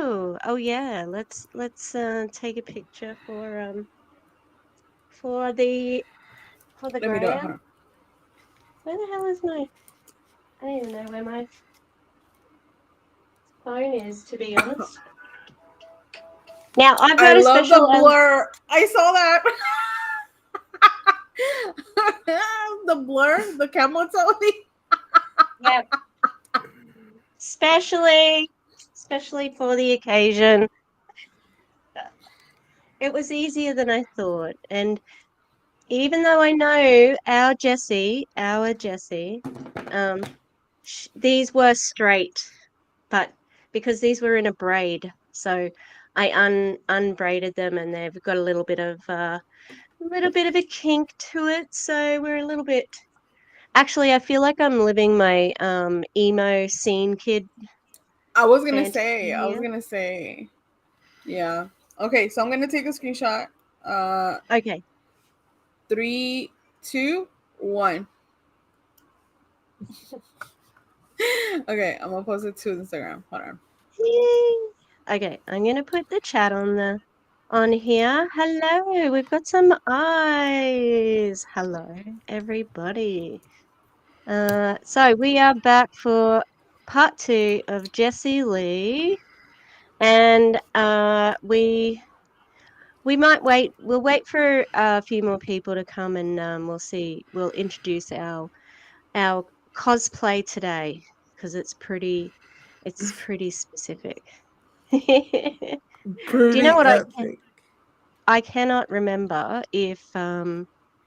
Hello. Oh yeah, let's take a picture for the Let me do it. Hold gram. on. Where the hell is my? I don't even know where my phone is, to be honest. Now I've I got a love the special. blur. I saw that. The blur, the camel Tony. Yeah, especially for the occasion. It was easier than I thought, and even though I know our Jessie, um, these were straight, but because these were in a braid, so I unbraided them, and they've got a little bit of a kink to it. So we're a little bit. Actually, I feel like I'm living my emo scene kid fantasy I was here. gonna say, yeah. Okay, so I'm gonna take a screenshot. Uh, Okay. 3, 2, 1. Okay, I'm gonna post it to Instagram. Hold on. Yay. Okay, I'm gonna put the chat on here. Hello, we've got some eyes. Hello, everybody. So we are back for part two of Jessie Lee, and we might wait. We'll wait for a few more people to come, and we'll see. We'll introduce our cosplay today because it's pretty specific. Do you know Pretty what epic. I cannot remember if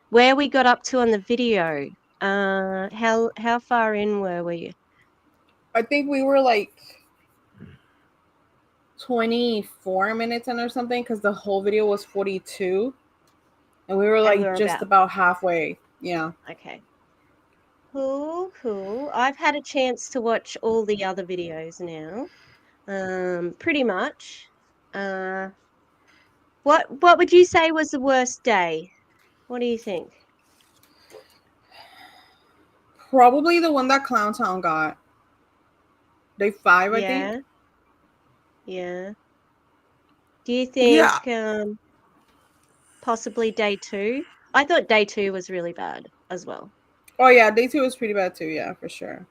where we got up to on the video. How far in were we? I think we were like 24 minutes in or something because the whole video was 42, and we were And we like were just about about halfway. Yeah. okay. Cool, cool. I've had a chance to watch all the other videos now. Pretty much. Uh, what would you say was the worst day? What do you think? Probably the one that Clown Town got. Day 5, I think. Yeah, yeah. Do you Yeah. think possibly day two? I thought day two was really bad as well. Oh yeah, day 2 was pretty bad too. Yeah, for sure.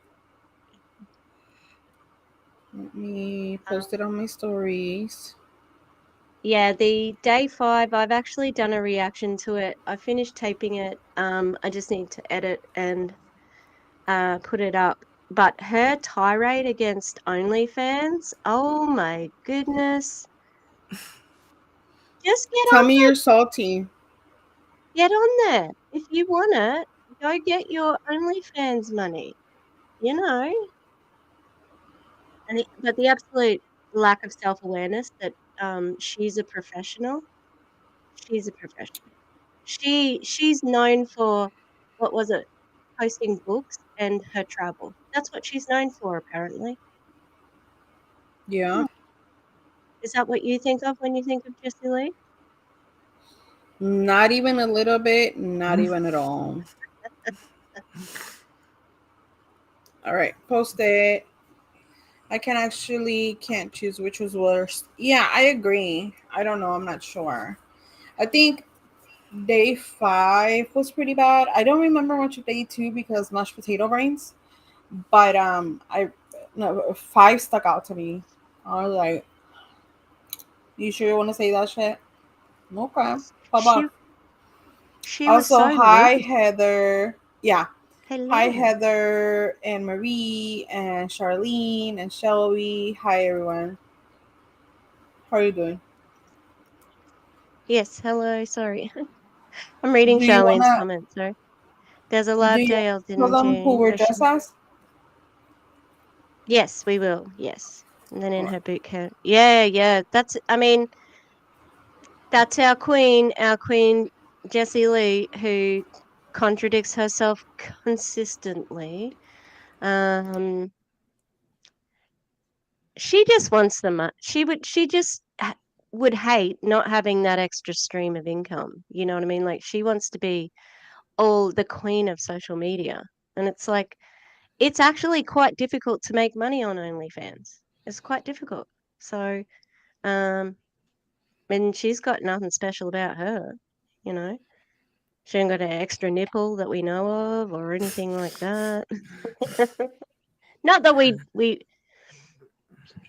Let me Um, post it on my stories. yeah, the day five, I've actually done a reaction to it. I finished taping it. I just need to edit and put it up. But her tirade against OnlyFans, oh my goodness. Just Tell me you're salty. get on there. If you want it, go get your OnlyFans money, you know? But the absolute lack of self-awareness that she's a professional. She's a professional. She's known for what was it? Posting books and her travel. That's what she's known for, apparently. Yeah. Is that what you think of when you think of Jessie Lee? Not even a little bit. Not even at all. All right, post it. I can actually can't choose which was worse. Yeah, I agree. I don't know. I'm not sure. I think day 5 was pretty bad. I don't remember much of day 2 because mashed potato brains. But I no 5 stuck out to me. I was like, you sure you want to say that shit? Okay, pop She off. she was Also, so rude. hi Heather. Yeah, hi Hello. Heather and Marie and Charlene and Shelby. Hi everyone. How are you doing? Yes, hello, sorry. I'm reading Do you Charlene's wanna comments, sorry. There's a do lab you day of tell in them who June. we're Does dressed she? as? Yes, we will. Yes. And then in her boot camp. Yeah, yeah. I mean, that's our queen, Jessie Lee, who contradicts herself consistently. Um, she just wants the money. She just would hate not having that extra stream of income. You know what I mean? Like she wants to be all the queen of social media. And it's like it's actually quite difficult to make money on OnlyFans. It's quite difficult. So, and she's got nothing special about her, you know. She ain't got an extra nipple that we know of or anything like that. Not that we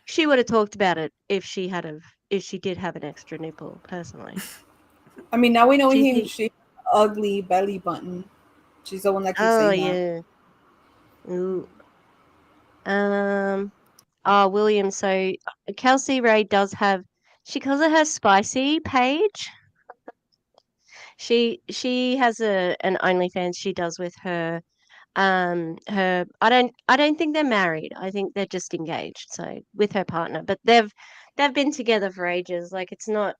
she would have talked about it if she did have an extra nipple, personally. I mean, now we know Do you him. think? She ugly belly button. She's the one that keeps Oh saying that. yeah. Ooh. Um. Oh, William. So Kelsey Ray does have. She calls it her spicy page. She has an OnlyFans she does with her I don't think they're married. I think they're just engaged. So with her partner, but they've been together for ages. Like it's not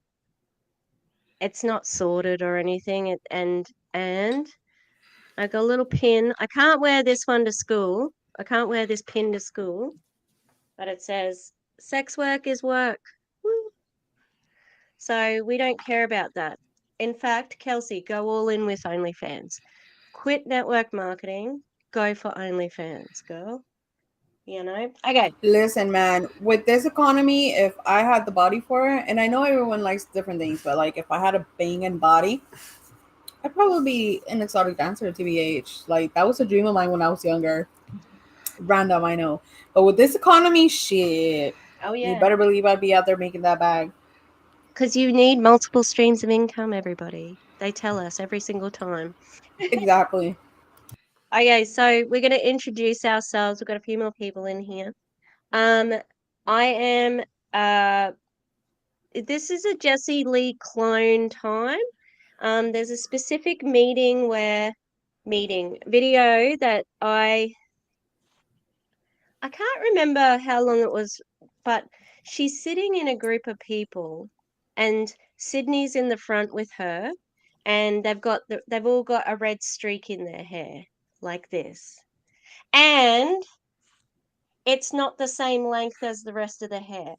sorted or anything. And I got a little pin. I can't wear this one to school. I can't wear this pin to school, but it says sex work is work. Woo. So we don't care about that. In fact, Kelsey, go all in with OnlyFans. Quit network marketing. Go for OnlyFans, girl. Okay. Listen, man, with this economy, if I had the body for it, and I know everyone likes different things, but like if I had a banging body, I'd probably be an exotic dancer, TBH. Like that was a dream of mine when I was younger. Random, I know. But with this economy, shit, Oh you yeah. better believe I'd be out there making that bag. Because you need multiple streams of income, everybody. They tell us every single time. Exactly. Okay, so we're going to introduce ourselves. We've got a few more people in here. Um, I am. Uh, this is a Jesse Lee clone time. There's a specific meeting video that I can't remember how long it was, but she's sitting in a group of people, and Sydney's in the front with her, and they've all got a red streak in their hair like this, and it's not the same length as the rest of the hair.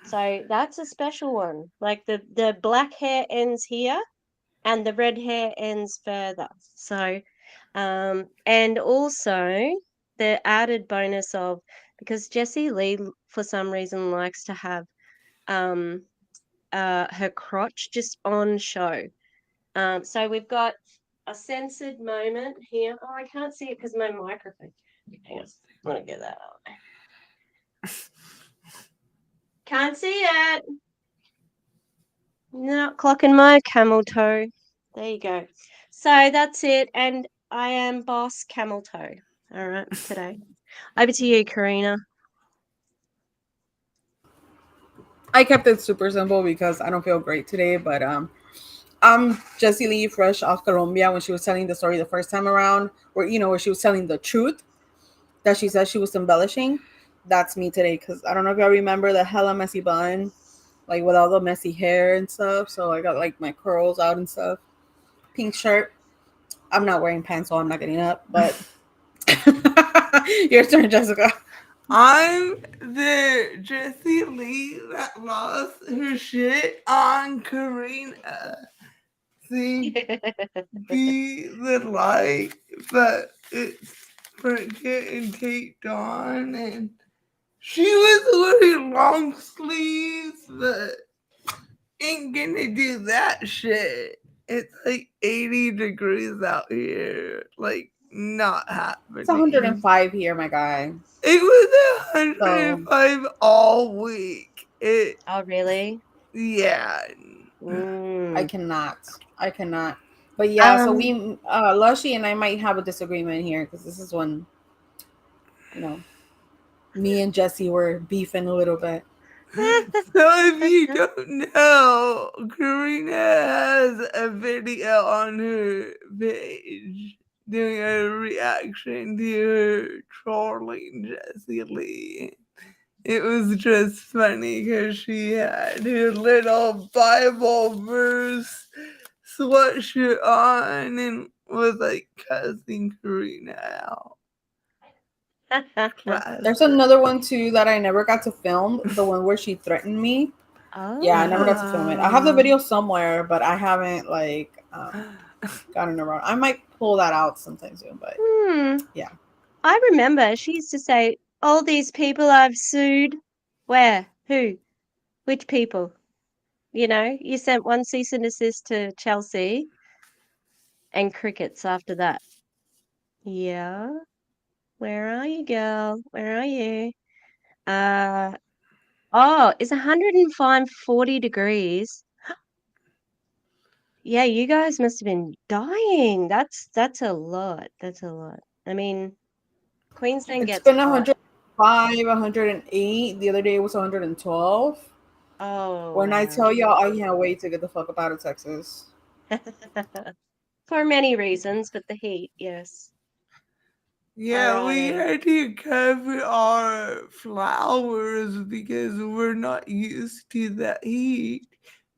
So that's a special one. Like the black hair ends here, and the red hair ends further. So, and also the added bonus of because Jessie Lee for some reason likes to have um her crotch just on show. So we've got a censored moment here. Oh, I can't see it because my microphone. Hang on, I'm gonna get that out. Can't see it. Not clocking my camel toe. There you go. So that's it. And I am boss camel toe. All right, today. Over to you, Kareenah. I kept it super simple because I don't feel great today, but I'm Jessie Lee, fresh off Colombia, when she was telling the story the first time around, where she was telling the truth that she said she was embellishing. That's me today, because I don't know if y'all remember the hella messy bun, like with all the messy hair and stuff. So I got like my curls out and stuff. Pink shirt. I'm not wearing pants, so I'm not getting up. But your turn, Jessica. I'm the Jessie Lee that lost her shit on Kareenah. See, be the light, but it's getting taped on, and she was wearing long sleeves, but ain't gonna do that shit. It's like 80 degrees out here. Like, not It's happening. 105 here, my guy. It was So 105 all week. Oh, really? Yeah. I Mm. cannot. I cannot. But yeah, so Um, we, Lushie and I might have a disagreement here, because this is when, you know, me and Jesse were beefing a little bit. So if you don't know, Karina has a video on her page doing a reaction to her trolling Jessie Lee. It was just funny because she had her little Bible verse sweatshirt on and was like cussing Karina out. There's Classic. another one too that I never got to film, the one where she threatened me. Yeah, I never got to film it. I have the oh. video somewhere, but I haven't like gotten around. I might pull that out sometime soon, but Hmm. yeah. I remember she used to say, all these people I've sued. Where? Who? Which people? You sent one cease and desist to Chelsea and crickets after that. Yeah. Where are you, girl? Where are you? It's 105, 40 degrees. Yeah, you guys must have been dying. That's a lot. That's a lot. I mean, Queensland It's gets been hot. 105, 108. The other day it was 112. Oh, When I wow. tell y'all, I can't wait to get the fuck up out of Texas. For many reasons, but the heat, yes. Yeah, we Alrighty. had to cover our flowers because we're not used to that heat.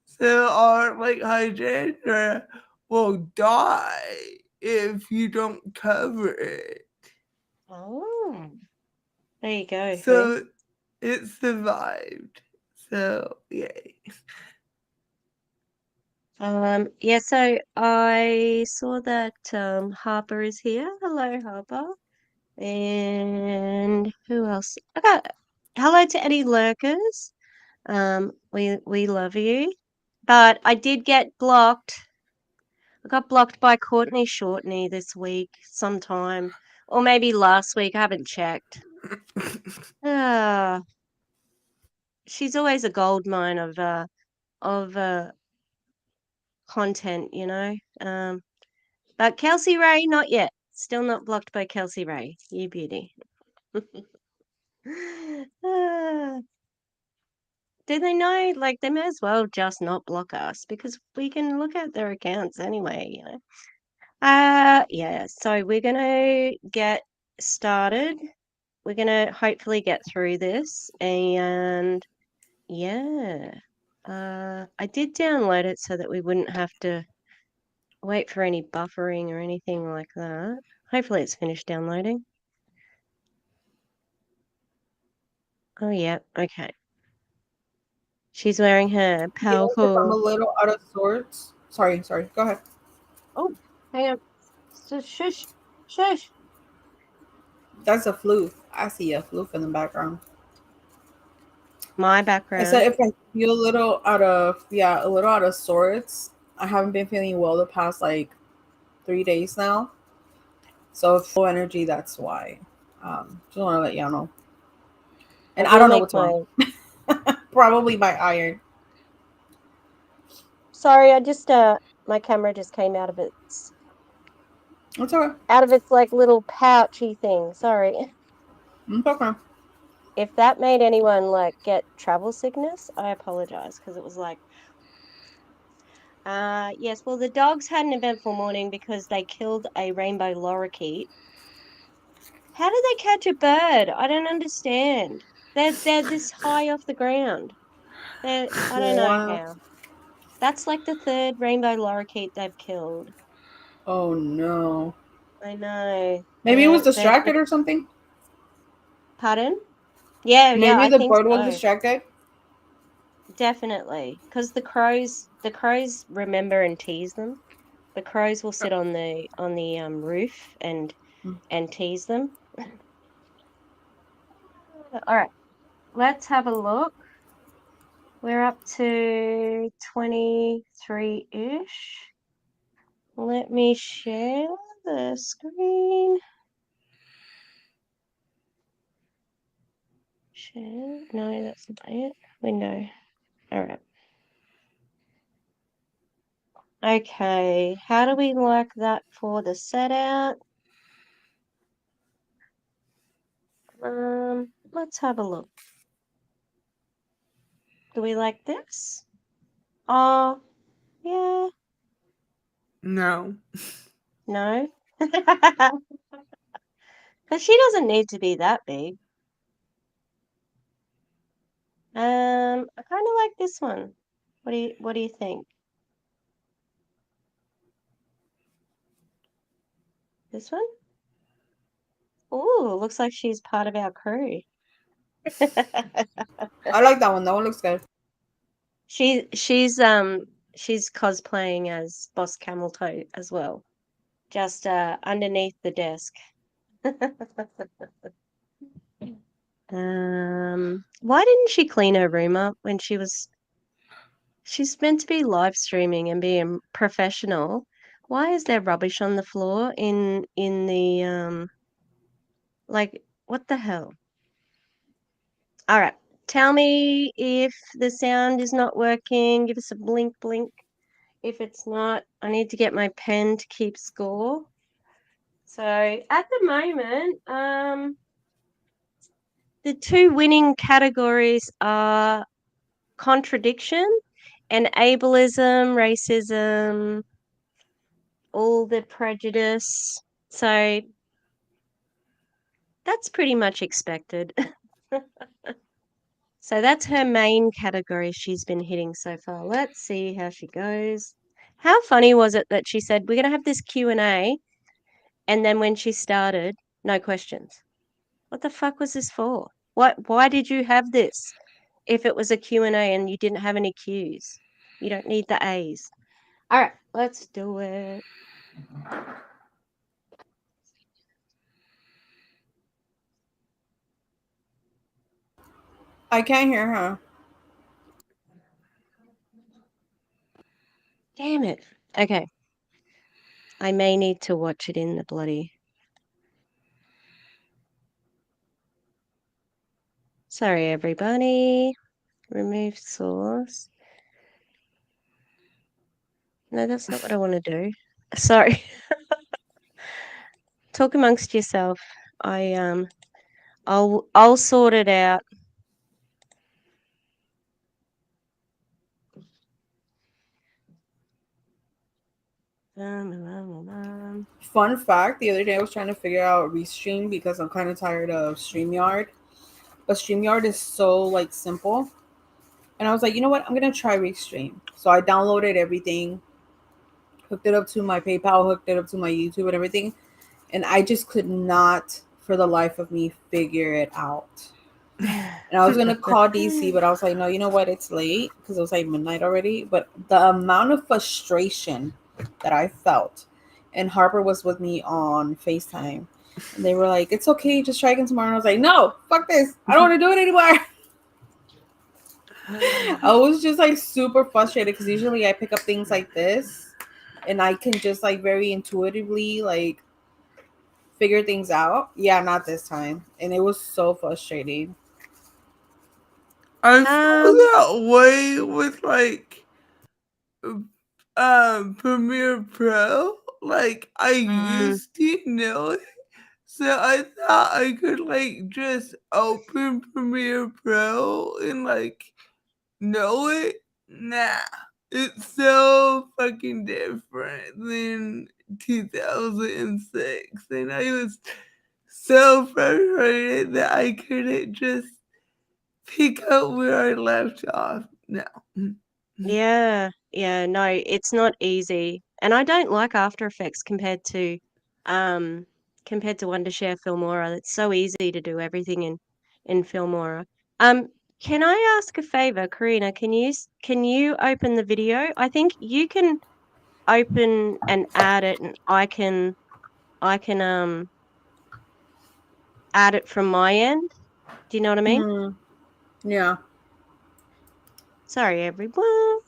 So our hydrangea will die if you don't cover it. Oh, there you go, honey. So it survived. So yay. Yeah, so I saw that Harper is here. Hello, Harper. And who else? Okay. Hello to any lurkers. We love you. But I did get blocked. I got blocked by Courtney Shortney this week sometime. Or maybe last week, I haven't checked. Ah, she's always a gold mine of content, But Kelsey Ray, not yet. Still not blocked by Kelsey Ray. You beauty. Ah, do they know? Like, they may as well just not block us because we can look at their accounts anyway. Yeah, so we're gonna get started. We're gonna hopefully get through this and yeah. I did download it so that we wouldn't have to wait for any buffering or anything like that. Hopefully it's finished downloading. Oh yeah, okay. She's wearing her Yes, if I'm a powerful. little out of sorts. Sorry. Go ahead. Oh, hang on. Shush, shush. That's a floof. I see a floof in the background. My I said background. if I feel a little out of sorts. I haven't been feeling well the past 3 days now. So if low energy, that's why. Just want to let y'all know. I And I will don't know make what's wrong. my. Probably my iron. Sorry, I just my camera just came out of It's okay. like little pouchy thing. Sorry. It's okay. If that made anyone like get travel sickness, I apologize because it was like, yes, well, the dogs had an eventful morning because they killed a rainbow lorikeet. How did they catch a bird? I don't understand. They're this high off the ground. I don't know Wow. how. That's like the third rainbow lorikeet they've killed. Oh no. I know. Maybe it was They're distracted or something. pardon? Yeah, Maybe I the think bird was so. distracted. Definitely, because the crows remember and tease them. The crows will sit on the roof and tease them. All right, let's have a look. We're up to 23-ish. Let me share the screen. Share. No, that's not it. Window. All right. Okay, how do we like that for the set out? Let's have a look. Do we like this? Oh, yeah, No. no. Because she doesn't need to be that big. I kind of like this one. What do you think? This one? Ooh, looks like she's part of our crew. I like that one. That one looks good. She's cosplaying as Boss Camel Toe as well. Just underneath the desk. Why didn't she clean her room up when she's meant to be live streaming and being professional? Why is there rubbish on the floor in the like what the hell? All right. Tell me if the sound is not working. Give us a blink blink. If it's not, I need to get my pen to keep score. So at the moment, the two winning categories are contradiction and ableism, racism, all the prejudice. So that's pretty much expected. So that's her main category she's been hitting so far. Let's see how she goes. How funny was it that she said we're going to have this Q&A and then when she started, no questions. What the fuck was this for? Why did you have this if it was a Q&A and you didn't have any Qs? You don't need the A's. All right, let's do it. I can't hear her. Damn it. Okay. I may need to watch it in the bloody. Sorry, everybody. Remove source. No, that's not what I want to do. Sorry. Talk amongst yourself. I'll sort it out. Fun fact, the other day I was trying to figure out Restream because I'm kind of tired of StreamYard. But StreamYard is so like simple. And I was like, you know what? I'm going to try Restream. So I downloaded everything, hooked it up to my PayPal, hooked it up to my YouTube and everything. And I just could not, for the life of me, figure it out. And I was going to call DC, but I was like, no, you know what? It's late because it was like midnight already. But the amount of frustration that I felt, and Harper was with me on FaceTime. And they were like, it's okay, just try again tomorrow. And I was like, no, fuck this. I don't want to do it anymore. I was just like super frustrated because usually I pick up things like this and I can just like very intuitively like figure things out. Yeah, not this time. And it was so frustrating. I feel that way with like Premiere Pro. Like I used to know it. So I thought I could like just open Premiere Pro and like know it. Nah. It's so fucking different than 2006. And I was so frustrated that I couldn't just pick up where I left off. No. Yeah, no, it's not easy. And I don't like After Effects compared to Wondershare Filmora. It's so easy to do everything in Filmora. Can I ask a favor, Kareenah? Can you open the video? I think you can open and add it and I can add it from my end. Do you know what I mean? Mm, yeah. Sorry, everyone.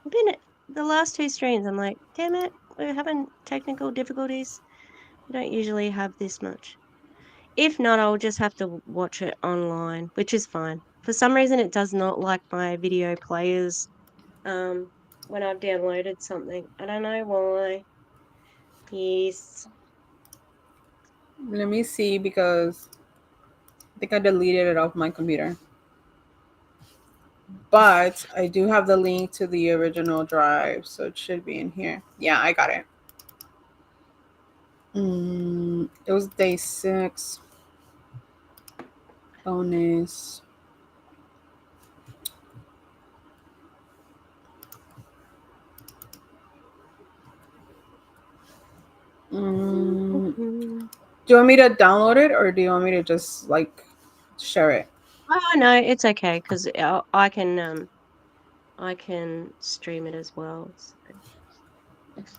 Been the last two streams, I'm like, damn it, we're having technical difficulties. We don't usually have this much. If not, I'll just have to watch it online, which is fine. For some reason, it does not like my video players when I've downloaded something. I don't know why. Yes. Let me see because I think I deleted it off my computer. But I do have the link to the original drive, so it should be in here. Yeah, I got it. It was day 6. Bonus. Do you want me to download it or do you want me to just like share it? Oh no, it's okay because I can stream it as well. So.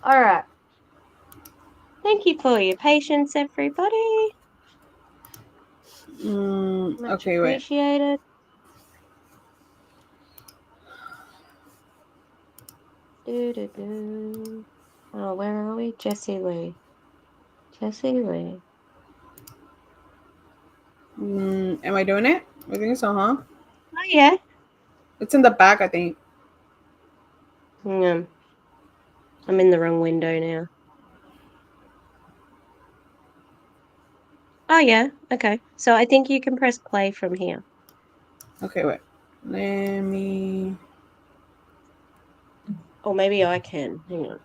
All right. Thank you for your patience, everybody. Much Okay, wait. appreciated. Oh, where are we? Jessie Lee. Jessie Lee. Am I doing it? I think so, huh? Oh, yeah. It's in the back, I think. Hang on. I'm in the wrong window now. Oh, yeah. Okay. So I think you can press play from here. Okay, wait. Let me. Or maybe I can. Hang on.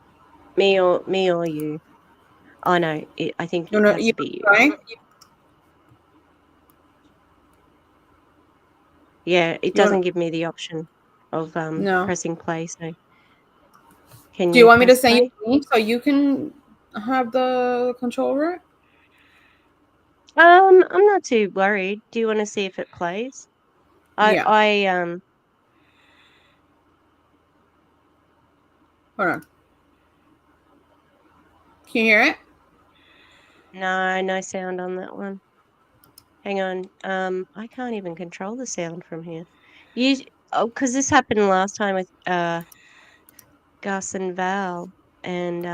Me or you. Oh, no. I think No, it no, has you to be you. try. Yeah, it You want? doesn't give me the option of No. pressing play. So can Do you you want me to press send you play? the link so you can have the control over it? I'm not too worried. Do you want to see if it plays? Yeah. I Hold on. Can you hear it? no sound on that one. Hang on. I can't even control the sound from here. Because this happened last time with Gus and Val, and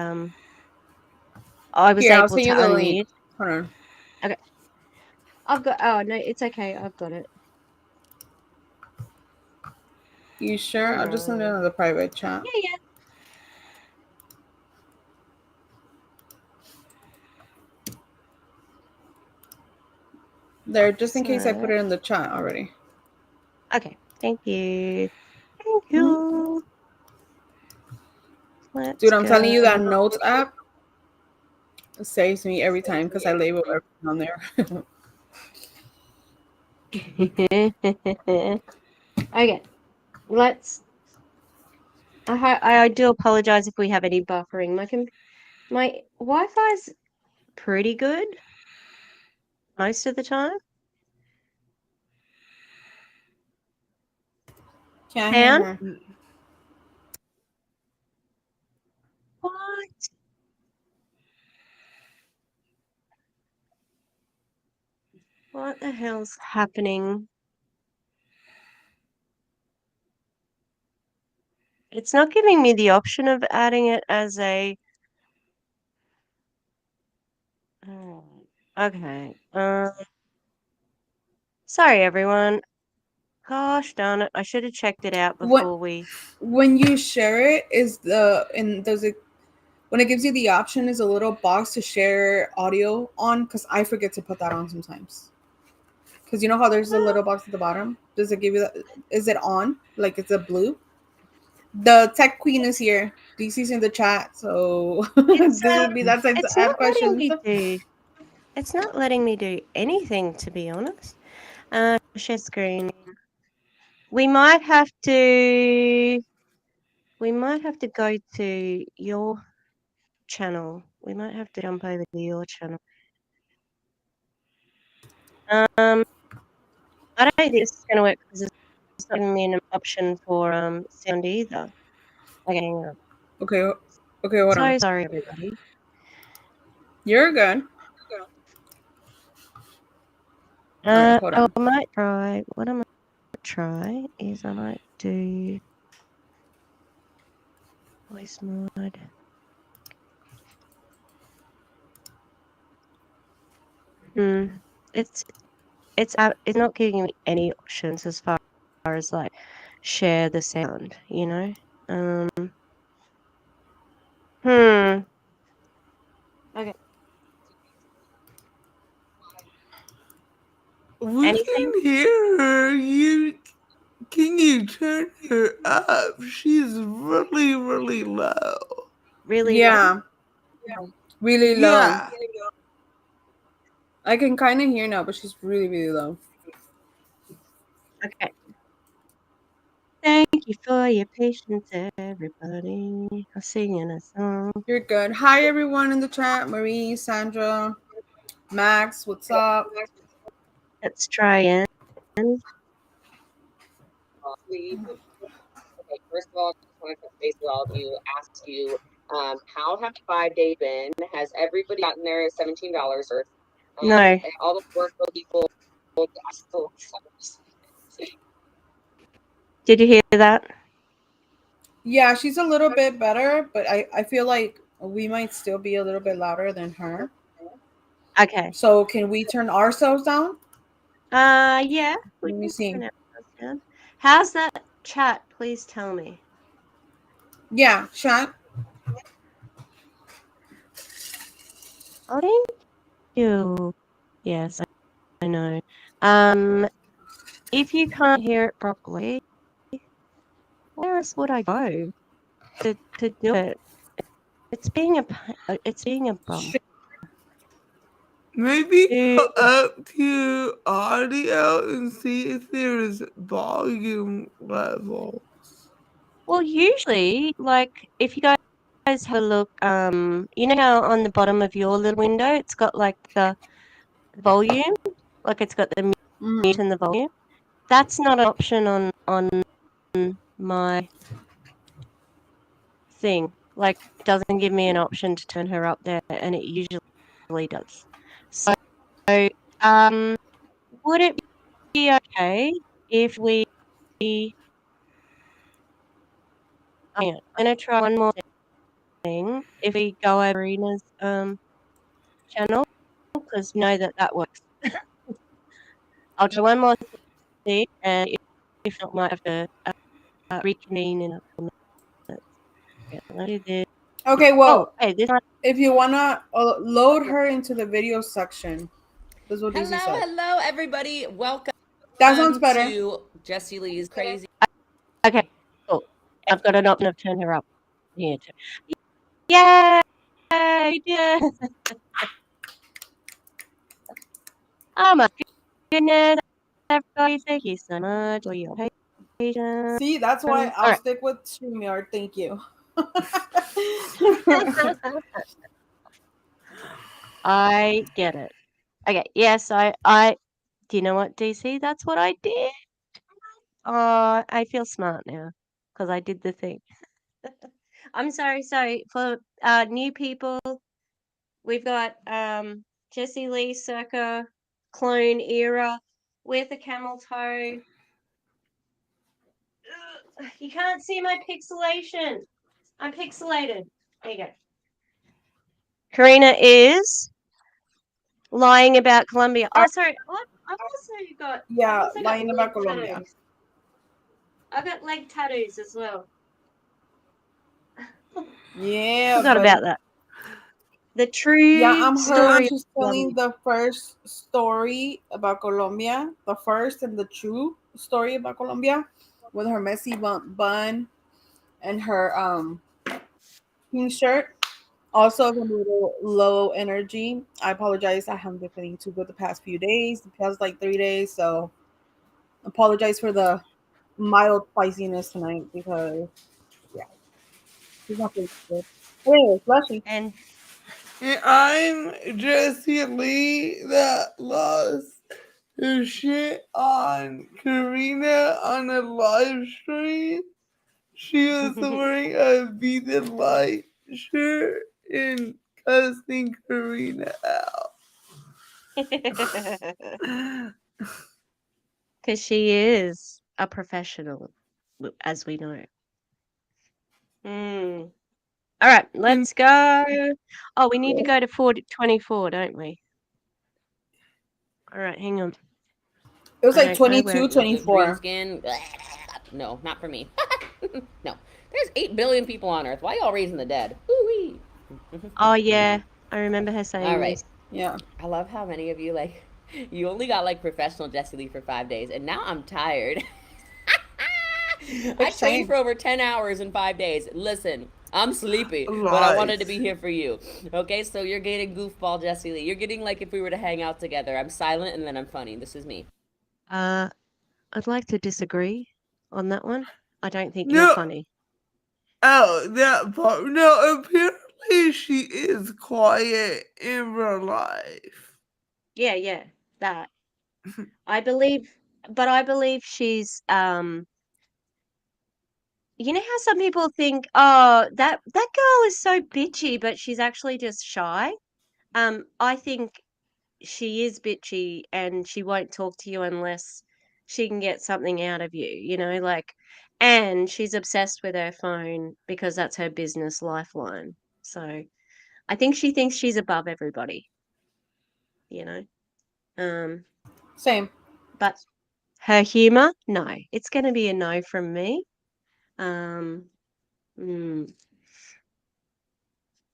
I was Here, I'll able send to you the link. unmute. Hold on. Okay, I've got. Oh no, it's okay. I've got it. You sure? Hold I'll just send it on. in the private chat. Yeah. There, just in case I put So it in the chat already. okay, thank you. Thank Mhm. you. Let's Dude, I'm telling go. you that notes app saves me every time because I label everything on there. Okay, let's. I do apologize if we have any buffering. My Wi-Fi's pretty good most of the time. Can't hear Pan? her. What? What the hell's happening? It's not giving me the option of adding it as a. Oh, okay. Sorry everyone. Gosh darn it! I should have checked it out What before we. when you share it is the and does it when it gives you the option is a little box to share audio on because I forget to put that on sometimes. Because you know how there's a Well, little box at the bottom? Does it give you that? Is it on? Like it's a blue? The tech queen is it's here. DC's in the chat, so it's this would be that time to it's add not letting questions. me do. It's not letting me do anything, to be honest. Share screen. We might have to. We might have to go to your channel. We might have to jump over to your channel. I don't think this is going to work because it's not giving me an option for sound either. Okay, hang on. Okay, okay, hold on. So sorry, everybody. You're good. All right, hold I on. might try. What I might try is I might do voice mode. It's it's not giving me any options as far as like share the sound, you know. Hmm. Okay. We Anything can hear her. Can you turn her up? She's really, really low. really low? Yeah, really low. Yeah. I can kind of hear now, but she's really, really low. Okay. Thank you for your patience, everybody. I'm singing a song. You're good. Hi, everyone in the chat. Marie, Sandra, Max, what's up? Let's try again. Okay, first of all, I just want to touch base with all of you, ask you, how have 5 days been? Has everybody gotten their $17 or No. all the work people? Did you hear that? Yeah, she's a little bit better, but I feel like we might still be a little bit louder than her. Okay. So can we turn ourselves down? Yeah, we Let me can see. turn ourselves down. How's that chat? Please tell me. Yeah, chat. Oh, thank you. Yes, I know. If you can't hear it properly, where else would I go to do it? It's being a bum. Maybe Do go up to audio and see if there's volume level. well, usually, like if you guys have a look, you know how on the bottom of your little window it's got like the volume, like it's got the mute Mm-hmm. and the volume. That's not an option on my thing. Like, it doesn't give me an option to turn her up there, and it usually does. So, um, would it be okay if we? I'm gonna try one more thing. If we go over Kareenah's channel, because you know that works. I'll do one more thing, and if not, might have to reconvene in a couple minutes. Yeah, let me do this. Okay, Oh, well, hey, this one. if you wanna load her into the video section, that's what DC Hello, said. hello, everybody. Welcome That sounds better. to Jessie Lee's Crazy. Okay, cool. I've got an option of turn her up here too. Yay! Yeah. Oh my goodness, everybody, thank you so much for your patience. See, that's why All I'll right. stick with StreamYard. Thank you. I get it. Okay, yes, do you know what, DC? That's what I did. I feel smart now because I did the thing. I'm sorry. For new people, we've got Jessie Lee circa clone era with a camel toe. Ugh, you can't see my pixelation. I'm pixelated. There you go. Kareenah is lying about Colombia. Oh, sorry. I've also got Yeah, lying leg about Colombia. tattoos. I've got leg tattoos as well. Yeah, Forgot buddy. about that. The Yeah, true I'm her. story She's of Colombia. telling the first story about Colombia, the first and the true story about Colombia, with her messy bun and her pink shirt. Also, I'm a little low energy. I apologize. I haven't been feeling too good the past few days, the past like 3 days. So, apologize for the mild spiciness tonight because yeah, she's not feeling good. Anyways, Lushie. And And I'm Jessie Lee that lost her shit on Kareenah on a live stream. She was wearing a Be the Light shirt and cussing Kareenah out. because she is a professional, as we know. Hmm. All right, let's go. Oh, we need to go to 24, don't we? All right, hang on. It was I like don't know where 22, it is. Good green 24. skin. No, not for me. No. There's 8 billion people on Earth. Why y'all raising the dead? Ooh-wee. Oh, yeah. I remember her saying All right. this. Yeah. I love how many of you, like, you only got, like, professional Jessie Lee for 5 days, and now I'm tired. I trained Same. for over 10 hours in 5 days. Listen, I'm sleepy, but I wanted to be here for you. Okay, so you're getting goofball Jessie Lee. You're getting like if we were to hang out together. I'm silent and then I'm funny. This is me. I'd like to disagree on that one. I don't think you're No, funny. oh, that part. No, apparently she is quiet in real life. Yeah, that. I believe she's you know how some people think, oh, that girl is so bitchy, but she's actually just shy. I think she is bitchy and she won't talk to you unless she can get something out of you, like, and she's obsessed with her phone because that's her business lifeline. So I think she thinks she's above everybody, you know. Um, Same. but her humor, no, it's going to be a no from me. Um, mm,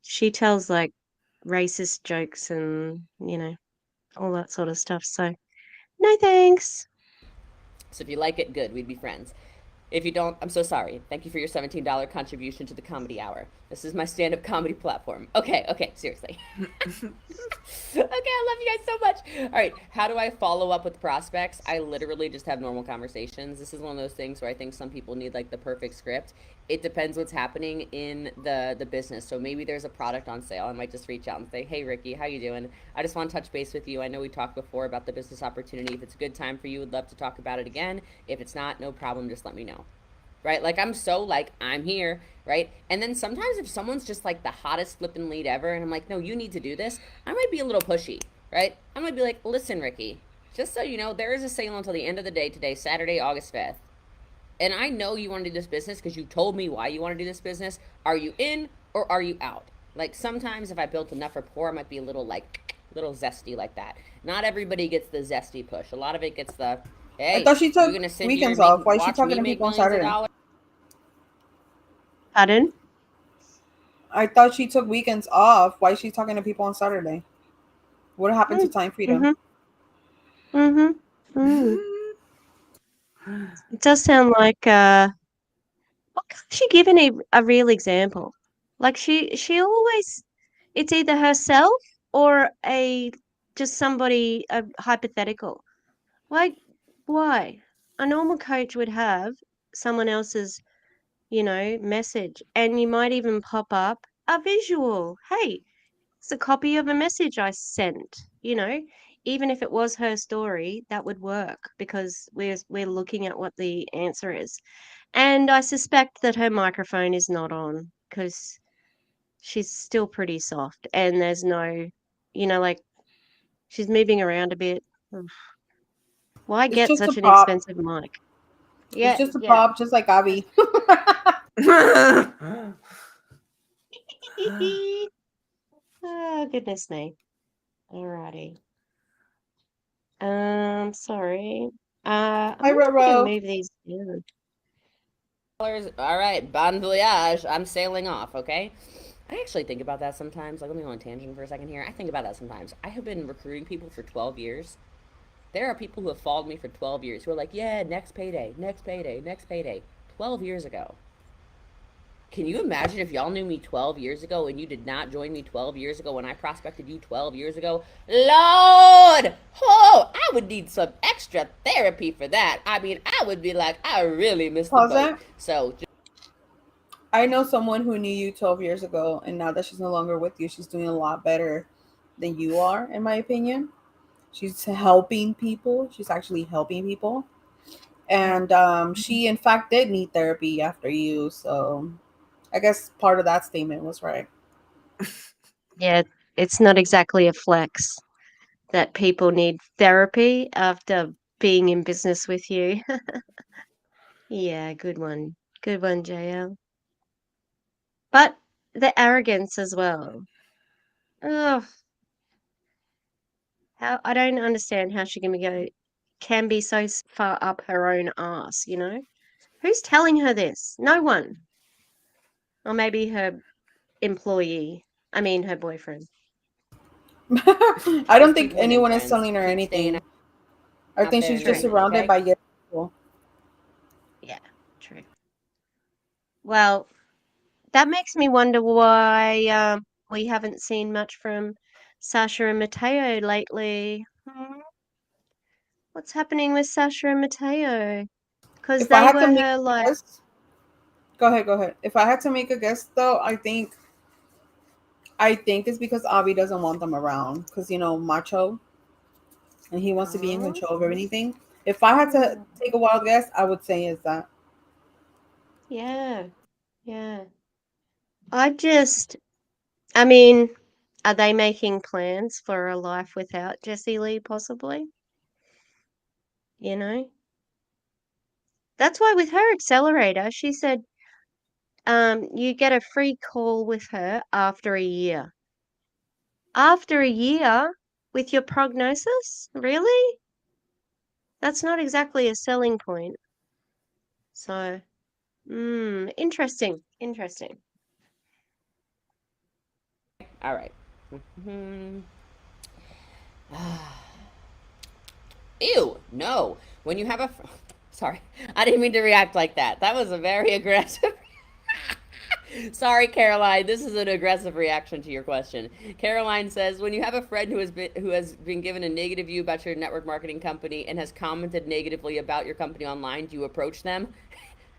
she tells like racist jokes and all that sort of stuff. So no thanks. So if you like it, good. We'd be friends. If you don't, I'm so sorry. Thank you for your $17 contribution to the comedy hour. This is my stand up comedy platform. Okay, seriously. Okay, I love you guys so much. All right, how do I follow up with prospects? I literally just have normal conversations. This is one of those things where I think some people need like the perfect script. It depends what's happening in the business. So maybe there's a product on sale. I might just reach out and say, "Hey, Ricky, how you doing? I just want to touch base with you. I know we talked before about the business opportunity. If it's a good time for you, would love to talk about it again. If it's not, no problem. Just let me know." Right? Like I'm so like I'm here, right? And then sometimes if someone's just like the hottest flipping lead ever, and I'm like, no, you need to do this, I might be a little pushy, right? I might be like, listen, Ricky, just so you know, there is a sale until the end of the day today, Saturday, August 5th. And I know you want to do this business because you told me why you want to do this business. Are you in or are you out? Like sometimes if I built enough rapport, I might be a little like little zesty like that. Not everybody gets the zesty push. A lot of it gets the, I hey, thought she you took gonna sit here weekends and make off. Why is she watch talking me to make people on millions of Saturday? dollars? Pardon? I thought she took weekends off. Why is she talking to people on Saturday? What happened to time freedom? Mm-hmm. Mm. It does sound like why can't she give a real example? Like she always it's either herself or a just somebody a hypothetical. Like why? A normal coach would have someone else's, message, and you might even pop up a visual. Hey, it's a copy of a message I sent, even if it was her story, that would work because we're looking at what the answer is. And I suspect that her microphone is not on because she's still pretty soft and there's no, like she's moving around a bit. Ugh. Why It's get just a such an pop. expensive mic? It's Yeah, just a yeah. pop, just like Avi. Oh, goodness me. Alrighty. Sorry. I Hi, wonder if I can Roro. move these down. All right, bon voyage. I'm sailing off, okay? I actually think about that sometimes. Like, let me go on tangent for a second here. I think about that sometimes. I have been recruiting people for 12 years. There are people who have followed me for 12 years who are like, yeah, next payday, next payday, next payday. 12 years ago. Can you imagine if y'all knew me 12 years ago and you did not join me 12 years ago when I prospected you 12 years ago? Lord! Oh, I would need some extra therapy for that. I mean, I would be like, I really missed the Pause boat. that. So, I know someone who knew you 12 years ago, and now that she's no longer with you, she's doing a lot better than you are, in my opinion. She's helping people. She's actually helping people. And she, in fact, did need therapy after you. So I guess part of that statement was right. Yeah, it's not exactly a flex that people need therapy after being in business with you. Yeah, good one. Good one, JL. But the arrogance as well. Oh, how I don't understand how she can be so far up her own ass. Who's telling her this? No one. Or maybe her employee. I mean, her boyfriend. I don't just think keep winning, anyone is friends. telling her Keep staying anything. I out think there she's and just True. winning, surrounded okay? by young people. Yeah, true. Well, that makes me wonder why we haven't seen much from Sasha and Mateo lately. What's happening with Sasha and Mateo? Because If I they had to were make her, a like, guess, go ahead, go ahead. If I had to make a guess, though, I think it's because Avi doesn't want them around because macho, and he wants to be in oh, control of everything. If I had to take a wild guess, I would say is that. yeah, yeah. I just, I mean, Are they making plans for a life without Jessie Lee, possibly? You know? That's why with her accelerator, she said you get a free call with her after a year. After a year with your prognosis? Really? That's not exactly a selling point. So, interesting. Interesting. All right. Mhm. Ew, no. When you have a. Sorry, I didn't mean to react like that. That was a very aggressive. Sorry, Caroline. This is an aggressive reaction to your question. Caroline says, when you have a friend who has been given a negative view about your network marketing company and has commented negatively about your company online, do you approach them?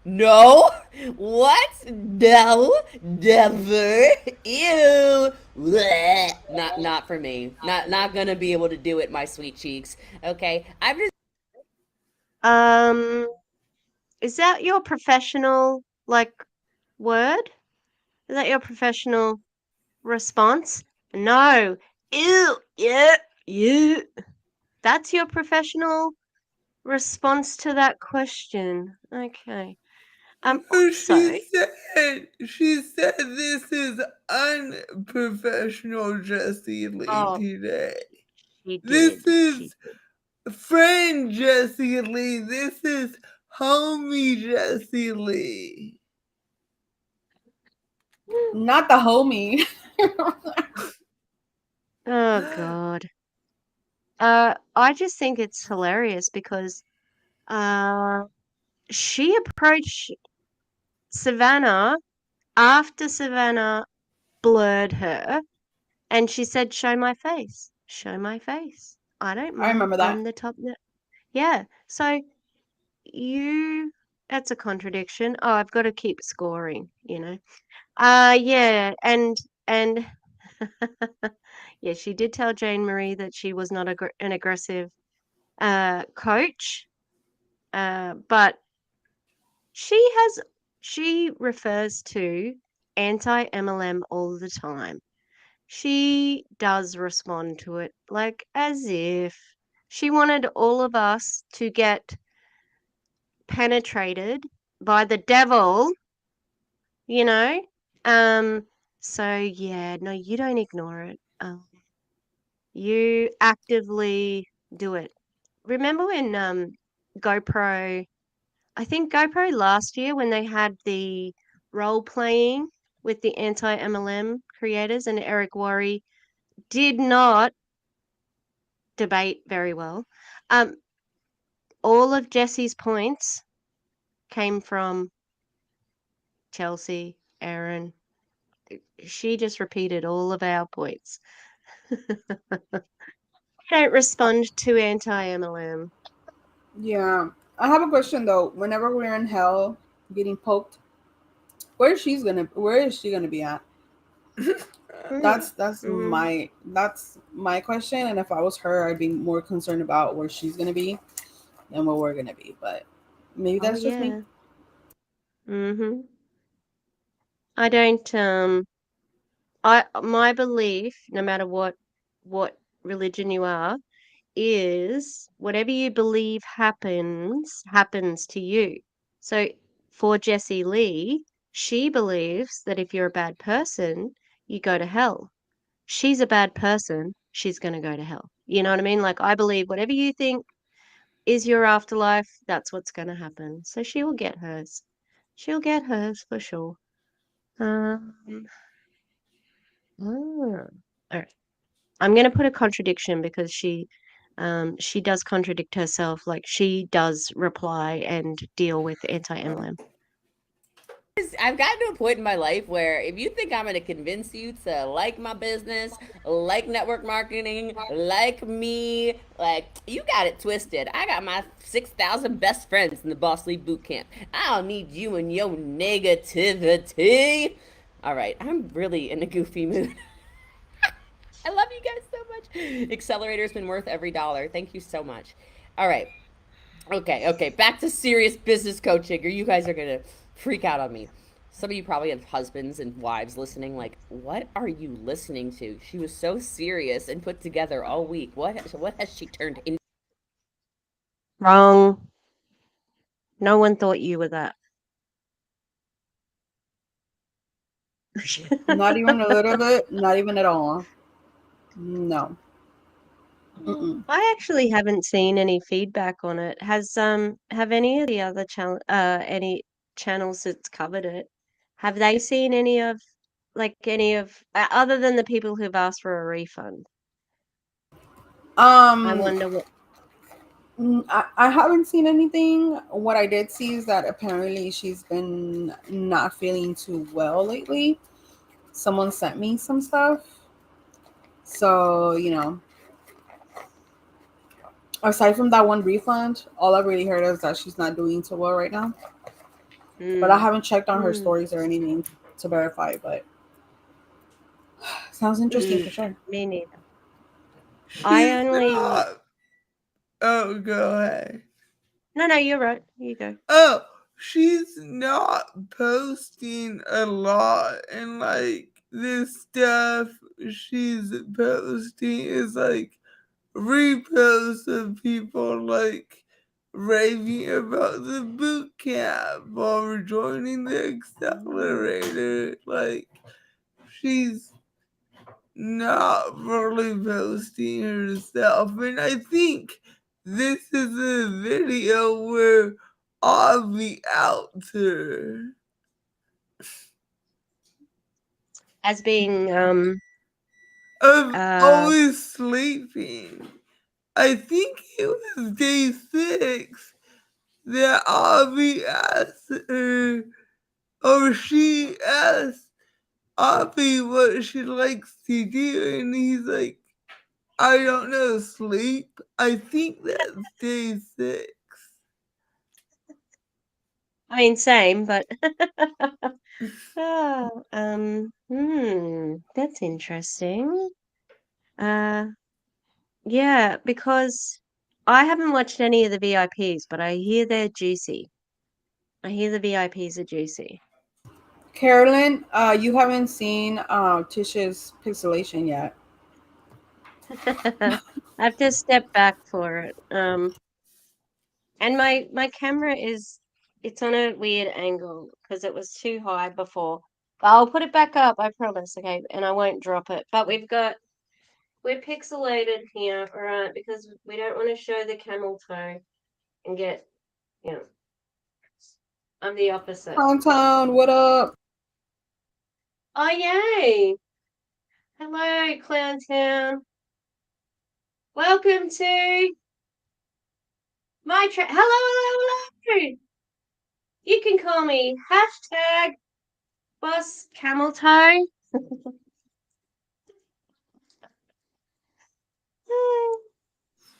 No. What? No. Never. Ew. Blech. Not for me. Not gonna be able to do it, my sweet cheeks. Okay. I'm just. Um, is that your professional word? Is that your professional response? No. Ew. Yeah. You. That's your professional response to that question. Okay. Also, She said this is unprofessional, Jessie Lee, oh, today. she This did. She is did. friend Jessie Lee. This is homie Jessie Lee. Not the homie. Oh God. I just think it's hilarious because she approached Savannah after Savannah blurred her, and she said, "Show my face. Show my face. I don't I mind. remember that. I'm the top." Yeah. So you, that's a contradiction. Oh, I've got to keep scoring, you know. Yeah, and yeah, she did tell Jane Marie that she was not an aggressive coach, but she refers to anti-MLM all the time. She does respond to it like as if she wanted all of us to get penetrated by the devil, you know? Um, so yeah, no, you don't ignore it. You actively do it. Remember when GoPro, I think GoPro last year when they had the role playing with the anti-MLM creators and Eric Worre did not debate very well. Um, all of Jesse's points came from Chelsea, Aaron. She just repeated all of our points. Don't respond to anti-MLM. Yeah. I have a question though. Whenever we're in hell getting poked, where is she gonna be at? Mm, That's mm. my question. And if I was her, I'd be more concerned about where she's gonna be than where we're gonna be. But maybe Oh that's just me. yeah. I don't I my belief, no matter what religion you are, is whatever you believe happens to you. So for Jessie Lee, she believes that if you're a bad person, you go to hell. She's a bad person, she's going to go to hell. You know what I mean? Like I believe whatever you think is your afterlife, that's what's going to happen. So she will get hers. She'll get hers for sure. Um, all right. I'm going to put a contradiction because she does contradict herself. Like she does reply and deal with anti-MLM. I've gotten to a point in my life where if you think I'm going to convince you to like my business, like network marketing, like me, like you got it twisted. I got my 6,000 best friends in the Boss League Bootcamp. I don't need you and your negativity. All right, I'm really in a goofy mood. I love you guys so much. Accelerator's been worth every dollar. Thank you so much. All right. Okay. Back to serious business coaching, or you guys are going to freak out on me. Some of you probably have husbands and wives listening. Like, what are you listening to? She was so serious and put together all week. What has she turned into? Wrong. No one thought you were that. Not even a little bit. Not even at all. No. Mm-mm. I actually haven't seen any feedback on it. Have any of the other any channels that's covered it? Have they seen any of other than the people who've asked for a refund? I Um, wonder what. I haven't seen anything. What I did see is that apparently she's been not feeling too well lately. Someone sent me some stuff. So, aside from that one refund, all I've really heard is that she's not doing too well right now. But I Mm, haven't checked on her mm, stories or anything to verify, but sounds interesting for sure. me neither. I She's only. not. Oh, go ahead. No, you're right. You go. Oh, she's not posting a lot, and like this stuff she's posting is like reposts of people like raving about the boot camp or joining the accelerator. Like she's not really posting herself, and I think this is a video where I'll be out her. As being I'm uh always sleeping. I think it was day 6 that Abby asked her, or she asked Abby what she likes to do, and he's like, I don't know, sleep. I think that's day 6. I mean same, but that's interesting. Uh yeah, because I haven't watched any of the VIPs, but I hear they're juicy. I hear the VIPs are juicy. Carolyn, you haven't seen Tisha's pixelation yet. I have to step back for it. And my camera it's on a weird angle because it was too high before. But I'll put it back up, I promise, okay? And I won't drop it. But we're pixelated here, all right, because we don't want to show the camel toe and get, you know, I'm the opposite. Downtown, what up? Oh yay! Hello, Clowntown. Welcome to my hello. You can call me hashtag Boss Camel Toe.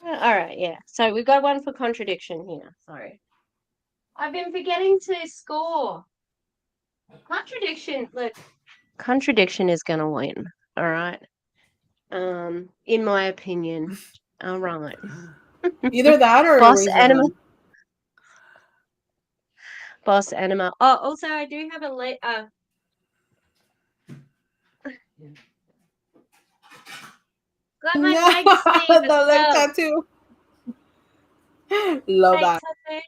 All right, yeah. So we've got one for contradiction here. Sorry. I've been forgetting to score. Look, contradiction is gonna win. All right. In my opinion. All right. Either that or Boss erase anima. them. Boss anima. Oh, also I do have a got my leg sleeve as The leg well. tattoo. Love Leg that. tattoo.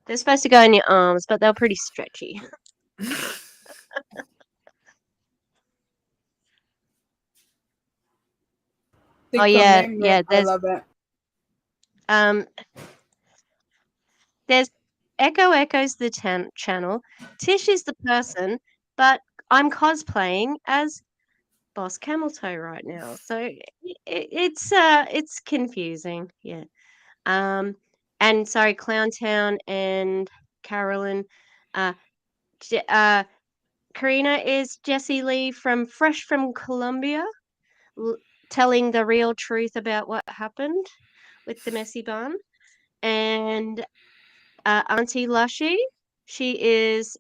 They're supposed to go in your arms, but they're pretty stretchy. The Oh yeah, commitment. I there's love it. um there's Echo's the channel. Tish is the person, but I'm cosplaying as Boss Camel Toe right now. So it's confusing. Yeah. Um and sorry, Clowntown and Carolyn uh Kareenah is Jessie Lee from Fresh from Colombia, l- telling the real truth about what happened with the messy bun. And Auntie Lushie, she is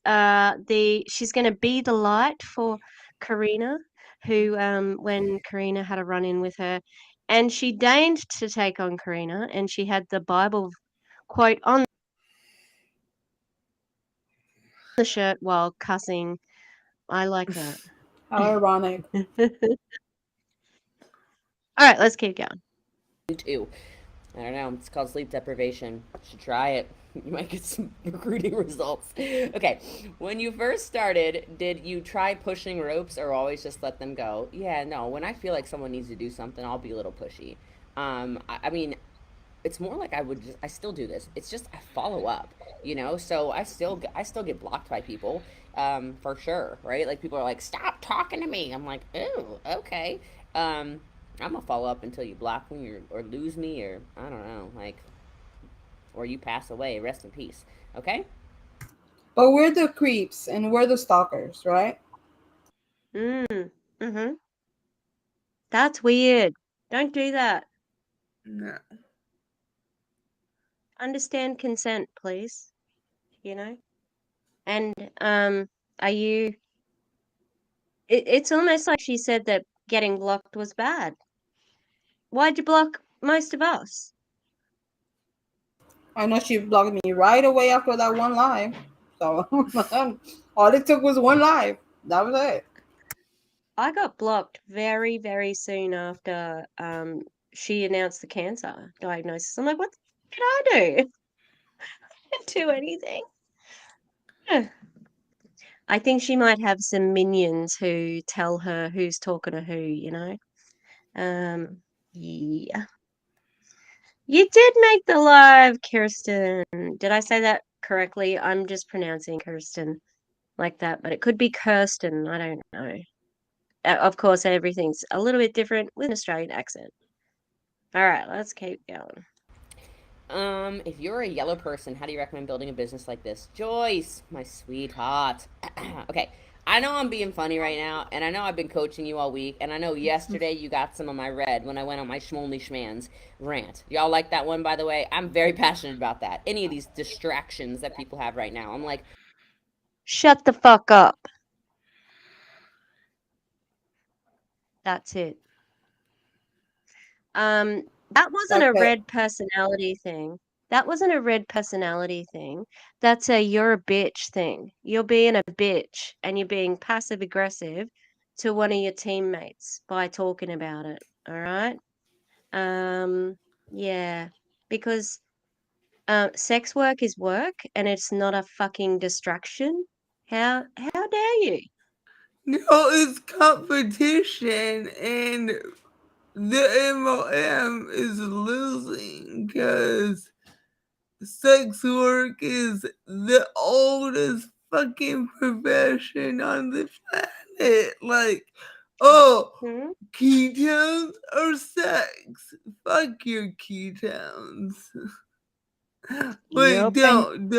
she's going to be the light for Kareenah, who when Kareenah had a run in with her, and she deigned to take on Kareenah, and she had the Bible quote on. the shirt while cussing. I like that. How ironic. All right, let's keep going. Too. I don't know. It's called sleep deprivation. You should try it. You might get some recruiting results. Okay. When you first started, did you try pushing ropes or always just let them go? Yeah, no. When I feel like someone needs to do something, I'll be a little pushy. I mean, it's more like I still do this. It's just I follow up, So I still get blocked by people, for sure, right? Like people are like, "Stop talking to me." I'm like, "Oh, okay." Um, I'm gonna follow up until you block me or lose me or I don't know, like, or you pass away. Rest in peace. Okay. But we're the creeps and we're the stalkers, right? Mm-hmm. That's weird. Don't do that. No. Understand consent, please. And are you? It's almost like she said that getting blocked was bad. Why'd you block most of us? I know she blocked me right away after that one live. So all it took was one live. That was it. I got blocked very, very soon after she announced the cancer diagnosis. I'm like, what did I do? I didn't do anything. I think she might have some minions who tell her who's talking to who. Yeah. You did make the live, Kirsten. Did I say that correctly? I'm just pronouncing Kirsten like that, but it could be Kirsten. I don't know. Of course, everything's a little bit different with an Australian accent. All right, let's keep going. If you're a yellow person, how do you recommend building a business like this? Joyce, my sweetheart. Okay, I know I'm being funny right now, and I know I've been coaching you all week, and I know yesterday you got some of my red when I went on my schmolny schmans rant. Y'all like that one, by the way? I'm very passionate about that. Any of these distractions that people have right now, I'm like, Shut the fuck up. That's it. That wasn't That's a it. red personality thing. That wasn't a red personality thing. That's a you're a bitch thing. You're being a bitch and you're being passive aggressive to one of your teammates by talking about it. All right. Um, yeah, because sex work is work and it's not a fucking distraction. How dare you? No, it's competition, and the MLM is losing because sex work is the oldest fucking profession on the planet. Like, oh, Hmm? ketones or sex? Fuck your ketones. Wait, Yep. And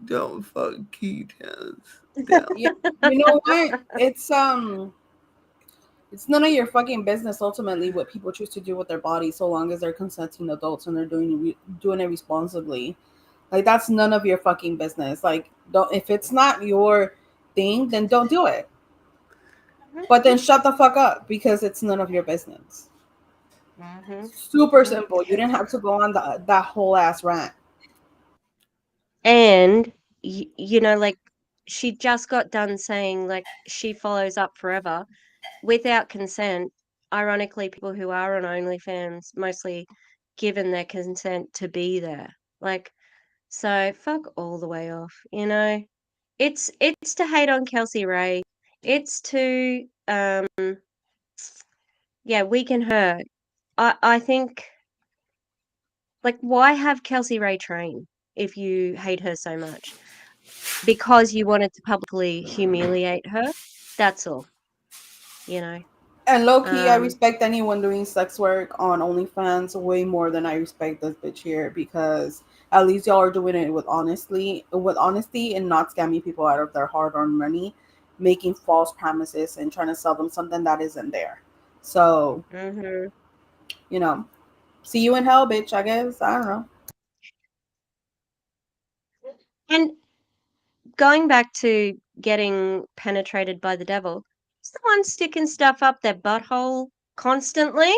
don't fuck ketones. Don't. yeah, you know what? It's none of your fucking business ultimately what people choose to do with their bodies, so long as they're consenting adults and they're doing it responsibly. Like that's none of your fucking business. Like don't if it's not your thing, then don't do it. But then shut the fuck up because it's none of your business. Mhm. Super Mhm. simple. You didn't have to go on that whole ass rant. And like she just got done saying like she follows up forever without consent. Ironically, people who are on OnlyFans mostly given their consent to be there. Like, so fuck all the way off. It's to hate on Kelsey Ray. It's to yeah, weaken her. I think like why have Kelsey Ray train if you hate her so much? Because you wanted to publicly humiliate her. That's all, you know. And low key, I Um, respect anyone doing sex work on OnlyFans way more than I respect this bitch here because at least y'all are doing it with honesty, and not scamming people out of their hard-earned money, making false promises and trying to sell them something that isn't there. So mhm. you know, see you in hell, bitch. I guess I don't know. And going back to getting penetrated by the devil, is the one sticking stuff up their butthole constantly?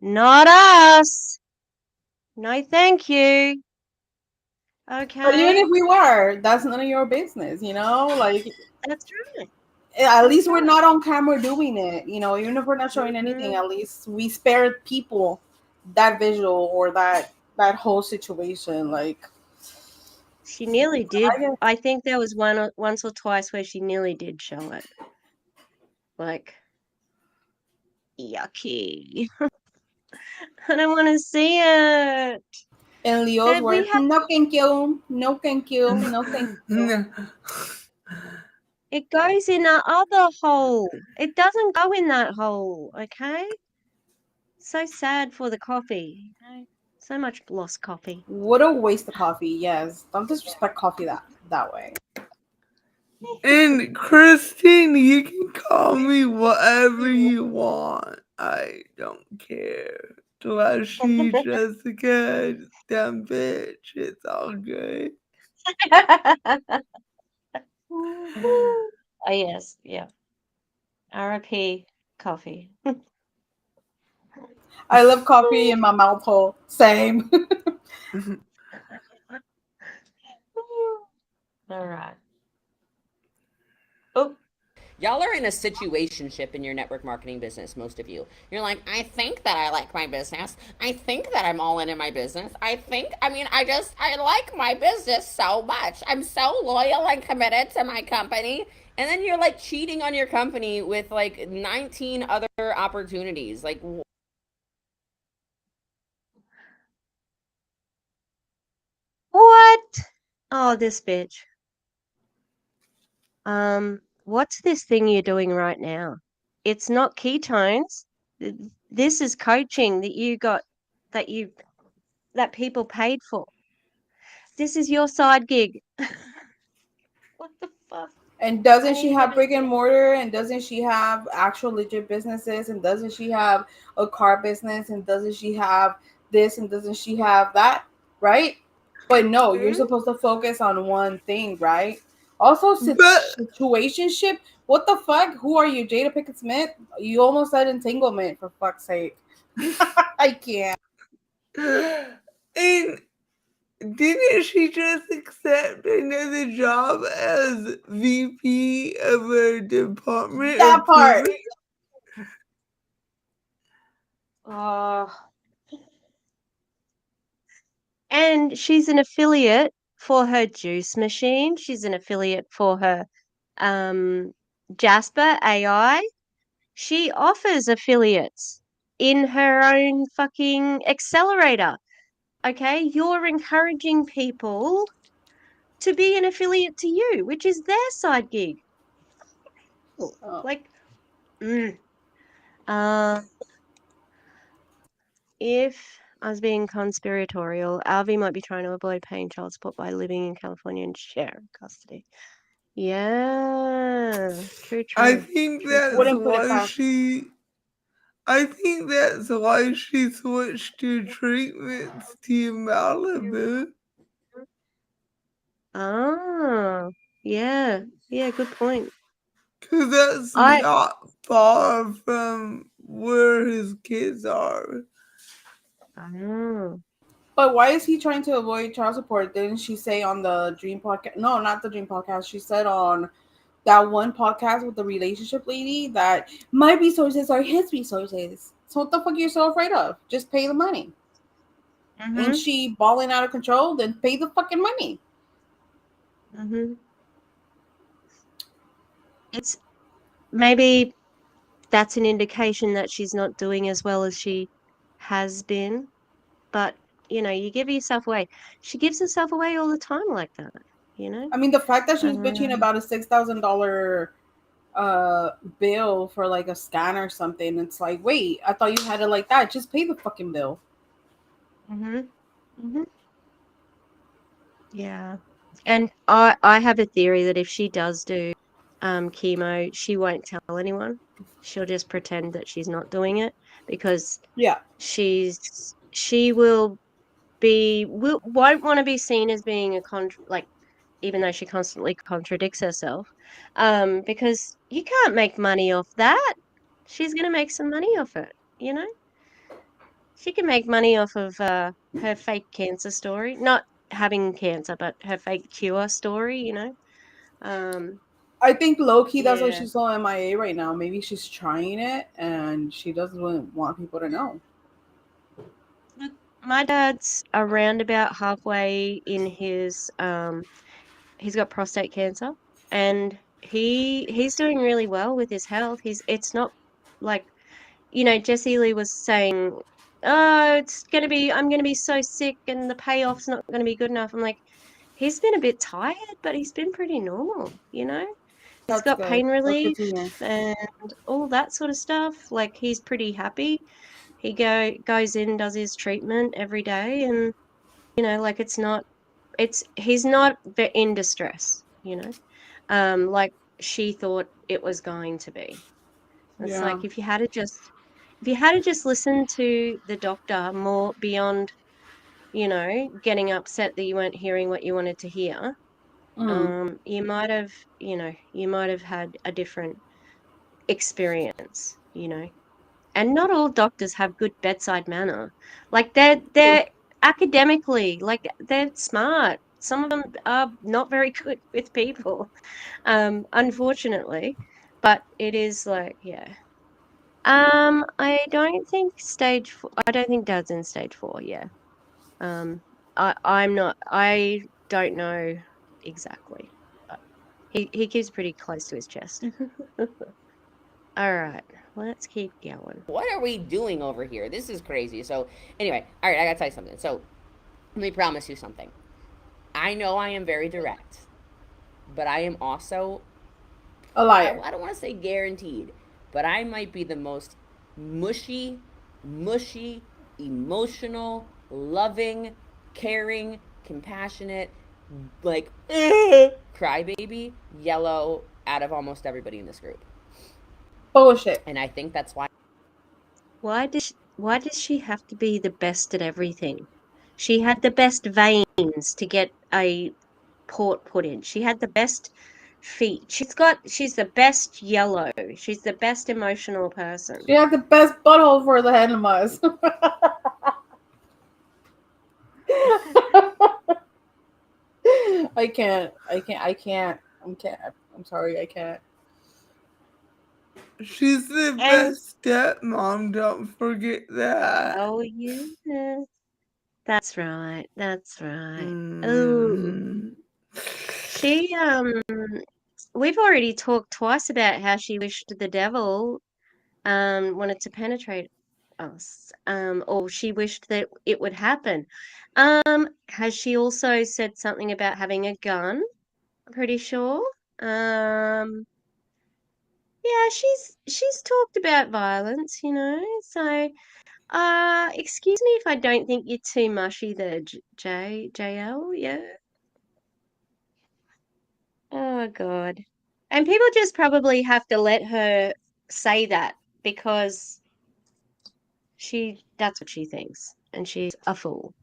Not us. No, thank you. Okay. But even if we were, that's none of your business, you know? Like, That's right. at least That's we're right. not on camera doing it, you know? Even if we're not showing anything, Mhm. at least we spared people that visual or that whole situation. Like, She nearly did. I guess, I think there was once or twice where she nearly did show it. Like, yucky. I don't want to see it. in Leo's Have we words, had no thank you, no thank you, no thank you. No. it goes in the other hole. It doesn't go in that hole, okay? So sad for the coffee. So much lost coffee. What a waste of coffee. Yes, don't disrespect coffee that way. And Christine, you can call me whatever you want. I don't care. Lushie, Jessica, dumb bitch. It's all good. Oh yes, yeah. RIP coffee. I love coffee in my mouth hole. Same. All right. Oh, Y'all are in a situationship in your network marketing business, most of you. You're like, I think that I like my business. I think that I'm all in my business. I like my business so much. I'm so loyal and committed to my company. And then you're like cheating on your company with like 19 other opportunities. Like, what? Oh, this bitch. What's this thing you're doing right now? It's not ketones. This is coaching that you got that you that people paid for. This is your side gig. What the fuck? And I doesn't need she to get have a brick and mortar? And doesn't she have actual legit businesses? And doesn't she have a car business? And doesn't she have this? And doesn't she have that? Right? But no, you're hmm? supposed to focus on one thing, right? Also, But situationship. What the fuck? Who are you, Jada Pinkett Smith? You almost said entanglement, for fuck's sake. I can't. and didn't she just accept another job as VP of a department or That part. prison? Oh, and she's an affiliate for her juice machine. She's an affiliate for her um Jasper AI. She offers affiliates in her own fucking accelerator. Okay, you're encouraging people to be an affiliate to you, which is their side gig. Oh. Like, mm. uh, if I was being conspiratorial, Alvy might be trying to avoid paying child support by living in California and sharing custody. Yeah, true, I true, think true, that's true. Wouldn't put it why past. she. I think that's why she switched her treatments to Malibu. Ah, yeah, yeah, good point. Cause that's I not far from where his kids are. oh, But why is he trying to avoid child support? Didn't she say on the Dream podcast? No, not the Dream podcast. She said on that one podcast with the relationship lady that my resources are his resources. So what the fuck are you so afraid of? Just pay the money. Ain't mm-hmm, she balling out of control? Then pay the fucking money. mm-hmm. It's maybe that's an indication that she's not doing as well as she has been. But, you give yourself away. She gives herself away all the time like that, you know? I mean, the fact that she was bitching Um, about a $6,000 bill for like a scan or something, it's like, wait, I thought you had it like that. Just pay the fucking bill. hmm hmm Yeah. And I have a theory that if she does do chemo, she won't tell anyone. She'll just pretend that she's not doing it because Yeah. she won't want to be seen as being like, even though she constantly contradicts herself, because you can't make money off that. She's gonna make some money off it, you know. She can make money off of her fake cancer story. Not having cancer, but her fake cure story, you know. I think low key that's why Yeah. she's so MIA right now. Maybe she's trying it and she doesn't want people to know. Look, my dad's around about halfway in his he's got prostate cancer, and he's doing really well with his health. It's not like, you know, Jessie Lee was saying, "Oh, I'm gonna be so sick and the payoff's not gonna be good enough." I'm like, he's been a bit tired, but he's been pretty normal, you know? He's That's got good. pain That's good to hear. relief and all that sort of stuff. Like, he's pretty happy. He goes in, does his treatment every day, and you know, like, he's not in distress, you know, like she thought it was going to be. It's Yeah. like, if you had to just listen to the doctor more beyond, you know, getting upset that you weren't hearing what you wanted to hear, Mm. you might have, you know, you might have had a different experience, you know. And not all doctors have good bedside manner. Like, they're academically, like, they're smart. Some of them are not very good with people, unfortunately. But it is like, yeah. I don't think Dad's in stage 4, yeah. Um, I don't know exactly, but he keeps pretty close to his chest. All right, let's keep going. What are we doing over here? This is crazy. So, anyway, all right, I gotta tell you something. So, let me promise you something. I know I am very direct, but I am also, A liar. I don't want to say guaranteed, but I might be the most mushy, emotional, loving, caring, compassionate, like, crybaby yellow out of almost everybody in this group. Bullshit. And I think that's why. Why does she have to be the best at everything? She had the best veins to get a port put in. She had the best feet. She's the best yellow. She's the best emotional person. She had the best butthole for the enemas. I can't. I'm sorry, I can't. She's the And best stepmom, don't forget that. oh yeah, that's right. That's right. Oh, Mm. she we've already talked twice about how she wished the devil wanted to penetrate us, or she wished that it would happen. Has she also said something about having a gun? I'm pretty sure. Um, yeah, she's talked about violence, you know. So, excuse me if I don't think you're too mushy there, JL. Yeah. Oh God. And people just probably have to let her say that because that's what she thinks, and she's a fool.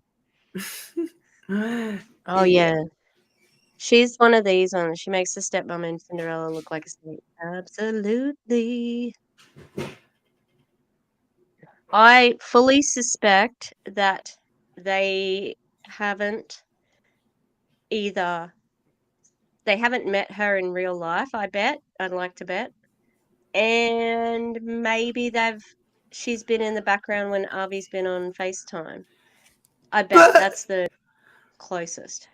Oh Yeah. yeah. She's one of these ones. She makes the stepmom in Cinderella look like a saint. Absolutely. I fully suspect that they haven't either they haven't met her in real life, I bet. I'd like to bet. And maybe she's been in the background when Avi's been on FaceTime. I bet But that's the closest.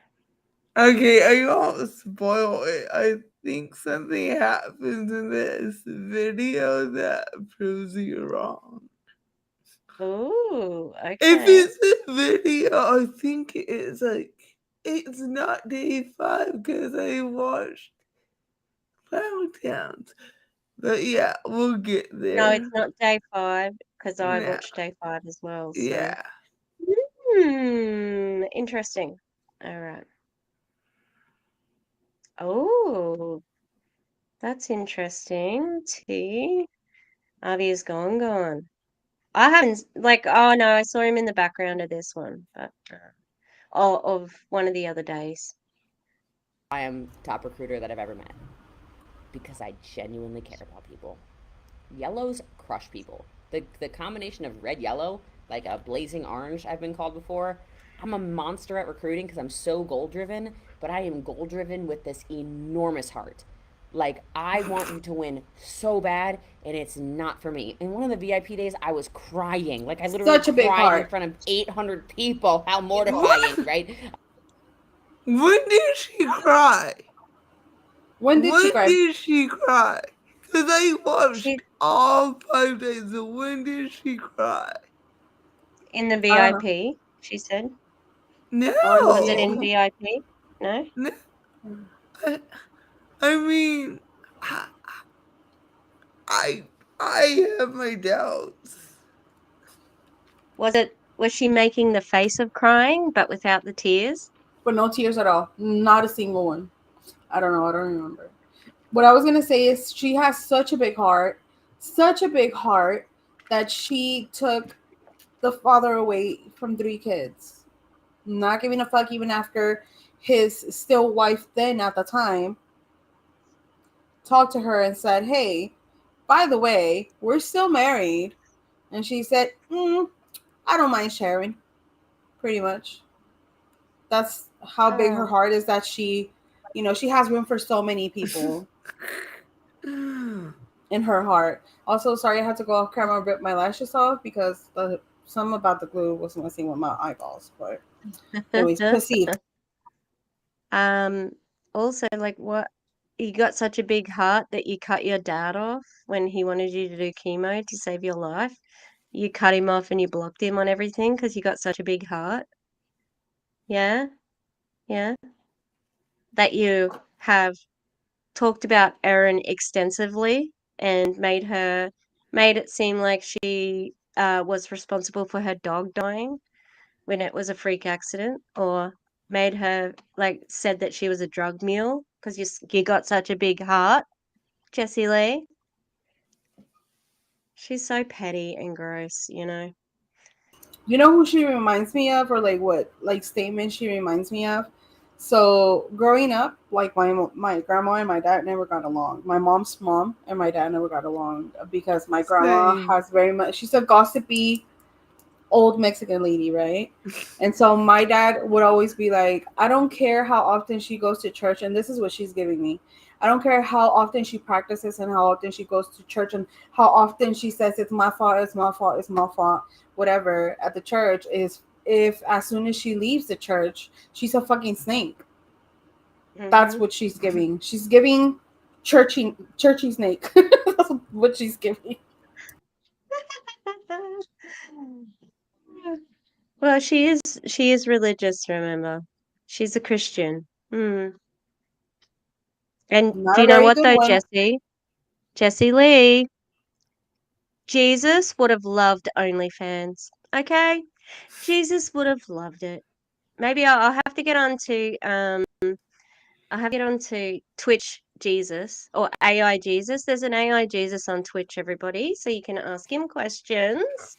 okay, I won't spoil it. I think something happens in this video that proves you wrong. Ooh, If okay. it's a video, I think it's like it's not day 5 because I watched Cloud Towns. But yeah, we'll get No, it's there. not day 5 because I Yeah, watched day 5 as well. So, yeah. interesting. All right. Oh, that's interesting. T. Avi is gone. I haven't like. Oh no, I saw him in the background of this one, but of one of the other days. I am top recruiter that I've ever met because I genuinely care about people. Yellows crush people. The combination of red yellow, like a blazing orange, I've been called before. I'm a monster at recruiting because I'm so goal driven, but I am goal driven with this enormous heart. Like, I want you to win so bad, and it's not for me. And one of the VIP days, I was crying. Like, I literally Such a big cried in heart. front of 800 people. How mortifying, right? When did she cry? When did she When cry? did she cry? Because I She watched all 5 days, so when did she cry? in the I don't know. VIP, she said. Oh, in the Was it in No! VIP. VIP? No? No, I, I mean, I, I, I have my doubts. Was she making the face of crying but without the tears? But no tears at all. Not a single one. I don't know. I don't remember. What I was gonna say is she has such a big heart that she took the father away from 3 kids, not giving a fuck even after his still wife then at the time talked to her and said, "Hey, by the way, we're still married," and she said, "I don't mind sharing." Pretty much, that's how big her Oh. heart is. That she has room for so many people in her heart. Also, sorry I had to go off camera and rip my lashes off because some about the glue was messing with my eyeballs. But anyways, proceed. Um, also, like, what? You got such a big heart that you cut your dad off when he wanted you to do chemo to save your life. You cut him off and you blocked him on everything because you got such a big heart. Yeah, yeah. That you have talked about Erin extensively and made it seem like she was responsible for her dog dying when it was a freak accident, or made her like said that she was a drug mule because you got such a big heart, Jessie Lee. She's so petty and gross, you know. You know who she reminds me of, or like what like statement she reminds me of? So growing up, like my grandma and my dad never got along. My mom's mom and my dad never got along because my grandma Same. has very much. She's a gossipy old Mexican lady, right? And so my dad would always be like, I don't care how often she goes to church, and this is what she's giving me. I don't care how often she practices and how often she goes to church and how often she says it's my fault, it's my fault, it's my fault, whatever at the church is if as soon as she leaves the church, she's a fucking snake. That's Hmm. what she's giving. She's giving churchy snake. That's what she's giving. Well, she is religious, remember. She's a Christian. Hmm. And Not do a you know very what good though, one. Jessie? Jessie Lee, Jesus would have loved OnlyFans. Okay? Jesus would have loved it. Maybe I'll have to get on to I'll have to get on to Twitch Jesus or AI Jesus. There's an AI Jesus on Twitch, everybody, so you can ask him questions.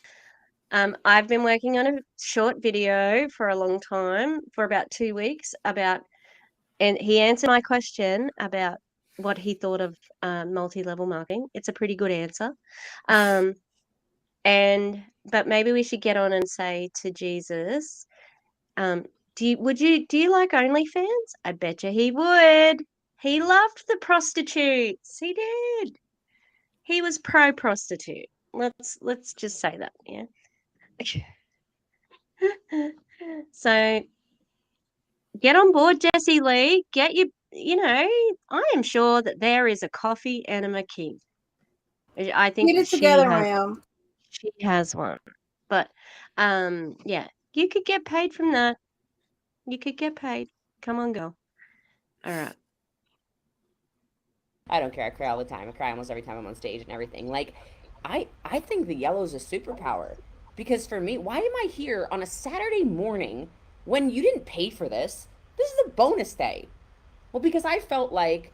I've been working on a short video for a long time, for about 2 weeks, and he answered my question about what he thought of multi-level marketing. It's a pretty good answer. Um, and but maybe we should get on and say to Jesus, um, do you like OnlyFans? I bet you he would. He loved the prostitutes. He did. He was pro prostitute. Let's just say that, yeah. So get on board, Jessie Lee. I am sure that there is a coffee enema king. I think Get that it she together, has ma'am. she has one. But yeah, you could get paid from that. You could get paid. Come on, girl. All right. I don't care. I cry all the time. I cry almost every time I'm on stage and everything. Like, I think the yellow is a superpower because for me, why am I here on a Saturday morning when you didn't pay for this? This is a bonus day. Well, because I felt like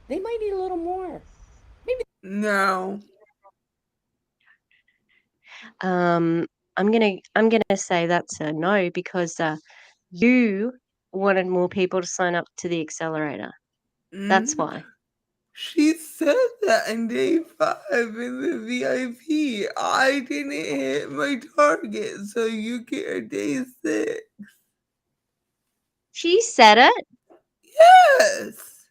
they might need a little more. Maybe. No. Um, I'm gonna say that's a no because you wanted more people to sign up to the accelerator. That's Mm, why. she said that in day 5 in the VIP. I didn't hit my target, so you get a day 6. She said it. Yes.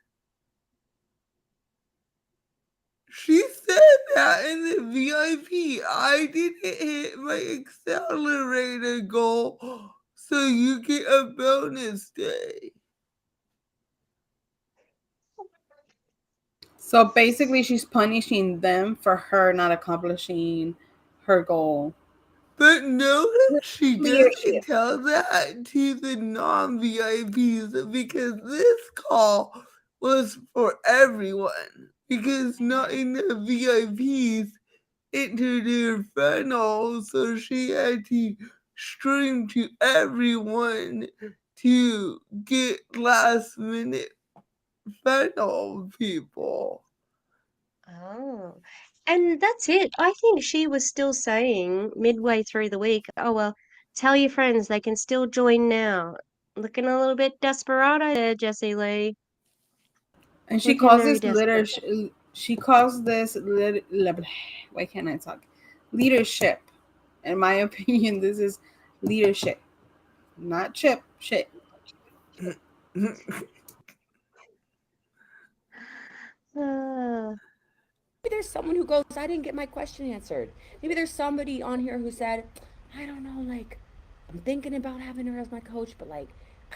She said that in the VIP. I didn't hit my accelerator goal, so you get a bonus day. So basically, she's punishing them for her not accomplishing her goal. But notice she doesn't Leadership. tell that to the non-VIPs because this call was for everyone. Because not in the VIPs entered her funnel, so she had to stream to everyone to get last minute funnel people. Oh, and that's it. I think she was still saying midway through the week, oh, well, tell your friends they can still join now. Looking a little bit desperado there, Jessie Lee. And she Looking calls very this desperate. she calls this why can't I talk? Leadership. In my opinion, this is leadership, not chip shit. Ah, Maybe there's someone who goes, I didn't get my question answered. Maybe there's somebody on here who said, I don't know, like, I'm thinking about having her as my coach, but like,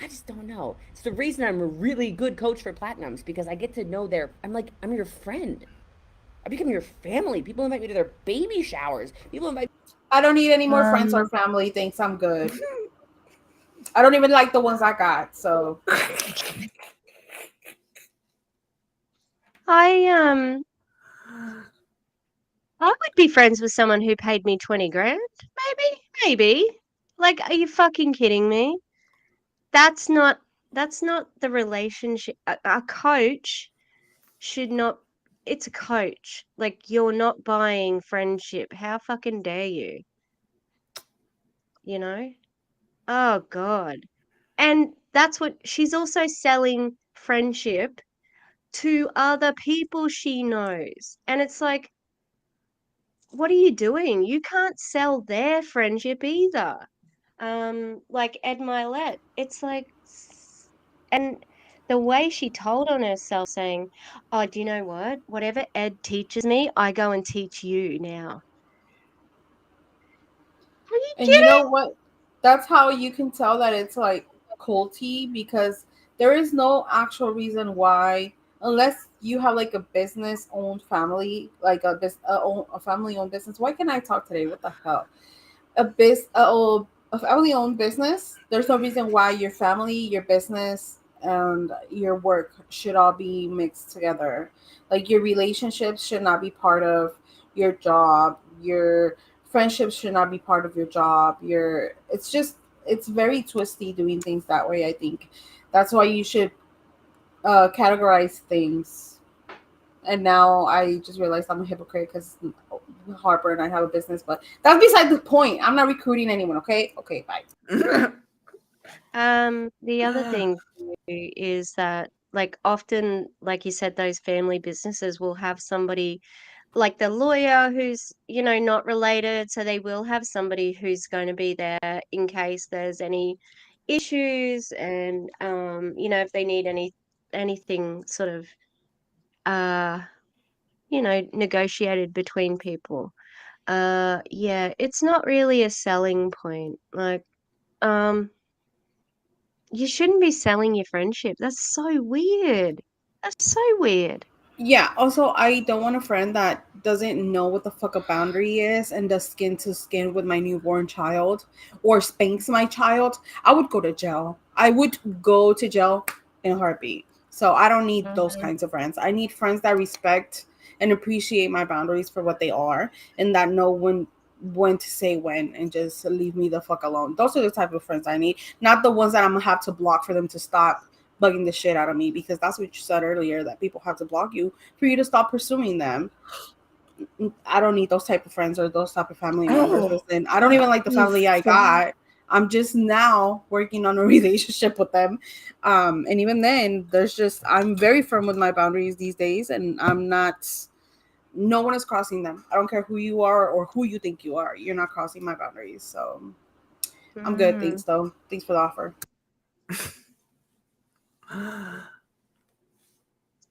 I just don't know. It's the reason I'm a really good coach for platinums because I get to know I'm your friend. I become your family. People invite me to their baby showers. People invite. I don't need any more friends or um, family. Thanks, I'm good. I don't even like the ones I got. So I I would be friends with someone who paid me 20 grand. Maybe. Like, are you fucking kidding me? That's not that's not the relationship. A coach should not. It's a coach. Like, you're not buying friendship. How fucking dare you? You know? Oh God. And that's what she's also selling friendship to other people she knows. And it's like, what are you doing? You can't sell their friendship either. Like Ed Milet. It's like, and the way she told on herself, saying, "Oh, do you know what? Whatever Ed teaches me, I go and teach you now." Are you and you know kidding? what? That's how you can tell that it's like culty because there is no actual reason why, unless you have like a business owned family, like a family owned business. Why can't I talk today? What the hell? A family owned business. There's no reason why your family, your business, and your work should all be mixed together. Like your relationships should not be part of your job. Your friendships should not be part of your job. It's very twisty doing things that way. I think that's why you should categorize things. And now I just realized I'm a hypocrite because Harper and I have a business, but that's beside the point. I'm not recruiting anyone. Okay, bye. The other thing too is that, like, often, like you said, those family businesses will have somebody like the lawyer who's, not related, so they will have somebody who's going to be there in case there's any issues, and if they need anything sort of uh negotiated between people. Yeah, it's not really a selling point. Like, um you shouldn't be selling your friendship. That's so weird. That's so weird. Yeah, also, I don't want a friend that doesn't know what the fuck a boundary is and does skin to skin with my newborn child or spanks my child. I would go to jail. I would go to jail in a heartbeat. So I don't need those Mhm. kinds of friends. I need friends that respect and appreciate my boundaries for what they are and that know when to say when and just leave me the fuck alone. Those are the type of friends I need, not the ones that I'm gonna have to block for them to stop bugging the shit out of me, because that's what you said earlier, that people have to block you for you to stop pursuing them. I don't need those type of friends or those type of family members. Oh, Listen, I don't even like the you family I fuck. got. I'm just now working on a relationship with them. And even then, I'm very firm with my boundaries these days, and I'm not, no one is crossing them. I don't care who you are or who you think you are. You're not crossing my boundaries. So I'm good. Thanks, Mm. though. Thanks for the offer.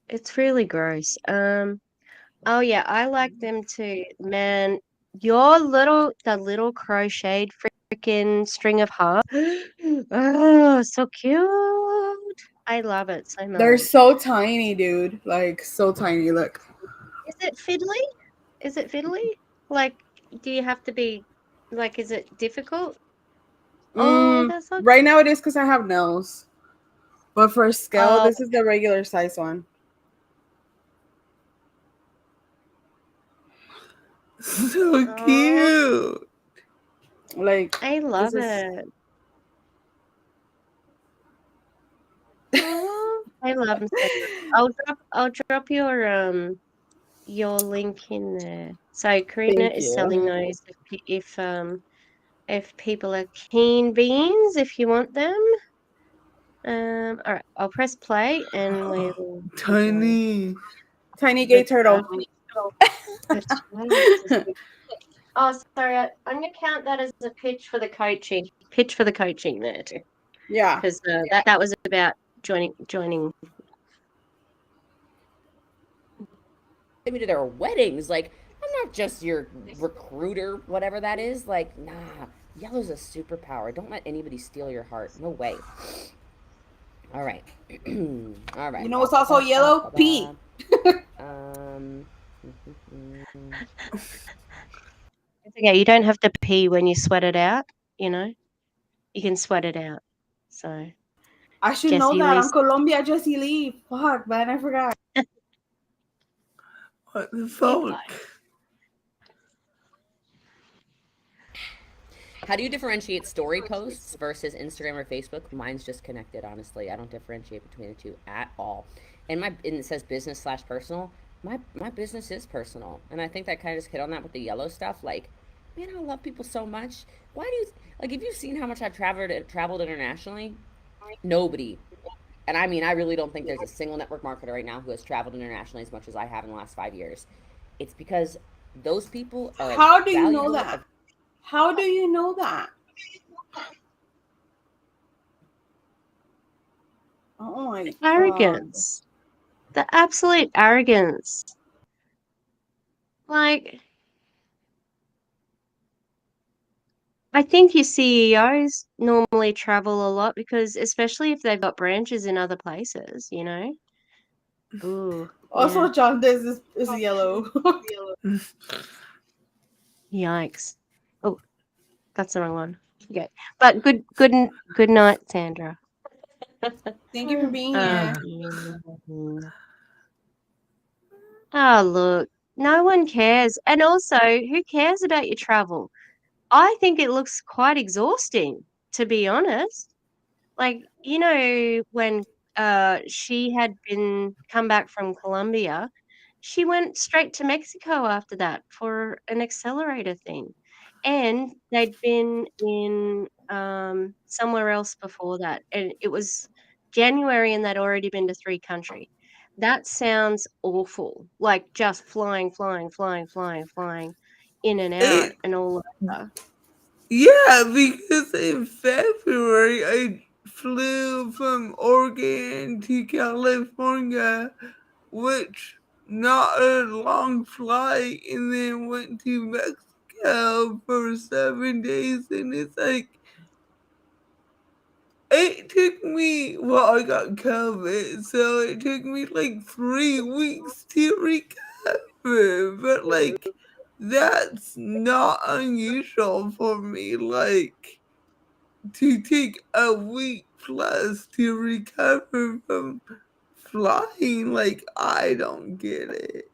It's really gross. Oh yeah, I like them too. Man, the little crocheted freaking string of hearts. Oh, so cute. I love it so They're much. so tiny, dude. Like so tiny. Look. Is it fiddly? Is it fiddly? Like, do you have to be like, is it difficult? Oh, that's so Right now it is because I have nails. But for scale, Oh, this is the regular size one. So oh, cute. Like I love this is it. Oh, I love them so much. I'll drop your link in there. So Kareenah thank is you. selling those if people are keen beans, if you want them. All right, I'll press play and we will keep going. Tiny. Tiny gay But turtle. that's right. Oh, sorry. I'm gonna count that as a pitch for the coaching. Pitch for the coaching there too, Yeah. because that was about joining. Me to their weddings. Like, I'm not just your recruiter, whatever that is. Like, nah, yellow's a superpower. Don't let anybody steal your heart. No way. All right. All right. You know what's also yellow? Pee. Um. It's okay. You don't have to pee when you sweat it out. You know, you can sweat it out. So I should know Jesse that. Lee. On Colombia, Jesse Lee. Fuck, man, I forgot. What the fuck? How do you differentiate story posts versus Instagram or Facebook? Mine's just connected, honestly. I don't differentiate between the two at all. And it says business slash personal. My business is personal, and I think that kind of just hit on that with the yellow stuff. Like, man, I love people so much. Why do you like? Have you seen how much I've traveled internationally? Nobody. And I mean, I really don't think there's a single network marketer right now who has traveled internationally as much as I have in the last 5 years. It's because those people are How do you know valuable. that? How do you know that? Oh my god. Arrogance. The absolute arrogance. Like, I think your CEOs normally travel a lot because, especially if they've got branches in other places, you know? Ooh, Also, yeah. John, this is yellow. Yikes. Oh, that's the wrong one. Okay. But good night, Sandra. Thank you for being here. Um, oh, look, no one cares. And also, who cares about your travel? I think it looks quite exhausting, to be honest. Like, you know, when she had been come back from Colombia, she went straight to Mexico after that for an accelerator thing. And they'd been in somewhere else before that. And it was January and they'd already been to 3 countries. That sounds awful. Like just flying in and out It, and all over. yeah, because in February I flew from Oregon to California, which not a long flight, and then went to Mexico for 7 days, and it's like it took me, well, I got COVID, so it took me like 3 weeks to recover. But like, that's not unusual for me. Like, to take a week plus to recover from flying, like, I don't get it.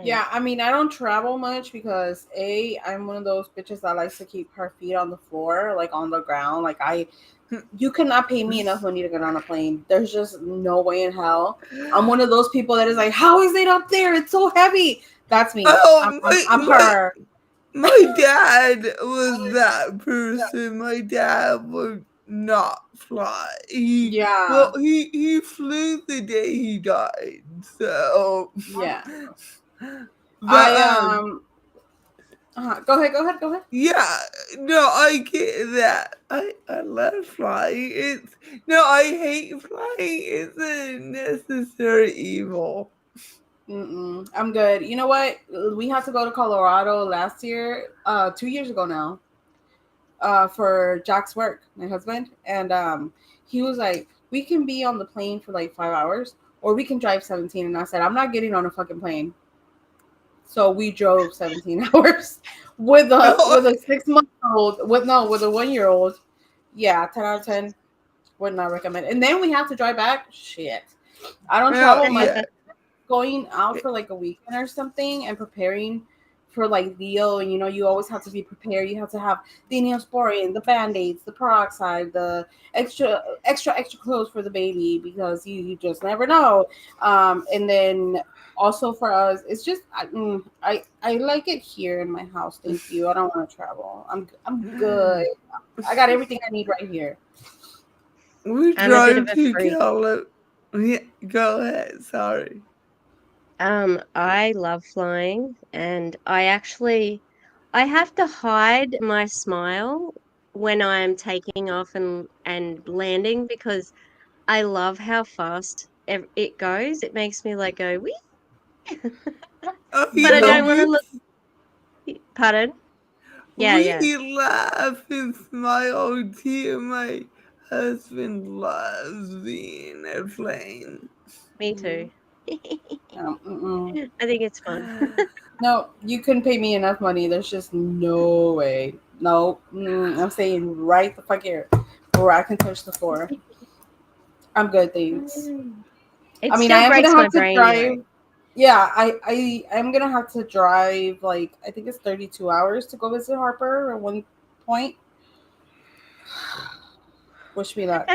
Yeah, I mean, I don't travel much because I'm one of those bitches that likes to keep her feet on the floor, like on the ground. Like you cannot pay me enough money to get on a plane. There's just no way in hell. I'm one of those people that is like, how is it up there? It's so heavy. That's me. Oh, I'm her. my dad was that person. My dad would not fly. Yeah. He flew the day he died. So Yeah. but Go ahead. Go ahead. Go ahead. Yeah, no, I get that. I love flying. I hate flying. It's a necessary evil. I'm good. You know what? We had to go to Colorado last year, 2 years ago now, for Jack's work, my husband, and he was like, "We can be on the plane for like 5 hours, or we can drive 17." And I said, "I'm not getting on a fucking plane." So we drove 17 hours with a 6 month old with a 1 year old. Yeah, 10 out of 10 would not recommend. And then we have to drive back. Shit, I don't Oh travel much. yeah. Going out for like a weekend or something and preparing for like Leo, and you always have to be prepared. You have to have the Neosporin, the band-aids, the peroxide, the extra clothes for the baby, because you just never know. And then also for us, it's just I like it here in my house. Thank you. I don't want to travel. I'm good. I got everything I need right here. We I'm a bit drive of a to freak. California. Yeah, go ahead. Sorry. I love flying, and I have to hide my smile when I'm taking off and landing because I love how fast it goes. It makes me like go wee, Oh but I yeah, don't want to Mhm. look. Pardon? Yeah, yeah, we laugh and smile too. My husband loves being a plane. me Mhm. too. Mm-mm. I think it's fun. No, you couldn't pay me enough money. There's just no way. No, I'm saying right the fuck here, where I can touch the floor. I'm good, thanks. It I mean, I still am gonna breaks my have to brain though. drive. Yeah, I'm gonna have to drive like I think it's 32 hours to go visit Harper at one point. Wish me luck.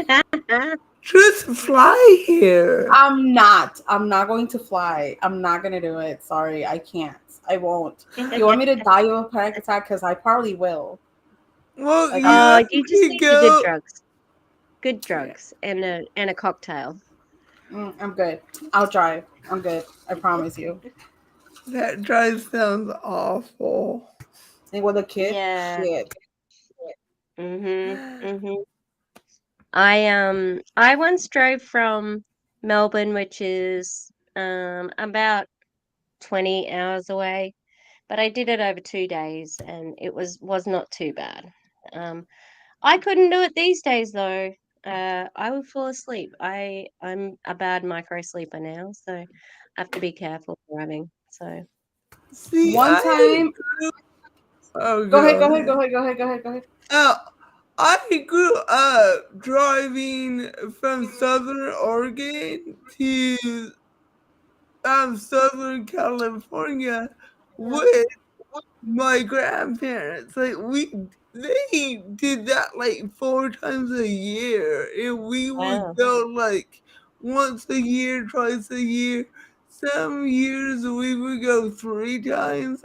Just fly here. I'm not going to fly. I'm not gonna do it. Sorry, I can't. I won't. You want me to die of a panic attack? Because I probably will. Well, Like you I'm. Oh, have you just to need the good go. drugs. Good Yeah, drugs and a cocktail. I'm good. I'll drive. I'm good. I promise you. that drive sounds awful. And with a kid, Yeah. shit. Mhm. Mhm. I once drove from Melbourne, which is about 20 hours away, but I did it over 2 days and it was not too bad. Um I couldn't do it these days though. I would fall asleep. I'm a bad micro sleeper now, so I have to be careful driving. So See, One time, oh, go ahead, go go ahead, go ahead. ahead, go ahead, go ahead, go ahead. Uh, I grew up driving from Southern Oregon to Southern California with my grandparents. They did that like 4 times a year, and we would wow. go like once a year, twice a year. Some years we would go 3 times.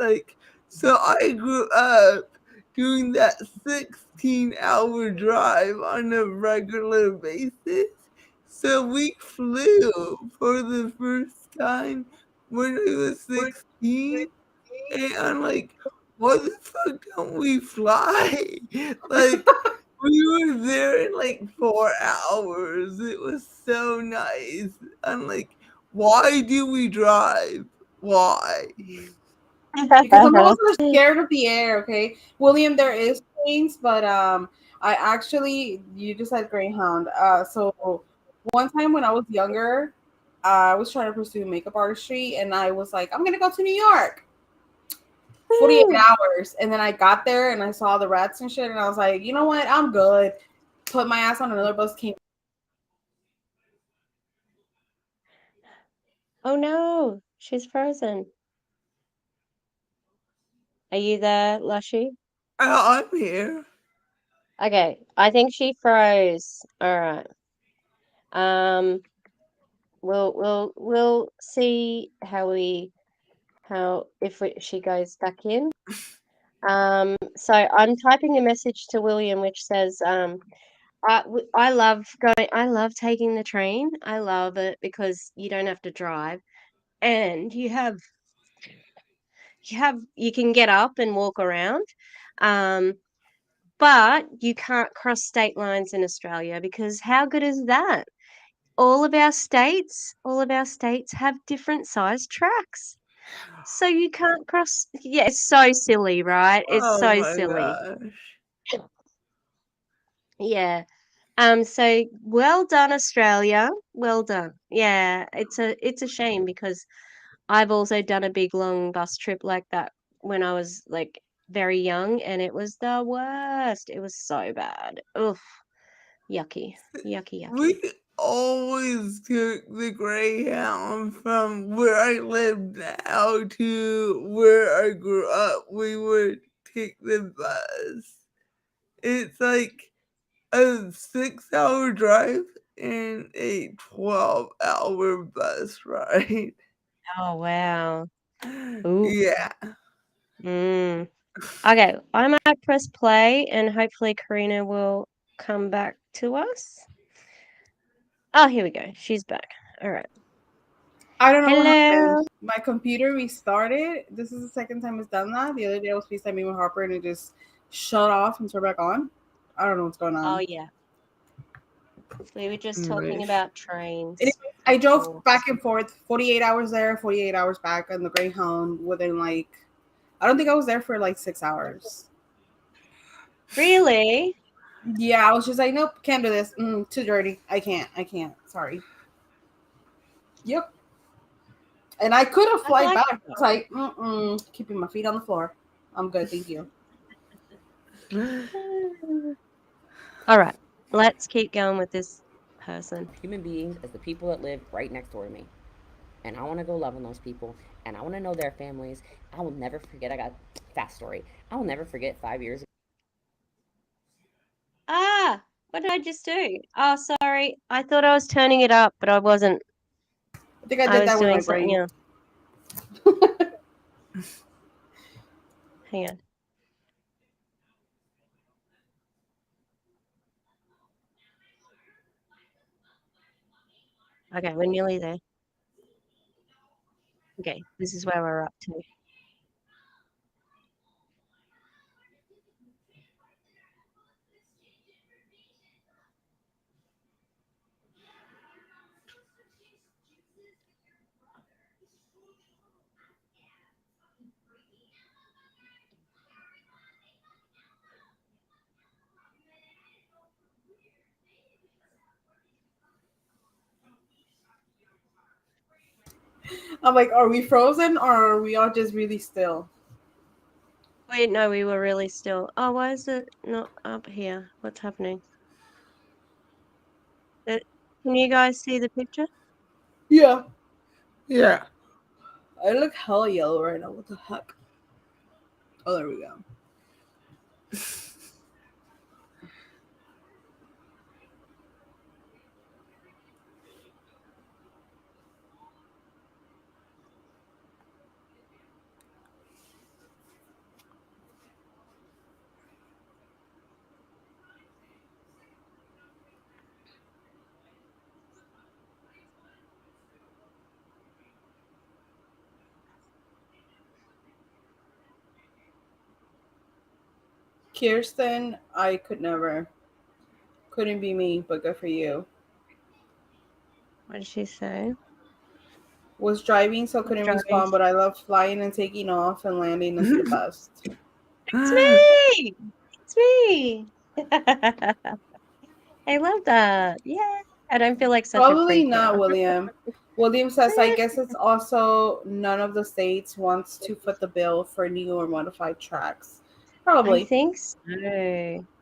So I grew up doing that 16-hour drive on a regular basis. So we flew for the first time when I was 16, and I'm like, why the fuck don't we fly? Like, we were there in like 4 hours. It was so nice. I'm like, why do we drive? Why? Because some of us are scared of the air. Okay, William, there is planes, but I actually you just said Greyhound. So one time when I was younger, I was trying to pursue makeup artistry, and I was like, I'm gonna go to New York. 48 Woo. hours. And then I got there and I saw the rats and shit. And I was like, you know what? I'm good. Put my ass on another bus, came. Oh no, she's frozen. Are you there, Lushie? I'm here. Okay, I think she froze. All right. Um, we'll see how if she goes back in. So I'm typing a message to William which says I love going. I love taking the train. I love it because you don't have to drive, and you can get up and walk around, but you can't cross state lines in Australia because how good is that? All of our states have different sized tracks. So you can't cross. Yeah, it's so silly, right? It's Oh so my silly. gosh. Yeah. So well done, Australia. Well done. Yeah, it's a shame because I've also done a big long bus trip like that when I was like very young, and it was the worst. It was so bad. Oof. Yucky. Yucky, yucky. We always took the Greyhound from where I live now to where I grew up. We would take the bus. It's like a 6-hour drive and a 12-hour bus ride. Oh wow. Ooh. Yeah. Mm. Okay, I might press play and hopefully Kareenah will come back to us. Oh, here we go. She's back. All right. I don't know what happened. Hello. My computer restarted. This is the second time it's done that. The other day I was FaceTiming with Harper and it just shut off and turned back on. I don't know what's going Oh on. yeah. We were just talking Nice. about trains. Anyway, I drove before. back and forth, 48 hours there, 48 hours back on the Greyhound within like, I don't think I was there for like 6 hours. Really? Yeah, I was just like, nope, can't do this. Too dirty. I can't. Sorry. Yep. And I could have I flight like back. I was like, keeping my feet on the floor. I'm good, thank you. All right. Let's keep going with this person. Human beings as the people that live right next door to me. And I want to go love on those people. And I want to know their families. I will never forget. I got fast story. I will never forget 5 years ago. Ah, what did I just do? Oh, sorry. I thought I was turning it up, but I wasn't. I think I I did was that with doing my something brain. else. Hang on. Okay, we're nearly there. Okay, this is where we're up to. I'm like, are we frozen or are we all just really still? Wait, no, we were really still. Oh, why is it not up here? What's happening? Can you guys see the picture? Yeah. Yeah. I look hella yellow right now. What the heck? Oh, there we go. Kirsten, I could never. Couldn't be me, but good for you. What did she say? Was driving, so couldn't Driving. respond, but I love flying and taking off and landing is the best. It's me! It's me! I love that. Yeah. I don't feel like such a Probably freak not, now. William. William says, I guess it's also none of the states wants to foot the bill for new or modified tracks. I Probably. think so.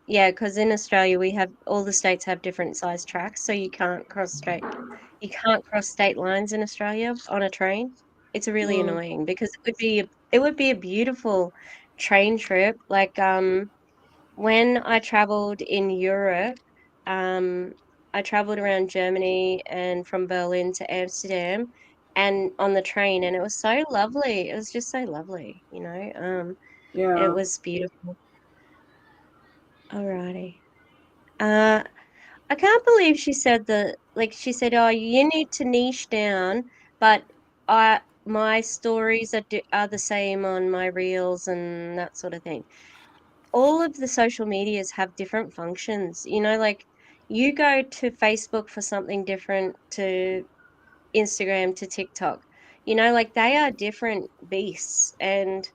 Yeah, because in Australia we have all the states have different size tracks, so you can't cross state lines in Australia on a train. It's really Mm, annoying because it would be a beautiful train trip. Like when I traveled in Europe, um I traveled around Germany and from Berlin to Amsterdam and on the train, and it was so lovely. It was just so lovely, you know. It yeah. was beautiful. Alrighty. Uh, I can't believe she said that. Like she said, "Oh, you need to niche down," but I my stories are the same on my reels and that sort of thing. All of the social medias have different functions. You know, like you go to Facebook for something different to Instagram to TikTok. You know, like they are different beasts. And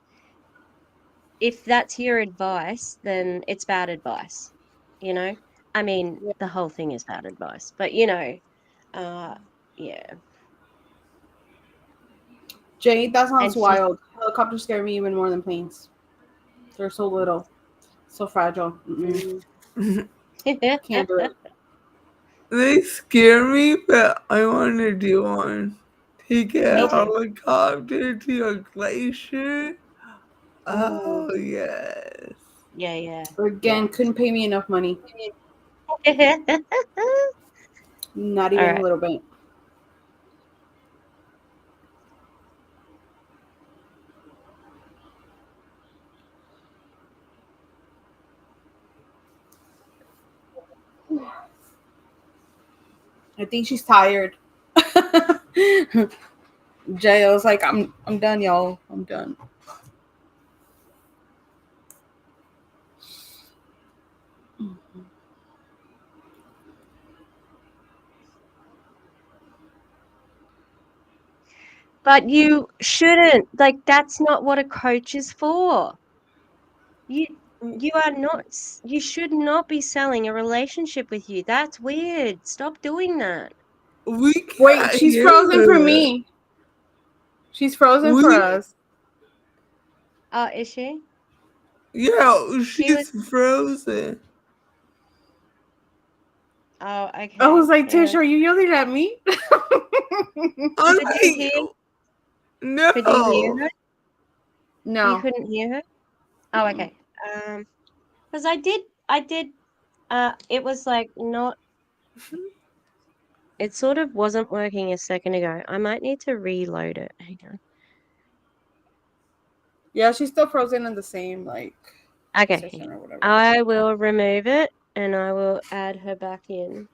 if that's your advice, then it's bad advice. You know, I mean, Yeah. the whole thing is bad advice, but you know, yeah. Jay, that sounds And she's wild. Helicopters scare me even more than planes. They're so little, so fragile. Mm-mm. Can't do it. They scare me, but I want to do one. Take me a too. helicopter to a glacier. Oh, Oh, yes. yeah, yeah, Again, yeah. couldn't pay me enough money. Not All even a right. little bit. I think she's tired. Jay was like, I'm done, y'all. I'm done. But you shouldn't, like, that's not what a coach is for. You you are not you should not be selling a relationship with you. That's weird. Stop doing that. We Wait, can't she's hear frozen for her. me. She's frozen for We, us. Oh, is she? yeah, She was she's frozen. Oh, I was okay. like, Tish, Yeah. are you yelling at me? I'm Could you like, hear could you hear no. her? You No. couldn't hear her? Oh, Mm-mm. okay. Because I did it was like not it sort of wasn't working a second ago. I might need to reload it. Hang on. Yeah, she's still frozen in the same like Okay. position or whatever. I will remove it and I will add her back in.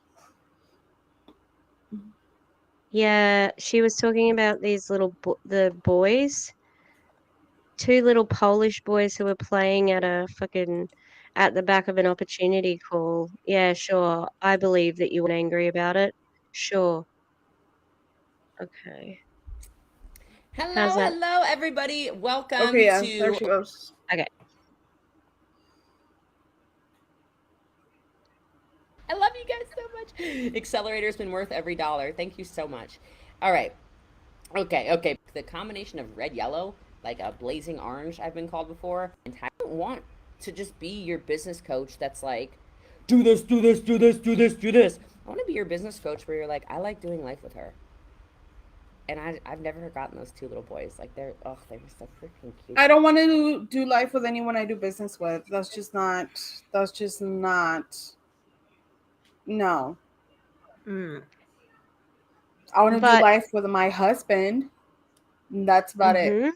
Yeah, she was talking about these the boys, two little Polish boys who were playing at the back of an opportunity call. Yeah, sure. I believe that you were angry about it. Sure. Okay. How's Hello, that? hello, everybody. Okay, Welcome yeah, there to. she goes. Okay. I love you guys so much. Accelerator's been worth every dollar. Thank you so much. All right. Okay. The combination of red, yellow, like a blazing orange, I've been called before. And I don't want to just be your business coach that's like, do this, do this, do this, do this, do this. I want to be your business coach where you're like, I like doing life with her. And I've never gotten those two little boys. Like they were so freaking cute. I don't want to do life with anyone I do business with. That's just not. No. Mm. I want to do But life with my husband. And that's about it. mm-hmm.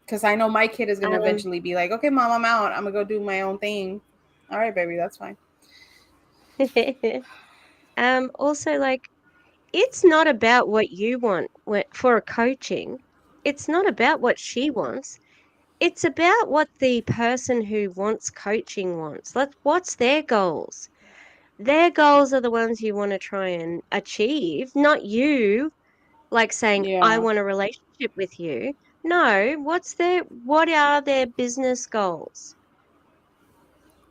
Because I know my kid is going to Um eventually be like, okay, mom, I'm out. I'm going to go do my own thing. All right, baby, that's fine. also like it's not about what you want for a coaching. It's not about what she wants. It's about what the person who wants coaching wants. What's their goals? Their goals are the ones you want to try and achieve, not you like saying, I Yeah. want a relationship with you. No, what are their business goals?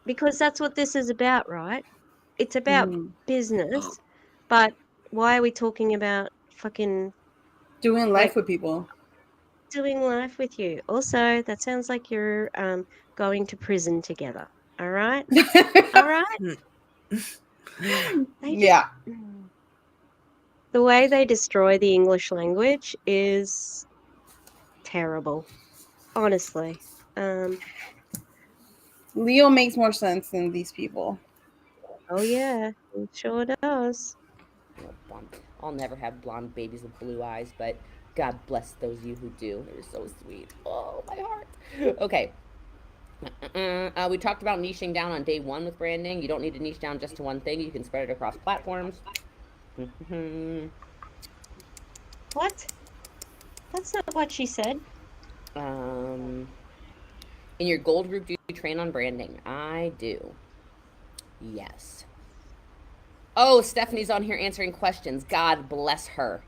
Because that's what this is about, right? It's about Mhm. business, but why are we talking about fucking Doing life like with people. doing life with you? Also, that sounds like you're going to prison together. All right? All right? They just Yeah. the way they destroy the English language is terrible, honestly. Leo makes more sense than these people. Oh yeah, it sure does. I'll never have blonde babies with blue eyes, but God bless those of you who do. They're so sweet. Oh, my heart. Okay. We talked about niching down on day one with branding. You don't need to niche down just to one thing. You can spread it across platforms. What? That's That's not what she said. In your gold group, do you train on branding? I do. Yes. Oh, Stephanie's on here answering questions. God bless her.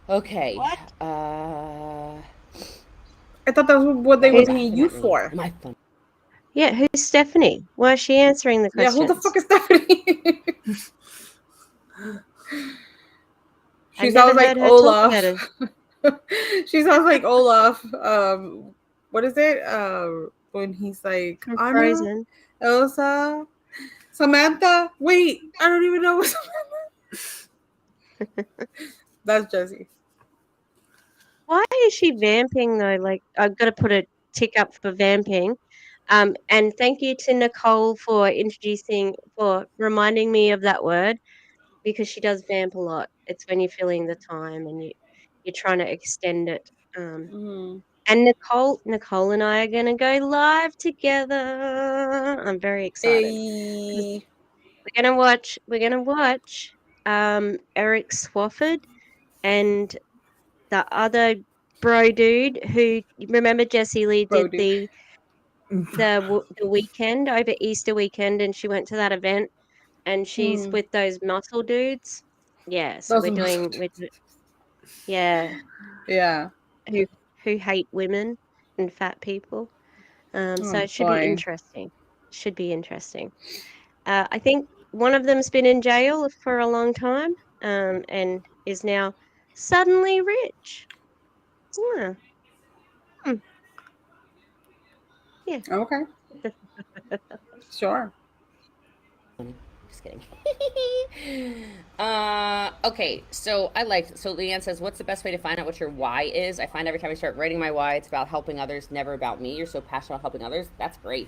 Okay. What? I thought that was what they were paying you for. Am I fun? Yeah, who's Stephanie? Why is she answering the Yeah, questions? who the fuck is Stephanie? She I've never sounds like heard her talk Olaf. about it. She sounds like Olaf. What is it? When he's like From Anna, Frozen. Elsa, Samantha. Wait, I don't even know what Samantha. That's Jessie. Why is she vamping though? Like, I've got to put a tick up for vamping. And thank you to Nicole for reminding me of that word, because she does vamp a lot. It's when you're filling the time and you're trying to extend it. And Nicole and I are gonna go live together. I'm very excited. Hey. We're gonna watch Eric Swafford and the other bro dude who, remember Jessie Lee Bro, did dude. the weekend over Easter weekend, and she went to that event, and she's with those muscle dudes. Yeah, so Those yeah, yeah. who hate women and fat people. So Oh it should be boy. interesting. Should be interesting. I think one of them's been in jail for a long time, and is now suddenly rich. Yeah. Hmm. Yeah. Okay. Sure. Just kidding. Okay, so Leanne says, what's the best way to find out what your why is? I find every time I start writing my why, it's about helping others, never about me. You're so passionate about helping others. That's great.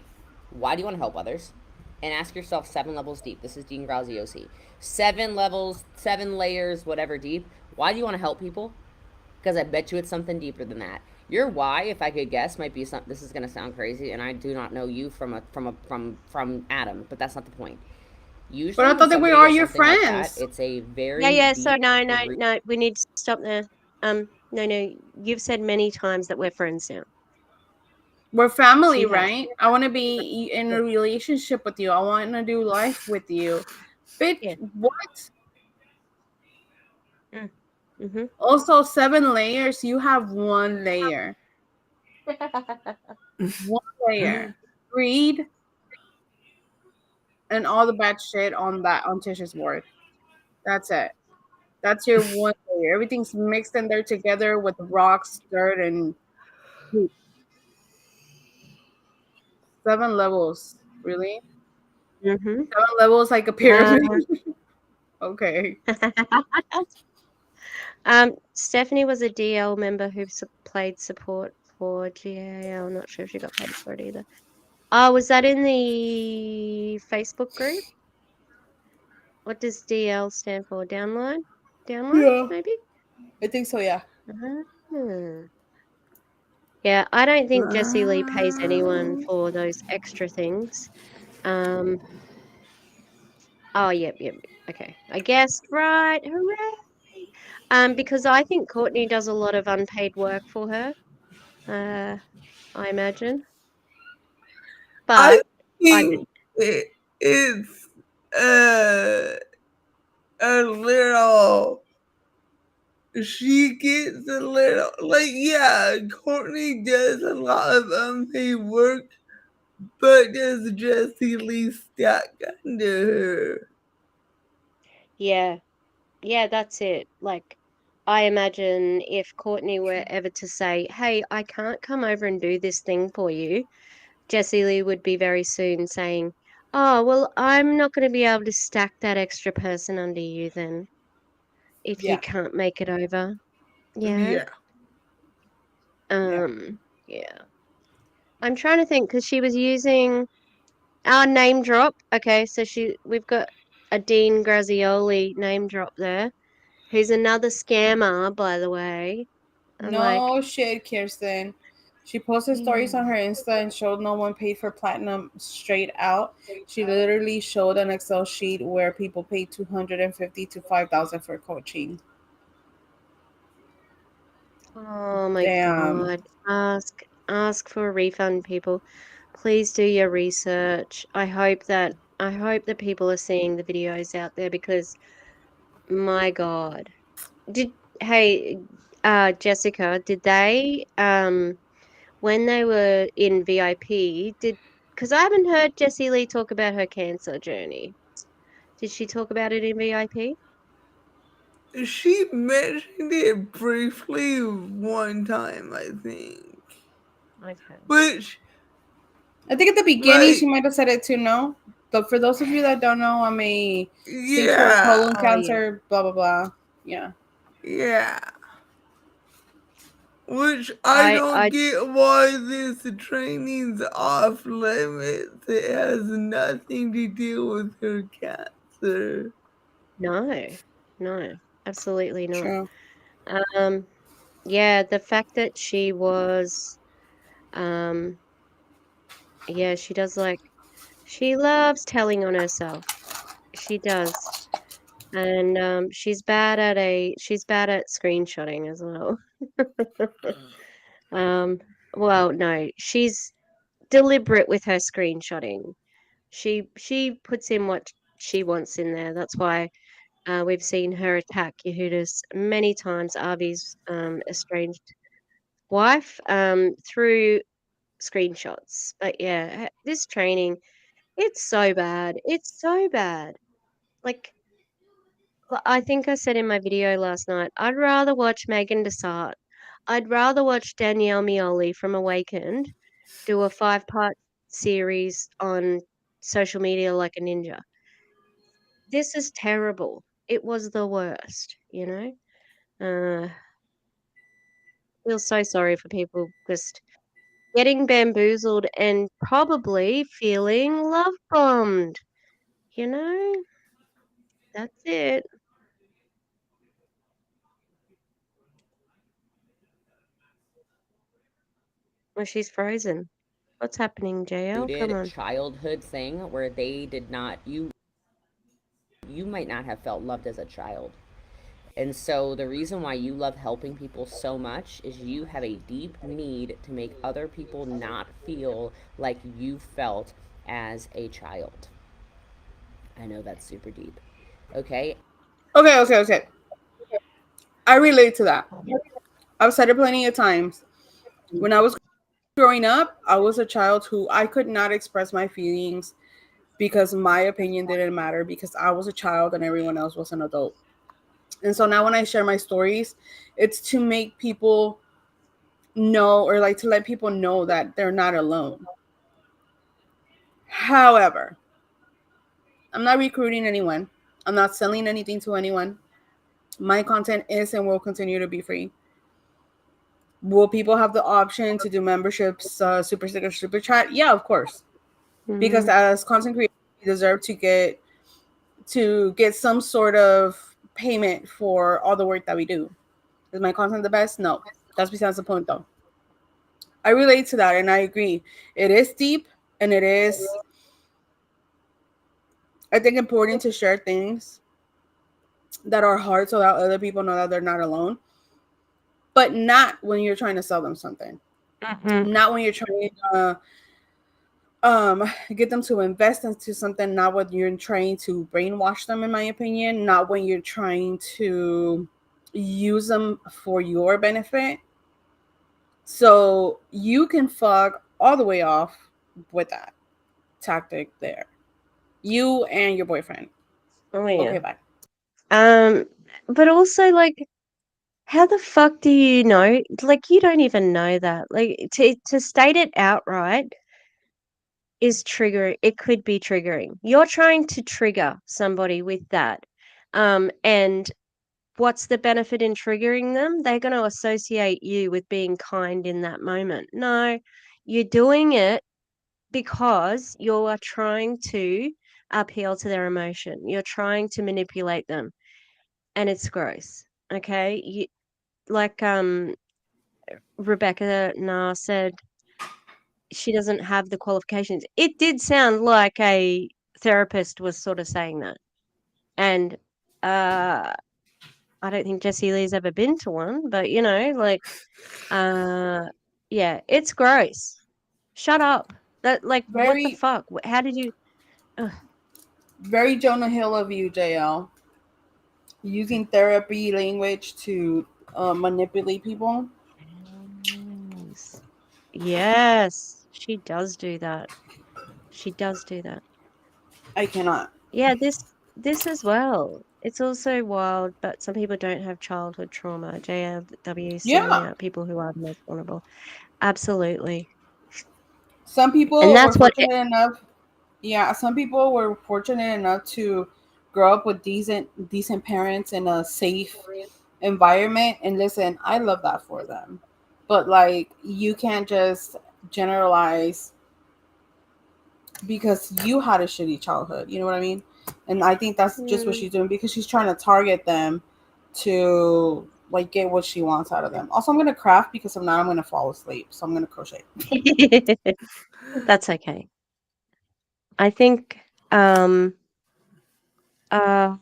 Why do you want to help others? And ask yourself 7 levels deep. This is Dean Graziosi. 7 levels, 7 layers, whatever deep. Why do you want to help people? Because I bet you it's something deeper than that. Your why, if I could guess, might be something. This is gonna sound crazy, and I do not know you from Adam, but that's not the point. Usually, But I thought that we are your friends. Like that, it's a very Yeah. So no. We need to stop there. No. You've said many times that we're friends now. We're family, You have. right? I want to be in a relationship with you. I want to do life with you. Bitch, Yeah. what? Mm-hmm. Also, 7 layers. You have 1 layer. 1 layer. Greed and all the bad shit on Tish's board. That's it. That's your 1 layer. Everything's mixed in there together with rocks, dirt, and poop. 7 levels. Really? Mm-hmm. 7 levels like a pyramid. Okay. Stephanie was a DL member who played support for GAL. I'm not sure if she got paid for it either. Oh, was that in the Facebook group? What does DL stand for? Downline? Downline, Yeah. maybe? I think so, yeah. Yeah, I don't think Jessie Lee pays anyone for those extra things. Oh, yep. Okay. I guessed right. Hooray! Because I think Courtney does a lot of unpaid work for her. I imagine. I But think it's a little. She gets a little like, yeah, Courtney does a lot of unpaid work, but does Jessie Lee stack under her? yeah, that's it. Like, I imagine if Courtney were ever to say, "Hey, I can't come over and do this thing for you," Jessie Lee would be very soon saying, "Oh, well, I'm not going to be able to stack that extra person under you then if you Yeah. can't make it over." Yeah. Yeah. Yeah. I'm trying to think because she was using our name drop. Okay, so we've got a Dean Grazioli name drop there, who's another scammer, by the way. I'm like, No shit, Kirsten. She posted stories yeah. on her Insta and showed no one paid for platinum straight out. She literally showed an Excel sheet where people paid $250 to $5,000 for coaching. Oh my Damn. God. Ask for a refund, people. Please do your research. I hope that people are seeing the videos out there because my God. Did hey Jessica, did they when they were in VIP, because I haven't heard Jessie Lee talk about her cancer journey. Did she talk about it in VIP? She mentioned it briefly one time, I think. Okay. Which, I think at the beginning she like, might have said it too. No, but for those of you that don't know, I'm a stage 4 yeah, colon Oh yeah. cancer. Blah blah blah. Yeah. yeah. Which I don't I get why this training's off limits. It has nothing to do with her cancer. no. No. Absolutely not. True. Um yeah, the fact that she was um yeah, she does she loves telling on herself. She does. And she's bad at screenshotting as well. Um, well, no, she's deliberate with her screenshotting. She puts in what she wants in there. That's why we've seen her attack Yehudis many times, Avi's estranged wife, through screenshots. But yeah, this training, it's so bad. It's so bad. Like, I think I said in my video last night, I'd rather watch Megan Desart. I'd rather watch Danielle Mioli from Awakened do a 5-part series on social media like a ninja. This is terrible. It was the worst, you know? Feel so sorry for people just getting bamboozled and probably feeling love bombed. You know? That's it. Well, she's frozen. What's happening, JL? Come Rooted on. childhood thing where they did not you might not have felt loved as a child. And so the reason why you love helping people so much is you have a deep need to make other people not feel like you felt as a child. I know that's super deep. Okay? Okay. Okay. Okay. I relate to that. I've said it plenty of times. When I was growing up, I was a child who I could not express my feelings because my opinion didn't matter because I was a child and everyone else was an adult. And so now when I share my stories, it's to make people know or like to let people know that they're not alone. However, I'm not recruiting anyone. I'm not selling anything to anyone. My content is and will continue to be free. Will people have the option to do memberships, super sticker, super chat? Yeah, of course. Because Mm, as content creators, we deserve to get some sort of payment for all the work that we do. Is my content the best? No. That's besides the point though. I relate to that and I agree. It is deep and it is, I think, important to share things that are hard so that other people know that they're not alone. But not when you're trying to sell them something. mhm. Not when you're trying to get them to invest into something, not when you're trying to brainwash them, in my opinion, not when you're trying to use them for your benefit. So you can fuck all the way off with that tactic there. You and your boyfriend. Oh Okay, yeah. bye. Um, but also how the fuck do you know? Like, you don't even know that. Like, to state it outright is trigger. It could be triggering. You're trying to trigger somebody with that. And what's the benefit in triggering them? They're going to associate you with being kind in that moment. No, you're doing it because you are trying to appeal to their emotion. You're trying to manipulate them, and it's gross. Okay, like Rebecca Nah said, she doesn't have the qualifications. It did sound like a therapist was sort of saying that, and uh, I don't think Jessie Lee's ever been to one, but you know, like, yeah, it's gross. Shut up. That like, what the Very, fuck? How did you? Ugh. very Jonah Hill of you, JL. Using therapy language to manipulate people. Yes. Yes, she does do that. She does do that. I cannot. Yeah, this as well. It's also wild, but some people don't have childhood trauma. JLW singling Yeah. out people who are the most vulnerable. Absolutely. Some And people were that's what fortunate enough. Yeah, some people were fortunate enough to grow up with decent parents in a safe environment. And listen, I love that for them. But like, you can't just generalize because you had a shitty childhood. You know what I mean? And I think that's just what Mm. she's doing because she's trying to target them to like get what she wants out of them. Also, I'm gonna craft because if not, I'm gonna fall asleep. So I'm gonna crochet. That's okay. I think uh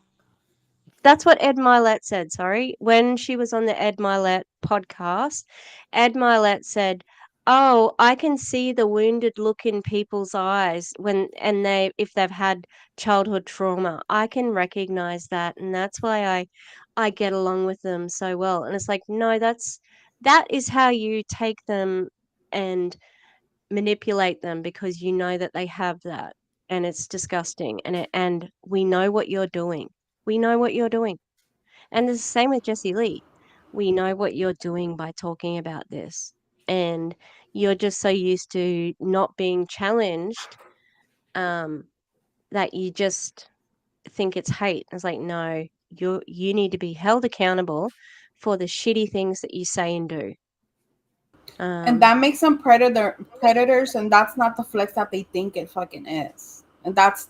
that's what Ed Milet said, sorry. When she was on the Ed Milet podcast, Ed Milet said, "Oh, I can see the wounded look in people's eyes when and they if they've had childhood trauma. I can recognize that, and that's why I get along with them so well." And it's like, "No, that is how you take them and manipulate them because you know that they have that, and it's disgusting, and we know what you're doing. We know what you're doing." And it's the same with Jessie Lee. We know what you're doing by talking about this. And you're just so used to not being challenged um, that you just think it's hate. It's like, no, you need to be held accountable for the shitty things that you say and do. And Um, that makes them predators, and that's not the flex that they think it fucking is. And no, that's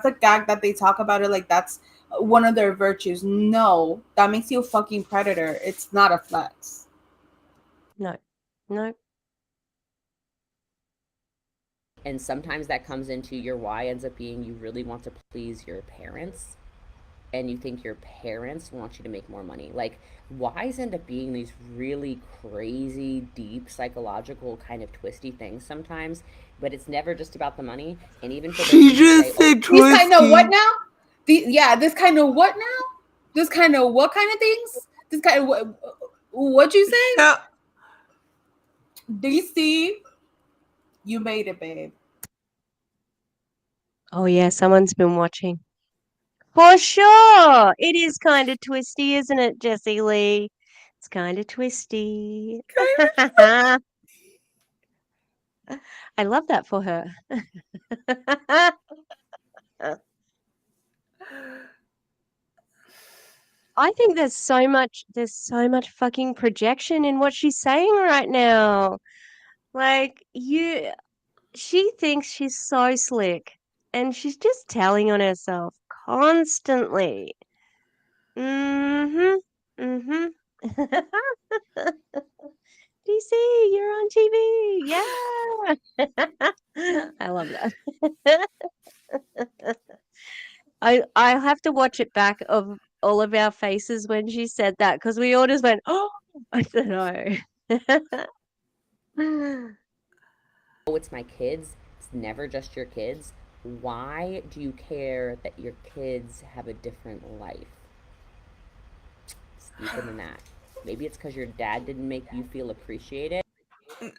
the gag that they talk about it like that's one of their virtues. No, that makes you a fucking predator. It's not a flex. no, no. And sometimes that comes into your why ends up being you really want to please your parents and you think your parents want you to make more money. Like whys end up being these really crazy, deep, psychological, kind of twisty things sometimes, but it's never just about the money. And even for those She who say, just "Oh, said These kind of what twisty. now? This kind of what now? This kind of what kind of things? This kind of what you say? Yeah, DC, you made it, babe. Oh, yeah, someone's been watching. For sure. It is kind of twisty, isn't it, Jessie Lee? It's kind of twisty. I love that for her. I think there's so much fucking projection in what she's saying right now. Like she thinks she's so slick and she's just telling on herself constantly. Mhm. Mhm. DC, you're on TV. Yeah. I love that. I have to watch it back of all of our faces when she said that because we all just went, oh, I don't know. oh, it's my kids. It's never just your kids." Why do you care that your kids have a different life? It's deeper than that. Maybe it's because your dad didn't make you feel appreciated. isn't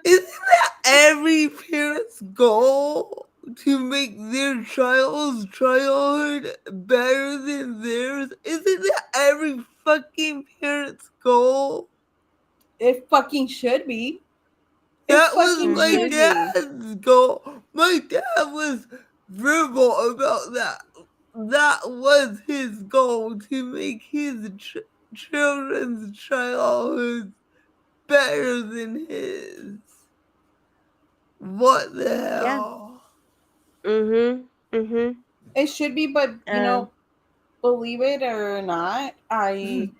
that every parent's goal to make their child's childhood better than theirs? Isn't that every fucking parent's goal? It fucking should be. It That was fucking my Mhm. should be. dad's goal. My dad was verbal about that. That was his goal, to make his children's childhood better than his. What the Yeah. hell? Mhm. Mhm. It should be, but Um. believe it or not, I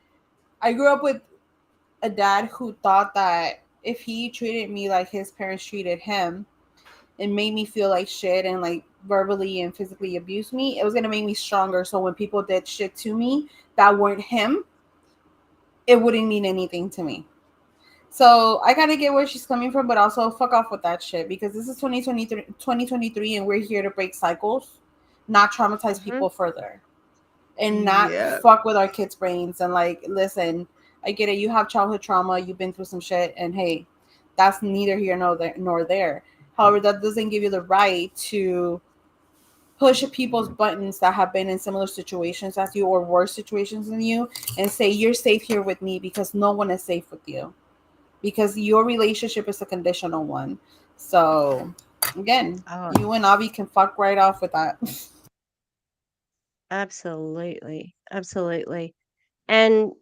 grew up with a dad who thought that if he treated me like his parents treated him, and made me feel like shit and like verbally and physically abused me, it was gonna make me stronger. So when people did shit to me that weren't him, it wouldn't mean anything to me. So I kind of get where she's coming from, but also fuck off with that shit, because this is 2023, and we're here to break cycles, not traumatize Mm-hmm. people further, and not Yeah. fuck with our kids' brains. And like, listen, I get it. You have childhood trauma. You've been through some shit, and hey, that's neither here nor there. However, that doesn't give you the right to push people's buttons that have been in similar situations as you or worse situations than you, and say you're safe here with me, because no one is safe with you, because your relationship is a conditional one. So again, Oh, you and Avi can fuck right off with that. absolutely. Absolutely. And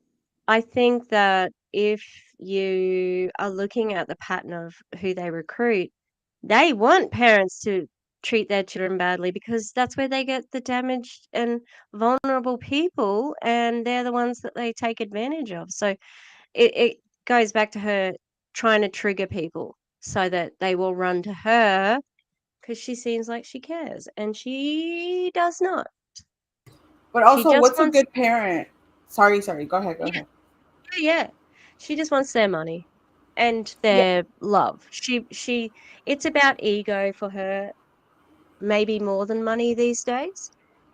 I think that if you are looking at the pattern of who they recruit, they want parents to treat their children badly because that's where they get the damaged and vulnerable people, and they're the ones that they take advantage of. So it goes back to her trying to trigger people so that they will run to her because she seems like she cares, and she does not. But She also, just what's a wants, good parent? Sorry. Go ahead. Go yeah, ahead. yeah. She just wants their money and Yeah, their love. It's about ego for her, maybe more than money these days,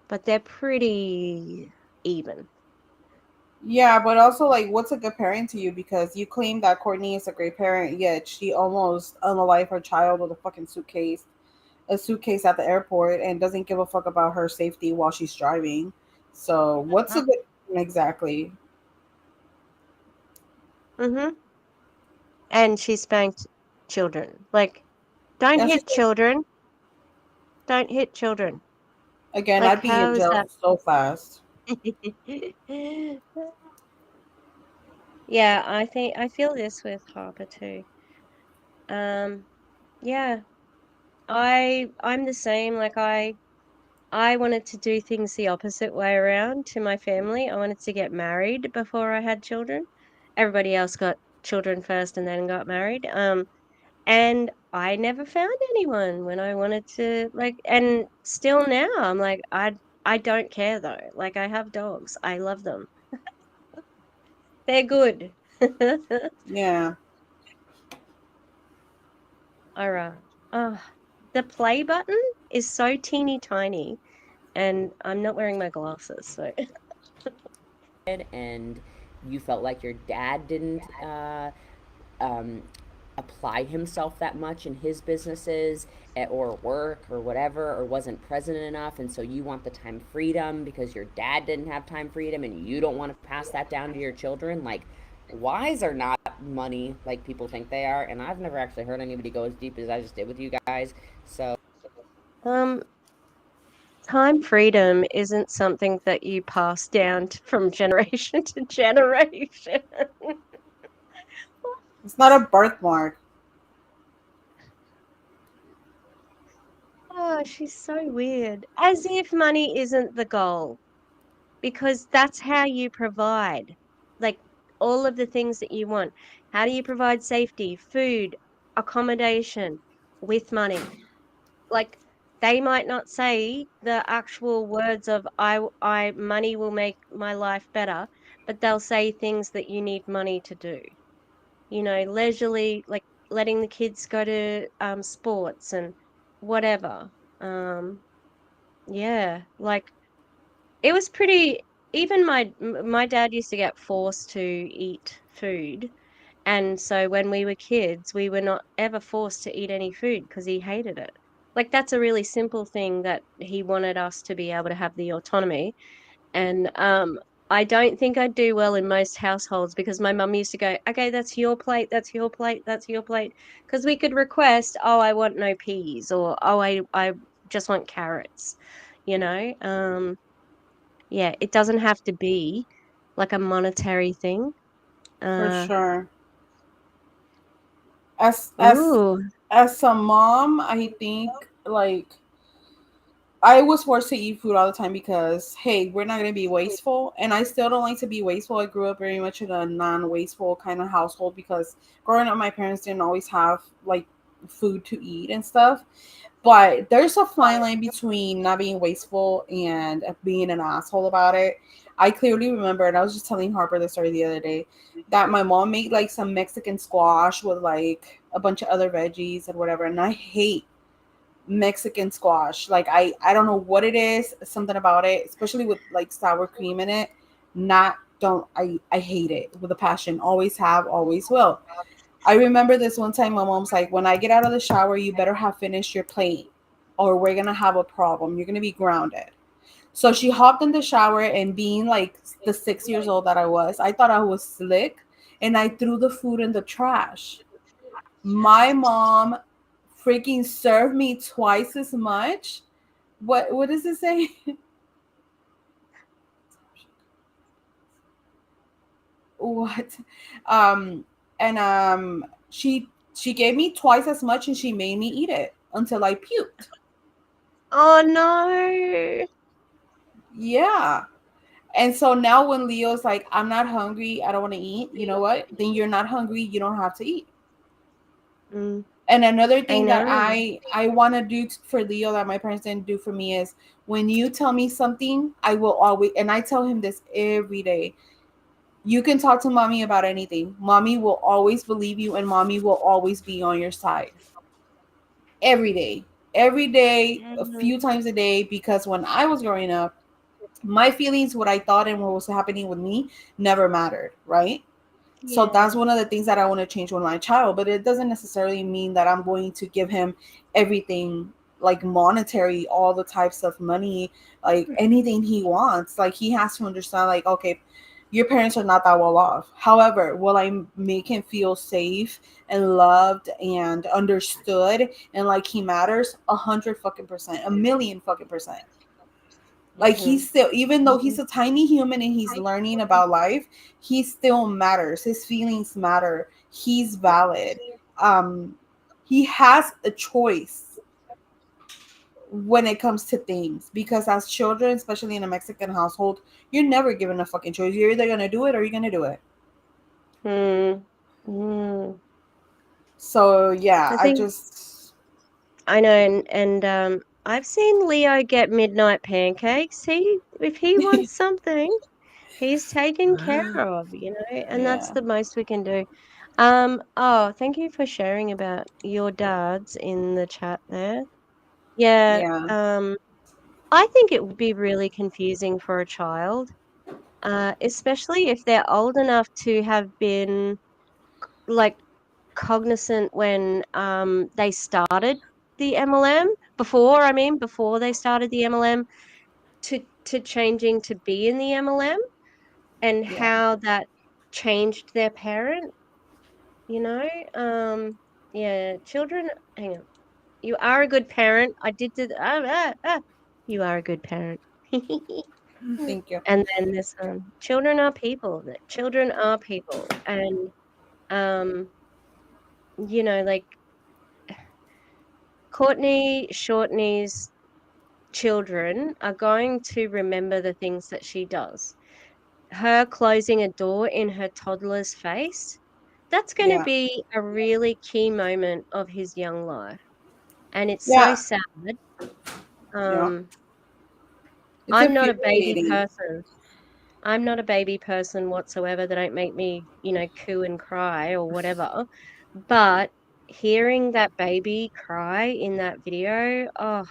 but they're pretty even. yeah, but also, like, what's a good parent to you? Because you claim that Courtney is a great parent, yet she almost unalived her child with a suitcase at the airport, and doesn't give a fuck about her safety while she's driving. So, what's a Mhm. good exactly? Mhm. And she spanked children. Like, don't Yeah, she's hit children. Don't hit children. again. Like, I'd be in how is jail that? so fast. Yeah, I feel this with Harper too. Um, yeah, I'm the same. Like I wanted to do things the opposite way around to my family. I wanted to get married before I had children. Everybody else got children first and then got married. And I never found anyone when I wanted to, like, and still now I'm like I don't care though. Like, I have dogs. I love them. They're good. Yeah. All right. Oh, the play button is so teeny tiny, and I'm not wearing my glasses, so. And you felt like your dad didn't um, apply himself that much in his businesses or work or whatever, or wasn't present enough, and so you want the time freedom because your dad didn't have time freedom and you don't want to pass that down to your children. Like, whys are not money like people think they are, and I've never actually heard anybody go as deep as I just did with you guys. So Um, Time freedom isn't something that you pass down from generation to generation. It's not a birthmark. Oh, she's so weird. As if money isn't the goal, because that's how you provide, like, all of the things that you want. How do you provide safety, food, accommodation with money? Like, they might not say the actual words of money will make my life better, but they'll say things that you need money to do. Leisurely, like letting the kids go to sports and whatever. Um, yeah, like it was pretty. Even my dad used to get forced to eat food, and so when we were kids, we were not ever forced to eat any food because he hated it. Like, that's a really simple thing that he wanted us to be able to have the autonomy. And I don't think I'd do well in most households because my mum used to go, okay, that's your plate, that's your plate, that's your plate. Because we could request, oh, I want no peas, or oh, I just want carrots, you know? Yeah, it doesn't have to be like a monetary thing. For Uh, sure. As as ooh, as a mom, I think like I was forced to eat food all the time because hey, we're not gonna be wasteful, and I still don't like to be wasteful. I grew up very much in a non-wasteful kind of household because growing up, my parents didn't always have like food to eat and stuff. But there's a fine line between not being wasteful and being an asshole about it. I clearly remember, and I was just telling Harper the story the other day, that my mom made like some Mexican squash with like a bunch of other veggies and whatever. And I hate Mexican squash. Like I don't know what it is, something about it, especially with like sour cream in it. Not don't I hate it with a passion. Always have, always will. I remember this one time my mom's like, when I get out of the shower, you better have finished your plate or we're gonna have a problem. You're gonna be grounded. So she hopped in the shower, and being like the 6 years old that I was, I thought I was slick, and I threw the food in the trash. My mom freaking served me twice as much. What does it say? What? Um and she gave me twice as much, and she made me eat it until I puked. Oh no. Yeah. And so now when Leo's like, I'm not hungry, I don't want to eat, you know what? Then you're not hungry, you don't have to eat. Mm, And another I thing that know. I want to do for Leo that my parents didn't do for me is, when you tell me something, I will always, and I tell him this every day, you can talk to mommy about anything. Mommy will always believe you, and mommy will always be on your side. Every day, a Mm, few times a day, because when I was growing up, my feelings, what I thought and what was happening with me never mattered, right? So that's yeah. one of the things that I want to change with my child, but it doesn't necessarily mean that I'm going to give him everything, like monetary, all the types of money, like anything he wants. Like he has to understand, like, okay, your parents are not that well off. However, will I make him feel safe and loved and understood and like he matters? 100 fucking %, a million fucking %. Like Mm-hmm. he's still, even though he's a tiny human and he's learning about life, he still matters. His feelings matter. He's valid. Um, he has a choice when it comes to things, because as children, especially in a Mexican household, you're never given a fucking choice. You're either gonna do it or you're gonna do it. Mm. Mm. So yeah, I I think just I know, and I've seen Leo get midnight pancakes. If he wants something, he's taken care of, and that's yeah, the most we can do. Oh, thank you for sharing about your dads in the chat there. Yeah, yeah, I think it would be really confusing for a child, especially if they're old enough to have been like cognizant when they started the MLM before they started the MLM to changing to be in the MLM and yeah, how that changed their parent, you know? Yeah, children, hang on. You are a good parent. I did do You are a good parent. thank you. And then this children are people. Children are people. And um, like Courtney Shortney's children are going to remember the things that she does. Her closing a door in her toddler's face, that's going to Yeah, be a really key moment of his young life. And it's so yeah, sad. yeah. Um, It's I'm not a baby infuriating. person. I'm not a baby person whatsoever. That don't make me, coo and cry or whatever. But hearing that baby cry in that video, oh,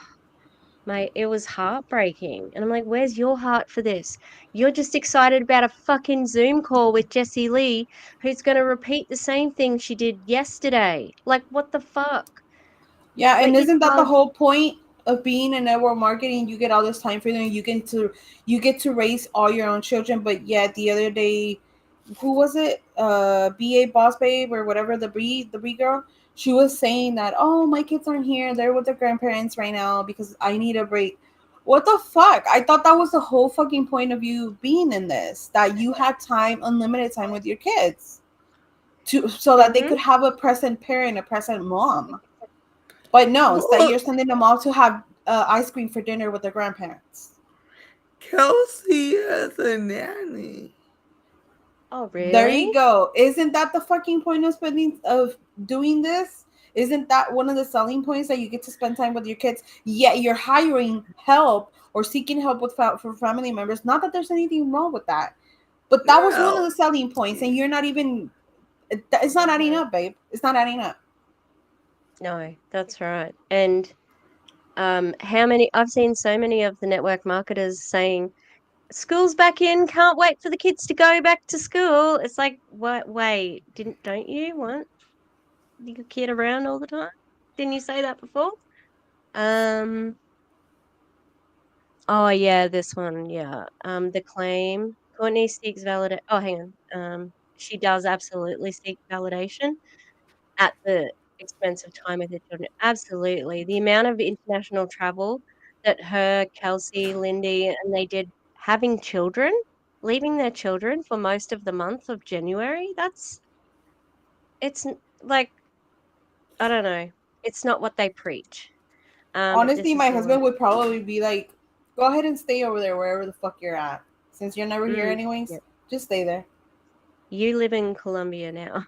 mate, it was heartbreaking. And I'm like, where's your heart for this? You're just excited about a fucking Zoom call with Jessie Lee, who's going to repeat the same thing she did yesterday. Like, what the fuck? Yeah, Let and your isn't that the child. whole point of being in network marketing? You get all this time freedom, you get to raise all your own children. But yet the other day, who was it? BA Boss Babe or whatever, the Brie girl. She was saying that, oh, my kids aren't here. They're with their grandparents right now because I need a break. What the fuck? I thought that was the whole fucking point of you being in this, that you had time, unlimited time with your kids, to so that they Mm-hmm. could have a present parent, a present mom. But no, instead Well, you're sending them off to have ice cream for dinner with their grandparents. Kelsey has a nanny. Oh, There really? you go. Isn't that the fucking point of doing this? Isn't that one of the selling points, that you get to spend time with your kids? Yet you're hiring help or seeking help with for family members. Not that there's anything wrong with that, but that was one of the selling points, and you're not even. It's not adding up, babe. It's not adding up. No, that's right. And I've seen so many of the network marketers saying, school's back in, can't wait for the kids to go back to school. It's like, what? Wait, don't you want your kid around all the time? Didn't you say that before? Um, oh yeah, this one, yeah. The claim, Courtney seeks validation. Oh, hang on. She does absolutely seek validation at the expense of time with her children. Absolutely. The amount of international travel that her, Kelsey, Lindy, and they did having children, leaving their children for most of the month of January, like, I don't know. It's not what they preach. This Honestly, is my the one. husband would probably be like, "Go ahead and stay over there, wherever the fuck you're at. Since you're never here anyways, Yeah. just stay there." You live in Colombia now.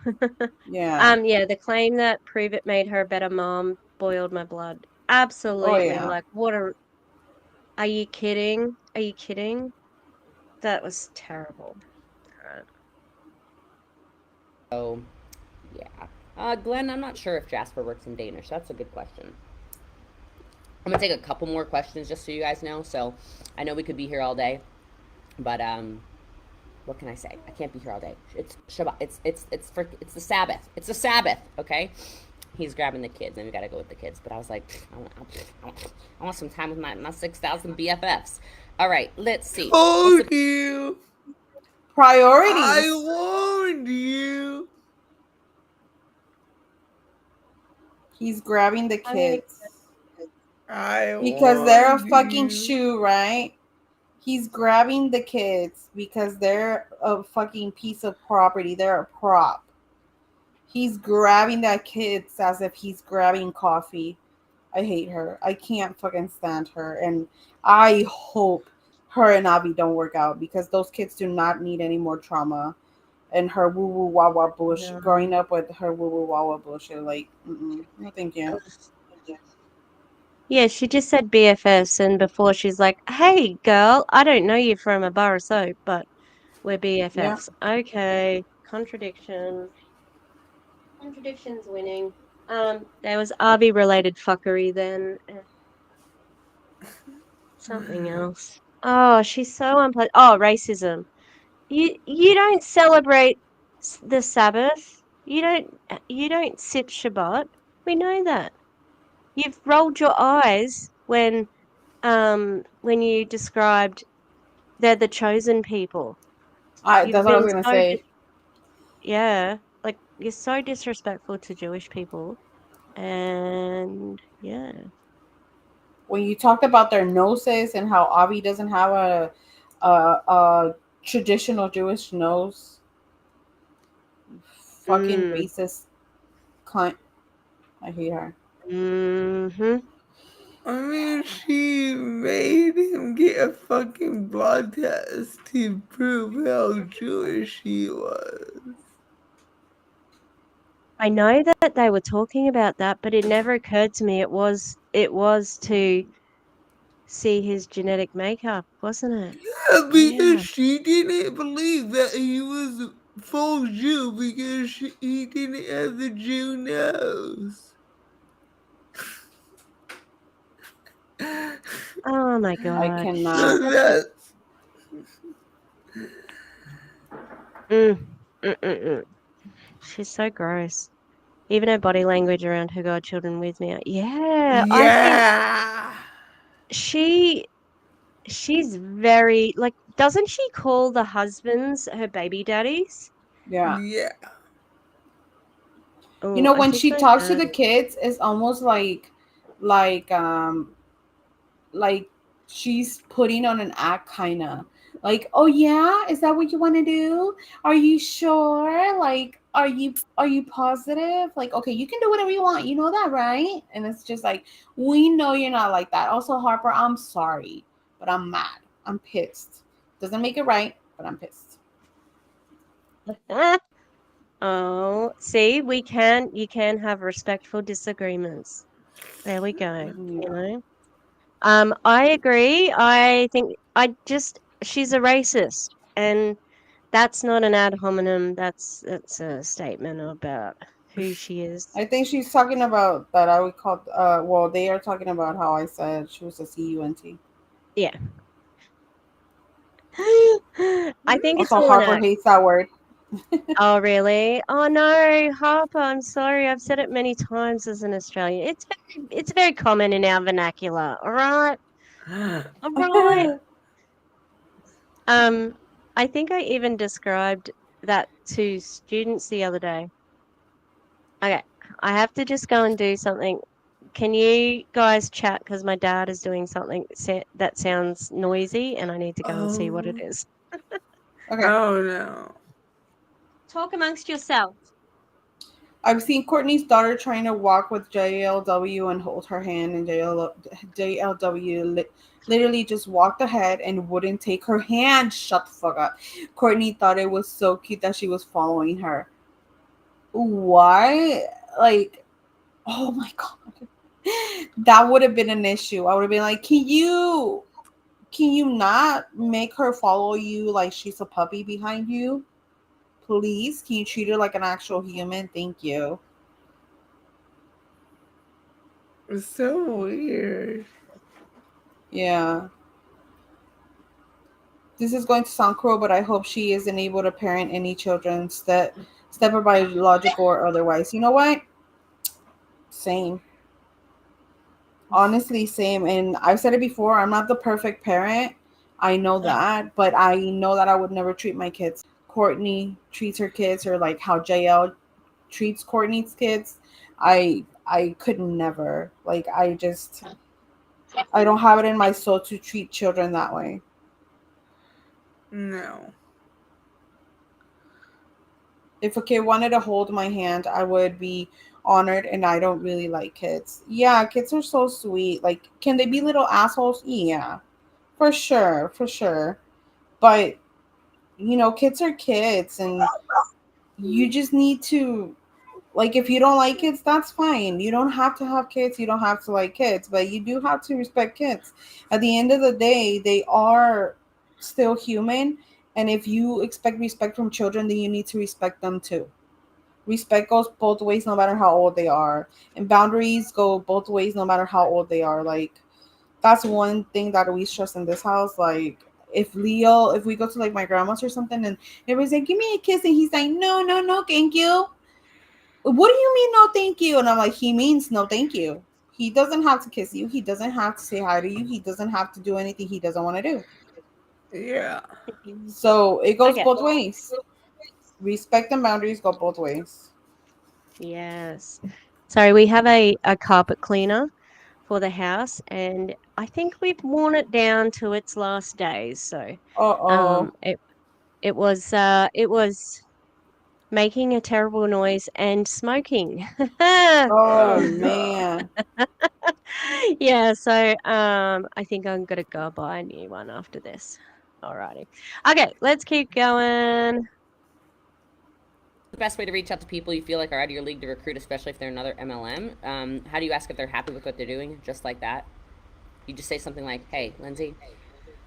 Yeah. Yeah, the claim that prove it made her a better mom boiled my blood. Oh Absolutely. yeah. Like, are you kidding? Are you kidding? That was terrible. So, yeah. Glenn, I'm not sure if Jasper works in Danish. That's a good question. I'm gonna take a couple more questions just so you guys know. So, I know we could be here all day, but what can I say? I can't be here all day. It's Shabbat. It's the Sabbath. It's the Sabbath. Okay. He's grabbing the kids, and we gotta go with the kids. But I was like, I want some time with my 6,000 BFFs. All right, let's see. Told you. Priorities. I warned you. He's grabbing the kids because they're a fucking shoe, right? He's grabbing the kids because they're a fucking piece of property. They're a prop. He's grabbing that kids as if he's grabbing coffee. I hate her. I can't fucking stand her. And I hope her and Abby don't work out, because those kids do not need any more trauma and her woo woo wah wah bullshit. No. Growing up with her woo woo wah wah bullshit. Like, no, thank you. Yeah, she just said BFFs, and before she's like, "Hey, girl, I don't know you from a bar of soap, but we're Yeah. BFFs." Okay, contradiction. Contradiction's winning. There was RV related fuckery then. Something else. Oh, she's so unpleasant. Oh, racism. You don't celebrate the Sabbath. You don't sit Shabbat. We know that. You've rolled your eyes when you described they're the chosen people. You've That's what I been was gonna so say. yeah, like you're so disrespectful to Jewish people, and yeah. When you talked about their noses and how Avi doesn't have a traditional Jewish nose, fucking Mm. racist cunt. I hate her. Mm-hmm. I mean, she made him get a fucking blood test to prove how Jewish he was. I know that they were talking about that, but it never occurred to me it was to see his genetic makeup, wasn't it? Yeah, Oh yeah. because she didn't believe that he was full Jew because he didn't have the Jew nose. Oh my I god. cannot. That's Mm. Mm-mm-mm. She's so gross. Even her body language around her godchildren with me. Yeah, I think yeah. she she's very like doesn't she call the husbands her baby daddies? Yeah. Yeah. You Oh, know, I when think she my talks to dad. the kids, it's almost like like she's putting on an act, kind of like, oh yeah, is that what you want to do? Are you sure? Like, are you positive? Like, okay, you can do whatever you want, you know that, right? And it's just like, we know you're not like that. Also, Harper, I'm sorry, but I'm mad. I'm pissed. Doesn't make it right, but I'm pissed. Oh, See, you can have respectful disagreements. There we go. You Yeah. know. I agree. She's a racist, and that's not an ad hominem. That's a statement about who she is. I think she's talking about that I would call well, they are talking about how I said she was a cunt. Yeah. I think it's Also all an Harper act. hates that word. Oh, really? Oh no, Harper, I'm sorry. I've said it many times as an Australian. It's very common in our vernacular. All right. All right. Um, I think I even described that to students the other day. Okay, I have to just go and do something. Can you guys chat? Because my dad is doing something that sounds noisy, and I need to go and see what it Oh, is. Okay. oh no. Talk amongst yourself. I've seen Courtney's daughter trying to walk with JLW and hold her hand, and JLW literally just walked ahead and wouldn't take her hand. Shut the fuck up. Courtney thought it was so cute that she was following her. Why? Like, oh my god. That would have been an issue. I would have been like, can you not make her follow you like she's a puppy behind you? Please, can you treat her like an actual human? Thank you. It's so weird. Yeah. This is going to sound cruel, but I hope she isn't able to parent any children, step or biological or otherwise. You know what? Same. Honestly, same. And I've said it before, I'm not the perfect parent. I know that, but I know that I would never treat my kids like Courtney treats her kids, or like how JL treats Courtney's kids. I could never. Like, I don't have it in my soul to treat children that way. No. If a kid wanted to hold my hand, I would be honored, and I don't really like kids. Yeah, kids are so sweet. Like, can they be little assholes? Yeah. For sure, for sure. But, kids are kids, and you just need to, like, if you don't like kids, that's fine. You don't have to have kids, you don't have to like kids, but you do have to respect kids. At the end of the day, they are still human, and if you expect respect from children, then you need to respect them too. Respect goes both ways no matter how old they are, and boundaries go both ways no matter how old they are. Like, that's one thing that we stress in this house. Like, if we go to like my grandma's or something, and everybody's like, give me a kiss, and he's like, no, no, no, thank you. What do you mean no thank you? And I'm like, he means no thank you. He doesn't have to kiss you, he doesn't have to say hi to you, he doesn't have to do anything he doesn't want to do. Yeah. So it goes Okay. both ways. Respect and boundaries go both ways. Yes. Sorry, we have a carpet cleaner for the house, and I think we've worn it down to its last days. So, Uh-oh. it it was making a terrible noise and smoking. Oh Oh god. man. Yeah, so I think I'm gonna go buy a new one after this. Alrighty. Okay, let's keep going. The best way to reach out to people you feel like are out of your league to recruit, especially if they're another MLM. How do you ask if they're happy with what they're doing? Just like that. You just say something like, "Hey, Lindsay,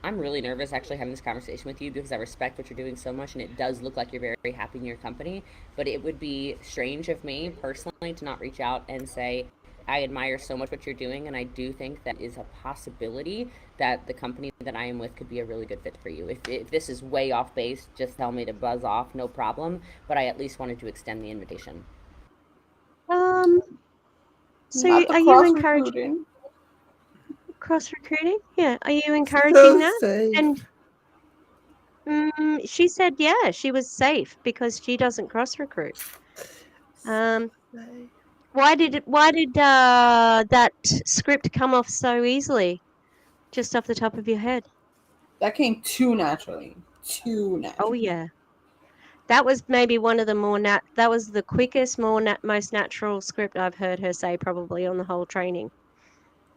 I'm really nervous actually having this conversation with you because I respect what you're doing so much, and it does look like you're very happy in your company. But it would be strange of me personally to not reach out and say, I admire so much what you're doing, and I do think that is a possibility that the company that I am with could be a really good fit for you. If this is way off base, just tell me to buzz off, no problem. But I at least wanted to extend the invitation." Um, so Not the are you cross encouraging recruiting. cross recruiting? Yeah, are you encouraging So that? And safe. she said, yeah, she was safe because she doesn't cross recruit. Um, Safe. why did that script come off so easily, just off the top of your head? That came too naturally. Too Oh naturally. yeah, that was maybe one of the that was the quickest, most natural script I've heard her say probably on the whole training.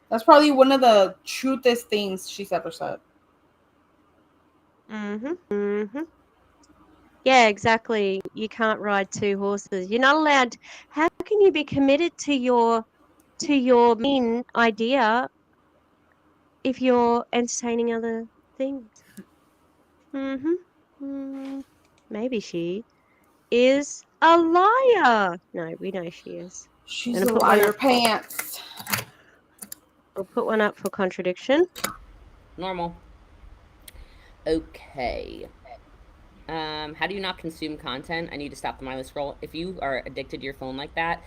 That's probably one of the truthest things she's ever said. Mm-hmm. Mm-hmm. Yeah, exactly. You can't ride two horses. You're not allowed. How can you be committed to your main idea if you're entertaining other things? Mm-hmm. Maybe she is a liar. No, we know she is. She's Gonna a put one liar up. pants. We'll put one up for contradiction. Normal. Okay. How do you not consume content? I need to stop the mindless scroll. If you are addicted to your phone like that,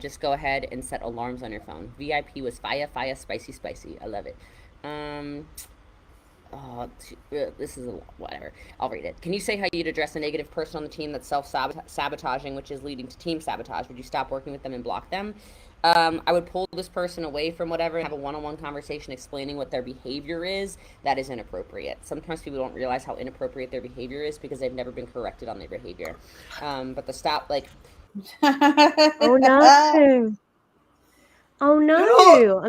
just go ahead and set alarms on your phone. VIP was fire, spicy, spicy. I love it. Um, this is whatever. I'll read it. Can you say how you'd address a negative person on the team that's self-sabotaging, which is leading to team sabotage? Would you stop working with them and block them? I would pull this person away from whatever and have a one-on-one conversation explaining what their behavior is that is inappropriate. Sometimes people don't realize how inappropriate their behavior is because they've never been corrected on their behavior. But the stop, like... Oh no! Oh no!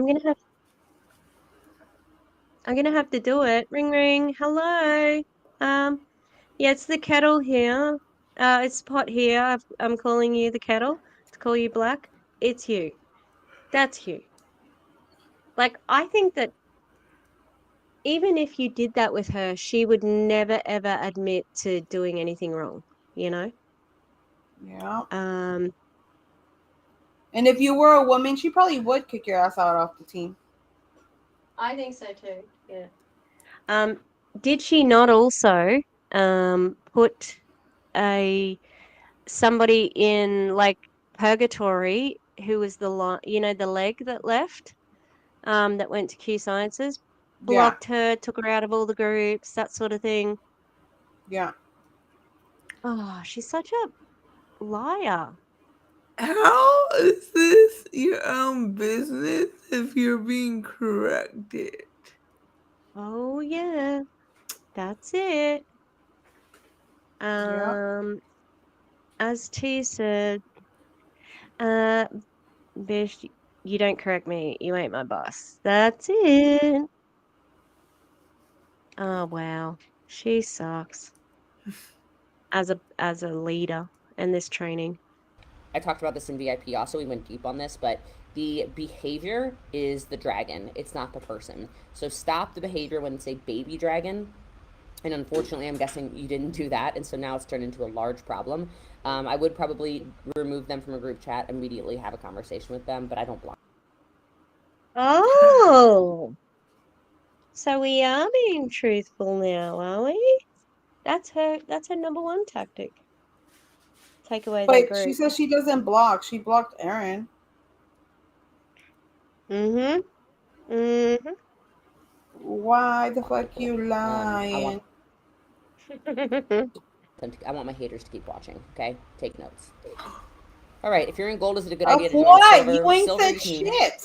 I'm gonna have to do it. Ring ring. Hello. Yeah, it's the kettle here. It's pot here. I'm calling you the kettle to call you black. It's you. That's you. Like, I think that even if you did that with her, she would never ever admit to doing anything wrong, you know? Yeah. Um, And if you were a woman, she probably would kick your ass out off the team. I think so too. Yeah. Did she not also put somebody in like purgatory who was the leg that left, that went to Q Sciences, Yeah. blocked her, took her out of all the groups, that sort of thing. Yeah. Oh, she's such a liar. How is this your own business if you're being corrected? Oh yeah, that's it. Yeah. As T said, uh, Bish, you don't correct me. You ain't my boss. That's it. Oh wow, she sucks as a leader in this training. I talked about this in VIP also. We went deep on this, but the behavior is the dragon. It's not the person. So stop the behavior when it's a baby dragon. And unfortunately, I'm guessing you didn't do that. And so now it's turned into a large problem. I would probably remove them from a group chat, immediately have a conversation with them, but I don't block. Oh, so we are being truthful now, are we? That's her number one tactic. Take away their But she group. says she doesn't block. She blocked Aaron. Mm-hmm. Mm-hmm. Why the fuck you I lying? want my haters to keep watching. Okay, take notes. All right, if you're in gold, is it a good Of idea to join what? silver? You ain't Silver, said you can. shit.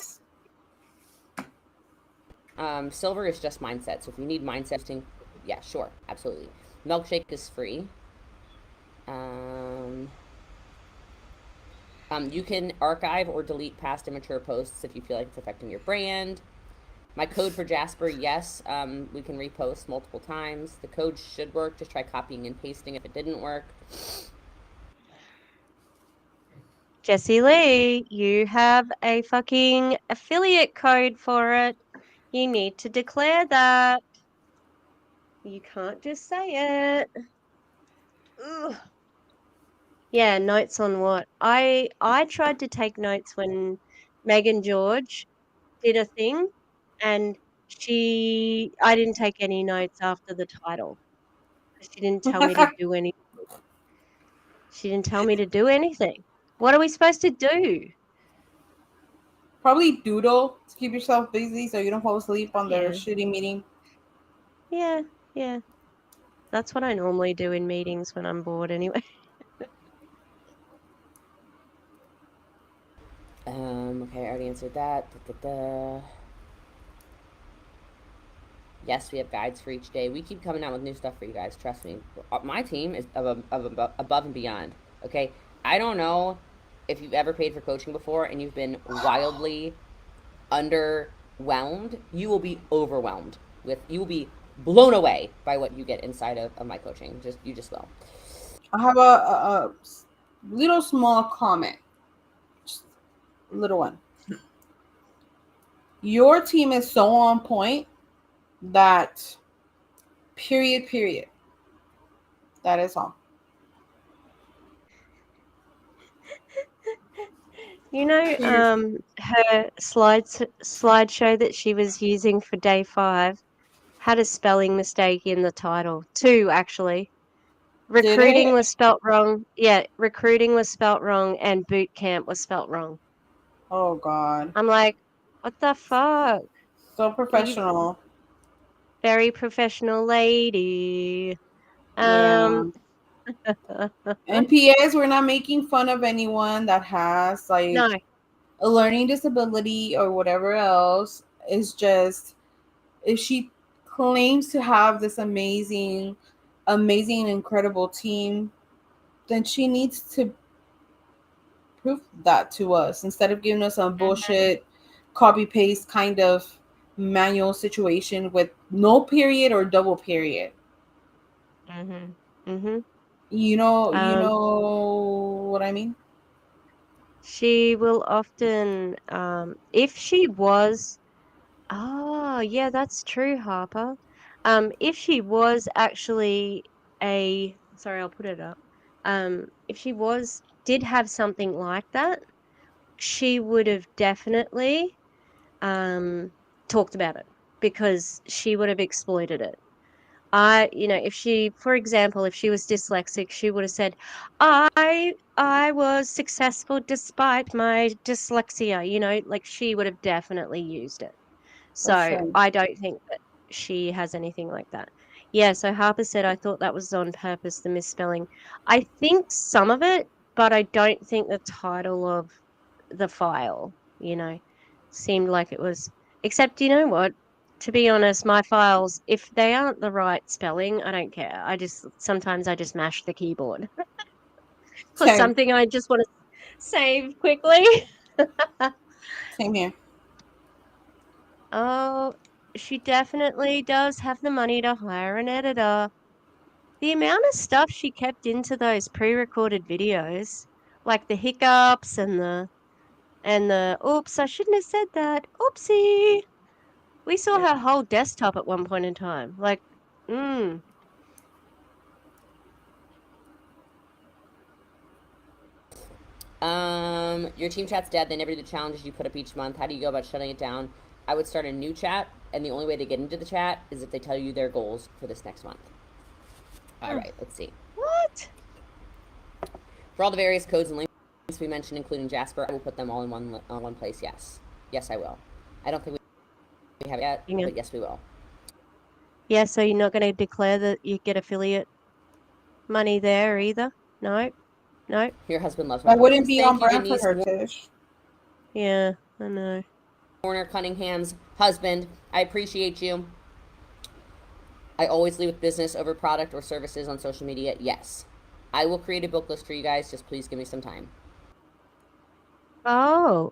Silver is just mindset. So if you need mindset boosting, yeah, sure, absolutely. Milkshake is free. You can archive or delete past immature posts if you feel like it's affecting your brand. My code for Jasper, yes, we can repost multiple times. The code should work. Just try copying and pasting if it didn't work. Jessie Lee, you have a fucking affiliate code for it. You need to declare that. You can't just say it. Ugh. Yeah, notes on what? I tried to take notes when Megan George did a thing, and I didn't take any notes after the title because she didn't tell me to do any. She didn't tell me to do anything. What are we supposed to do? Probably doodle to keep yourself busy so you don't fall asleep on their Yeah, shitty meeting. yeah, yeah. That's what I normally do in meetings when I'm bored anyway. Okay, I already answered that. Yes, we have guides for each day. We keep coming out with new stuff for you guys. Trust me. My team is above and beyond. Okay, I don't know if you've ever paid for coaching before and you've been wildly underwhelmed. You will be overwhelmed you will be blown away by what you get inside of my coaching. You just will. I have a little small comment. Just a little one. Your team is so on point that period. That is all. You know, her slideshow that she was using for day 5 had a spelling mistake in the title. 2, actually. Did Recruiting it? was spelt wrong. Yeah, recruiting was spelt wrong and boot camp was spelt wrong. Oh God. I'm like, what the fuck? So You professional. very professional lady. Yeah. Um, And P.S. We're not making fun of anyone that has like no. a learning disability or whatever else. It's just if she claims to have this amazing, incredible team, then she needs to prove that to us instead of giving us a bullshit copy paste kind of manual situation with no period or double period. Mhm. Mhm. You Um, know what I mean? she will often, if she was, oh yeah, that's true, Harper. If she was actually sorry, I'll put it up. If she did have something like that, she would have definitely talked about it because she would have exploited it. If she, for example, if she was dyslexic, she would have said, I was successful despite my dyslexia, like she would have definitely used it. For So sure. I don't think that she has anything like that. Yeah, so Harper said, I thought that was on purpose, the misspelling. I think some of it, but I don't think the title of the file, seemed like it was. Except, you know what? To be honest, my files, if they aren't the right spelling, I don't care. Sometimes I just mash the keyboard for Same. something I just want to save quickly. Same here. Oh, she definitely does have the money to hire an editor. The amount of stuff she kept into those pre-recorded videos, like the hiccups and the oops, I shouldn't have said that. Oopsie. We saw her Yeah. whole desktop at one point in time. Like, Your team chat's dead. They never do the challenges you put up each month. How do you go about shutting it down? I would start a new chat, and the only way they get into the chat is if they tell you their goals for this next month. All right, let's see. what? For all the various codes and links we mentioned, including Jasper, I will put them all in one place. Yes, I will. I don't think we have it yet, Hang on. but yes, we will. Yeah, so you're not going to declare that you get affiliate money there either? No? No? Your husband loves my That wouldn't posts. be on Thank you, brand for Denise her, Tish. Yeah, I know. Warner Cunningham's husband. I appreciate you. I always lead with business over product or services on social media. Yes. I will create a book list for you guys. Just please give me some time. Oh,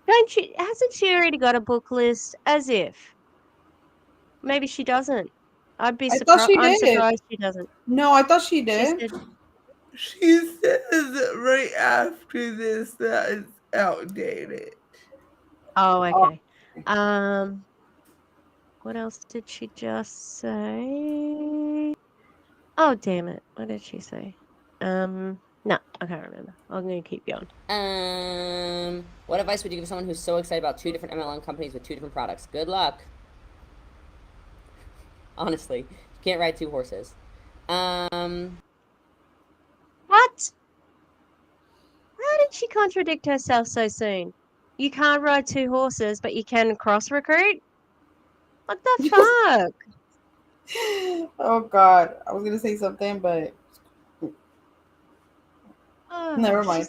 hasn't she already got a book list? As if. Maybe she doesn't. I thought she I'm did. surprised she doesn't. No, I thought she She did. said, She says right after this that it's outdated. oh, Oh, okay. What else did she just say? Oh, damn it. What did she say? No, I can't remember. I'm going to keep going. What advice would you give someone who's so excited about 2 different MLM companies with 2 different products? Good luck. Honestly, you can't ride 2 horses. What? How did she contradict herself so soon? You can't ride 2 horses, but you can cross recruit? What the fuck? oh God. I was gonna say something, but Oh, never mind.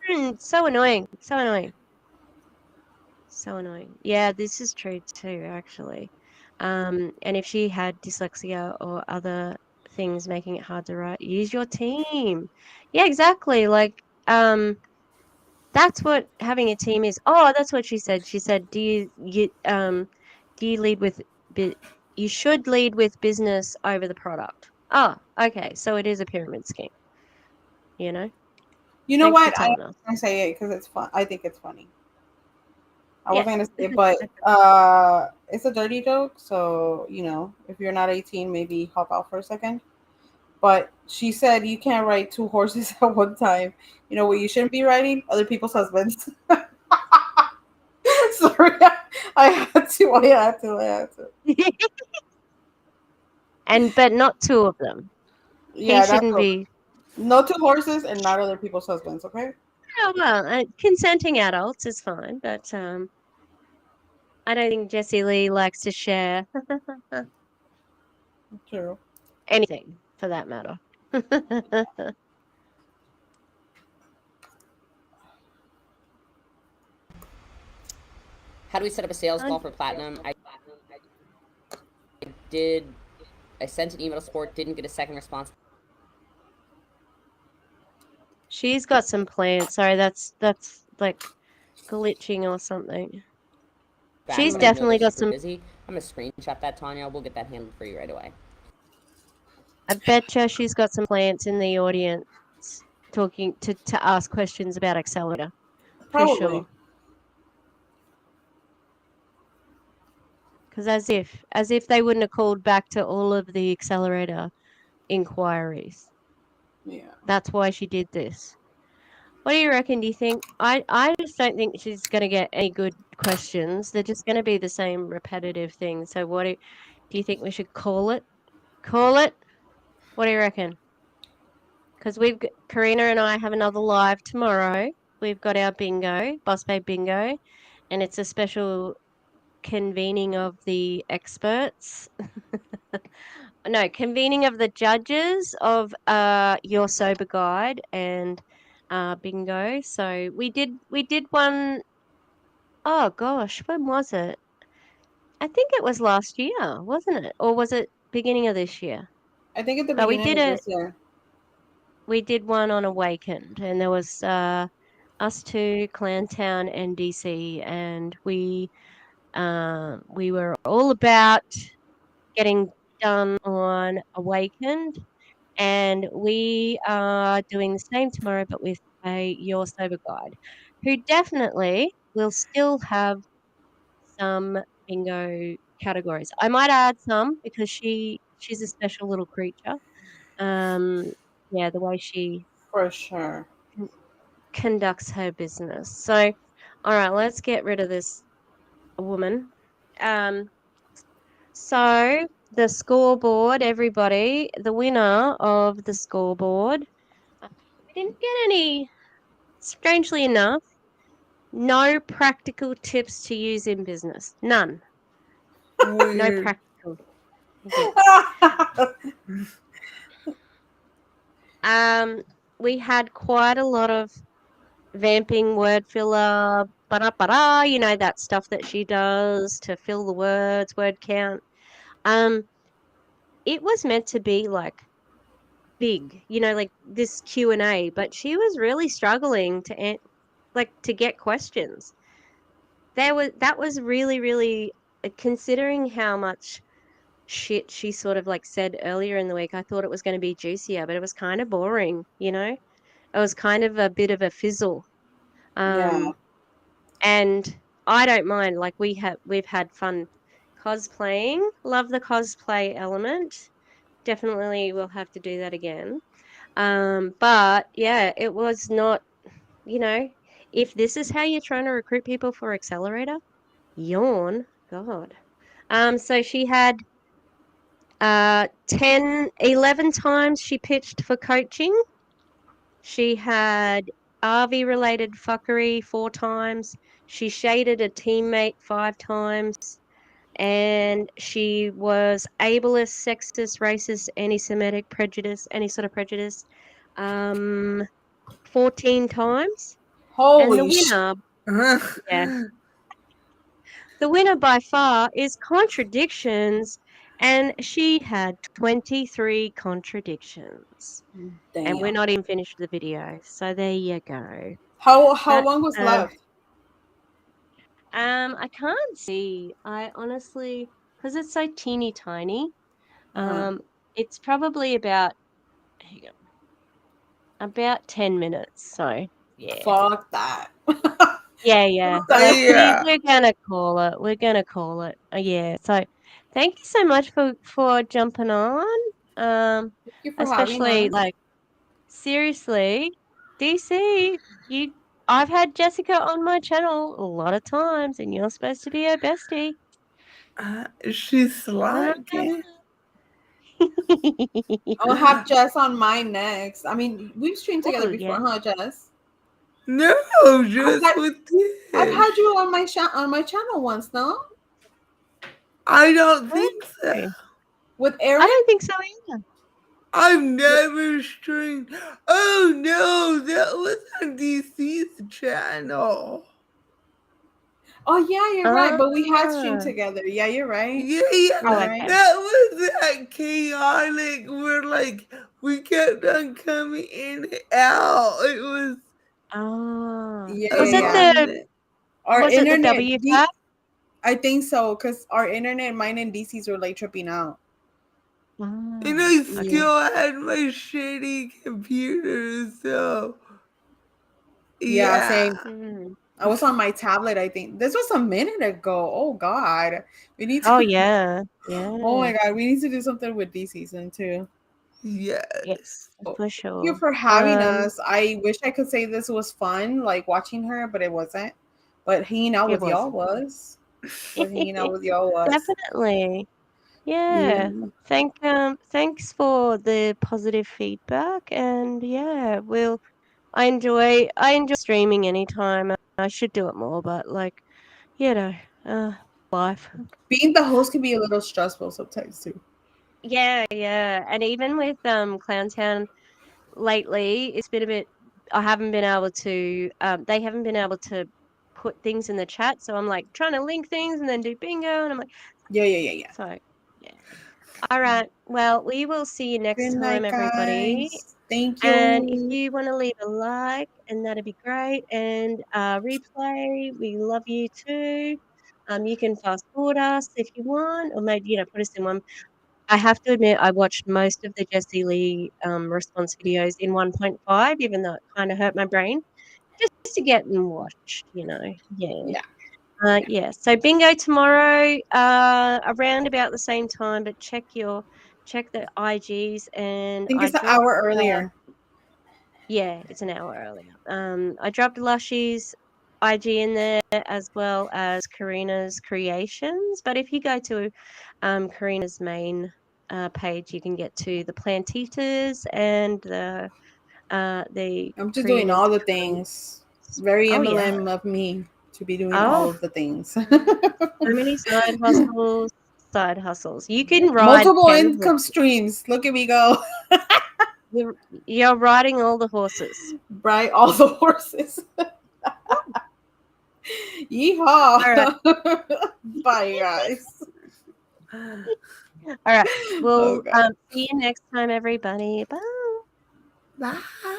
she's so annoying. So annoying. So annoying. Yeah, this is true too, actually. And if she had dyslexia or other things making it hard to write, use your team. Yeah, exactly. Like, that's what having a team is. Oh, that's what she said. She said, do you lead with, you should lead with business over the product. Oh, okay. So it is a pyramid scheme. You know. You know Thanks for what? I telling us. don't say it because it's fun. I think it's funny. I Yeah. wasn't gonna say it, but it's a dirty joke. So if you're not 18, maybe hop out for a second. But she said you can't ride two horses at one time. You know what you shouldn't be riding? Other people's husbands. Sorry, I had to. I had to. I had to. But not two of them. He Yeah, that's shouldn't all. be. No two horses and not other people's husbands. Okay. Oh, well, consenting adults is fine, but I don't think Jessie Lee likes to share True. anything for that matter. How do we set up a sales call for platinum? I sent an email to support, didn't get a second response. She's got some plans. Sorry, that's like glitching or something. Back, She's but I know definitely they're got super some. busy. I'm gonna screenshot that, Tanya. We'll get that handled for you right away. I betcha she's got some plants in the audience talking to ask questions about Accelerator. For Probably. sure. Because as if they wouldn't have called back to all of the Accelerator inquiries. Yeah. That's why she did this. What do you reckon? Do you think? I just don't think she's going to get any good questions. They're just going to be the same repetitive thing. So do you think we should call it? Call it? What do you reckon? Because Kareenah and I have another live tomorrow. We've got our bingo, Boss Babe Bingo, and it's a special convening of the experts. No, convening of the judges of your sober guide and bingo. So we did one. Oh gosh, when was it? I think it was last year, wasn't it? Or was it beginning of this year? I think at the But beginning of this year. we did one on Awakened, and there was us two, Clantown and DC, and we were all about getting done on Awakened, and we are doing the same tomorrow, but with a Your Sober Guide, who definitely will still have some bingo categories. I might add some because she's a special little creature. Um, yeah, the way she For sure. conducts her business. So, all right, let's get rid of this woman. So the scoreboard, everybody, the winner of the scoreboard. We didn't get any, strangely enough, no practical tips to use in business. None. No Weird. practical. Yeah. We had quite a lot of vamping word filler, that stuff that she does to fill the words, word count. It was meant to be like big, like this Q&A, but she was really struggling to get questions. That was really, really considering how much shit she sort of like said earlier in the week. I thought it was going to be juicier, but it was kind of boring. It was kind of a bit of a fizzle. Yeah. And I don't mind. Like we've had fun cosplaying. Love the cosplay element. Definitely we'll have to do that again. But yeah, it was not, if this is how you're trying to recruit people for Accelerator, yawn. God. So she had 11 times she pitched for coaching. She had RV related fuckery 4 times. She shaded a teammate 5 times. And she was ableist, sexist, racist, anti-Semitic, prejudice, any sort of prejudice, 14 times. And the Holy winner, yeah, the winner by far is contradictions, and she had 23 contradictions. And we're damn. not even finished the video, so there you go. How That long was left? I can't see. I honestly, because it's so teeny tiny. Uh-huh. It's probably about hang on, about 10 minutes. So yeah. Fuck that. Yeah. Yeah. We're gonna call it. We're gonna call it. Yeah. So thank you so much for jumping on. Thank you for having Especially us. like seriously, DC, I've had Jessica on my channel a lot of times, and you're supposed to be her bestie. She's Ah. slacking. I'll have Jess on mine next. I mean, we've streamed together Oh before, yeah. huh, Jess? No, I've just had, with I've Tish. had you on my channel once, no? I don't Oh, think so. With I Aaron? don't think so either. I've never streamed. Oh no, that was on DC's channel. Oh yeah, you're right. But we had streamed Ah. together. Yeah, you're right. Yeah, yeah. Oh, You're okay. right. That was that chaotic where like we kept on coming in and out. It was Ah. Yeah, Was it yeah, yeah. Our was it the internet, W tab? I think so, because our internet, mine and DC's were like tripping out. and Ah, I okay. still had my shitty computer, so Yeah, yeah. same. Mm. I was on my tablet, I think. This was a minute ago. Oh God. We need Oh to yeah. Oh Yeah. my God, we need to do something with D season too. Yes. Yes, for Thank you sure. for having us. I wish I could say this was fun, like watching her, but it wasn't. But hanging out It with y'all was. was. But hanging out with y'all was. Definitely. Yeah. Yeah. Thanks for the positive feedback, and yeah, I enjoy streaming anytime. I should do it more, but like, you know, life. Being the host can be a little stressful sometimes too. Yeah, and even with Clowntown lately, it's been a bit. I haven't been able to. They haven't been able to put things in the chat, so I'm like trying to link things and then do bingo, and I'm like, Yeah. so yeah. All right. Well, we will see you next Good time, night, everybody. guys. Thank And if you. you want to leave a like, and that'd be great. And replay, we love you too. You can fast forward us if you want, or maybe put us in one. I have to admit, I watched most of the Jessie Lee response videos in 1.5, even though it kind of hurt my brain, just to get them watched. Yeah. Yeah. Yeah. So bingo tomorrow, around about the same time. But check the IGs, I and think I it's an dropped. hour earlier. Yeah, it's an hour earlier. I dropped Lushie's IG in there as well as Kareenah's creations. But if you go to Kareenah's main page, you can get to the plant eaters and the I'm just doing Kareenah's. all the things. Very Oh yeah. MLM of me to be doing all Oh, of the things. so many side hustles. Side hustles. You can ride Multiple 10 income horses. streams. Look at me go. You're riding all the horses. Right, all the horses. Yeehaw. All right. Bye, guys. All right. Oh, We'll God. see you next time, everybody. Bye. Bye.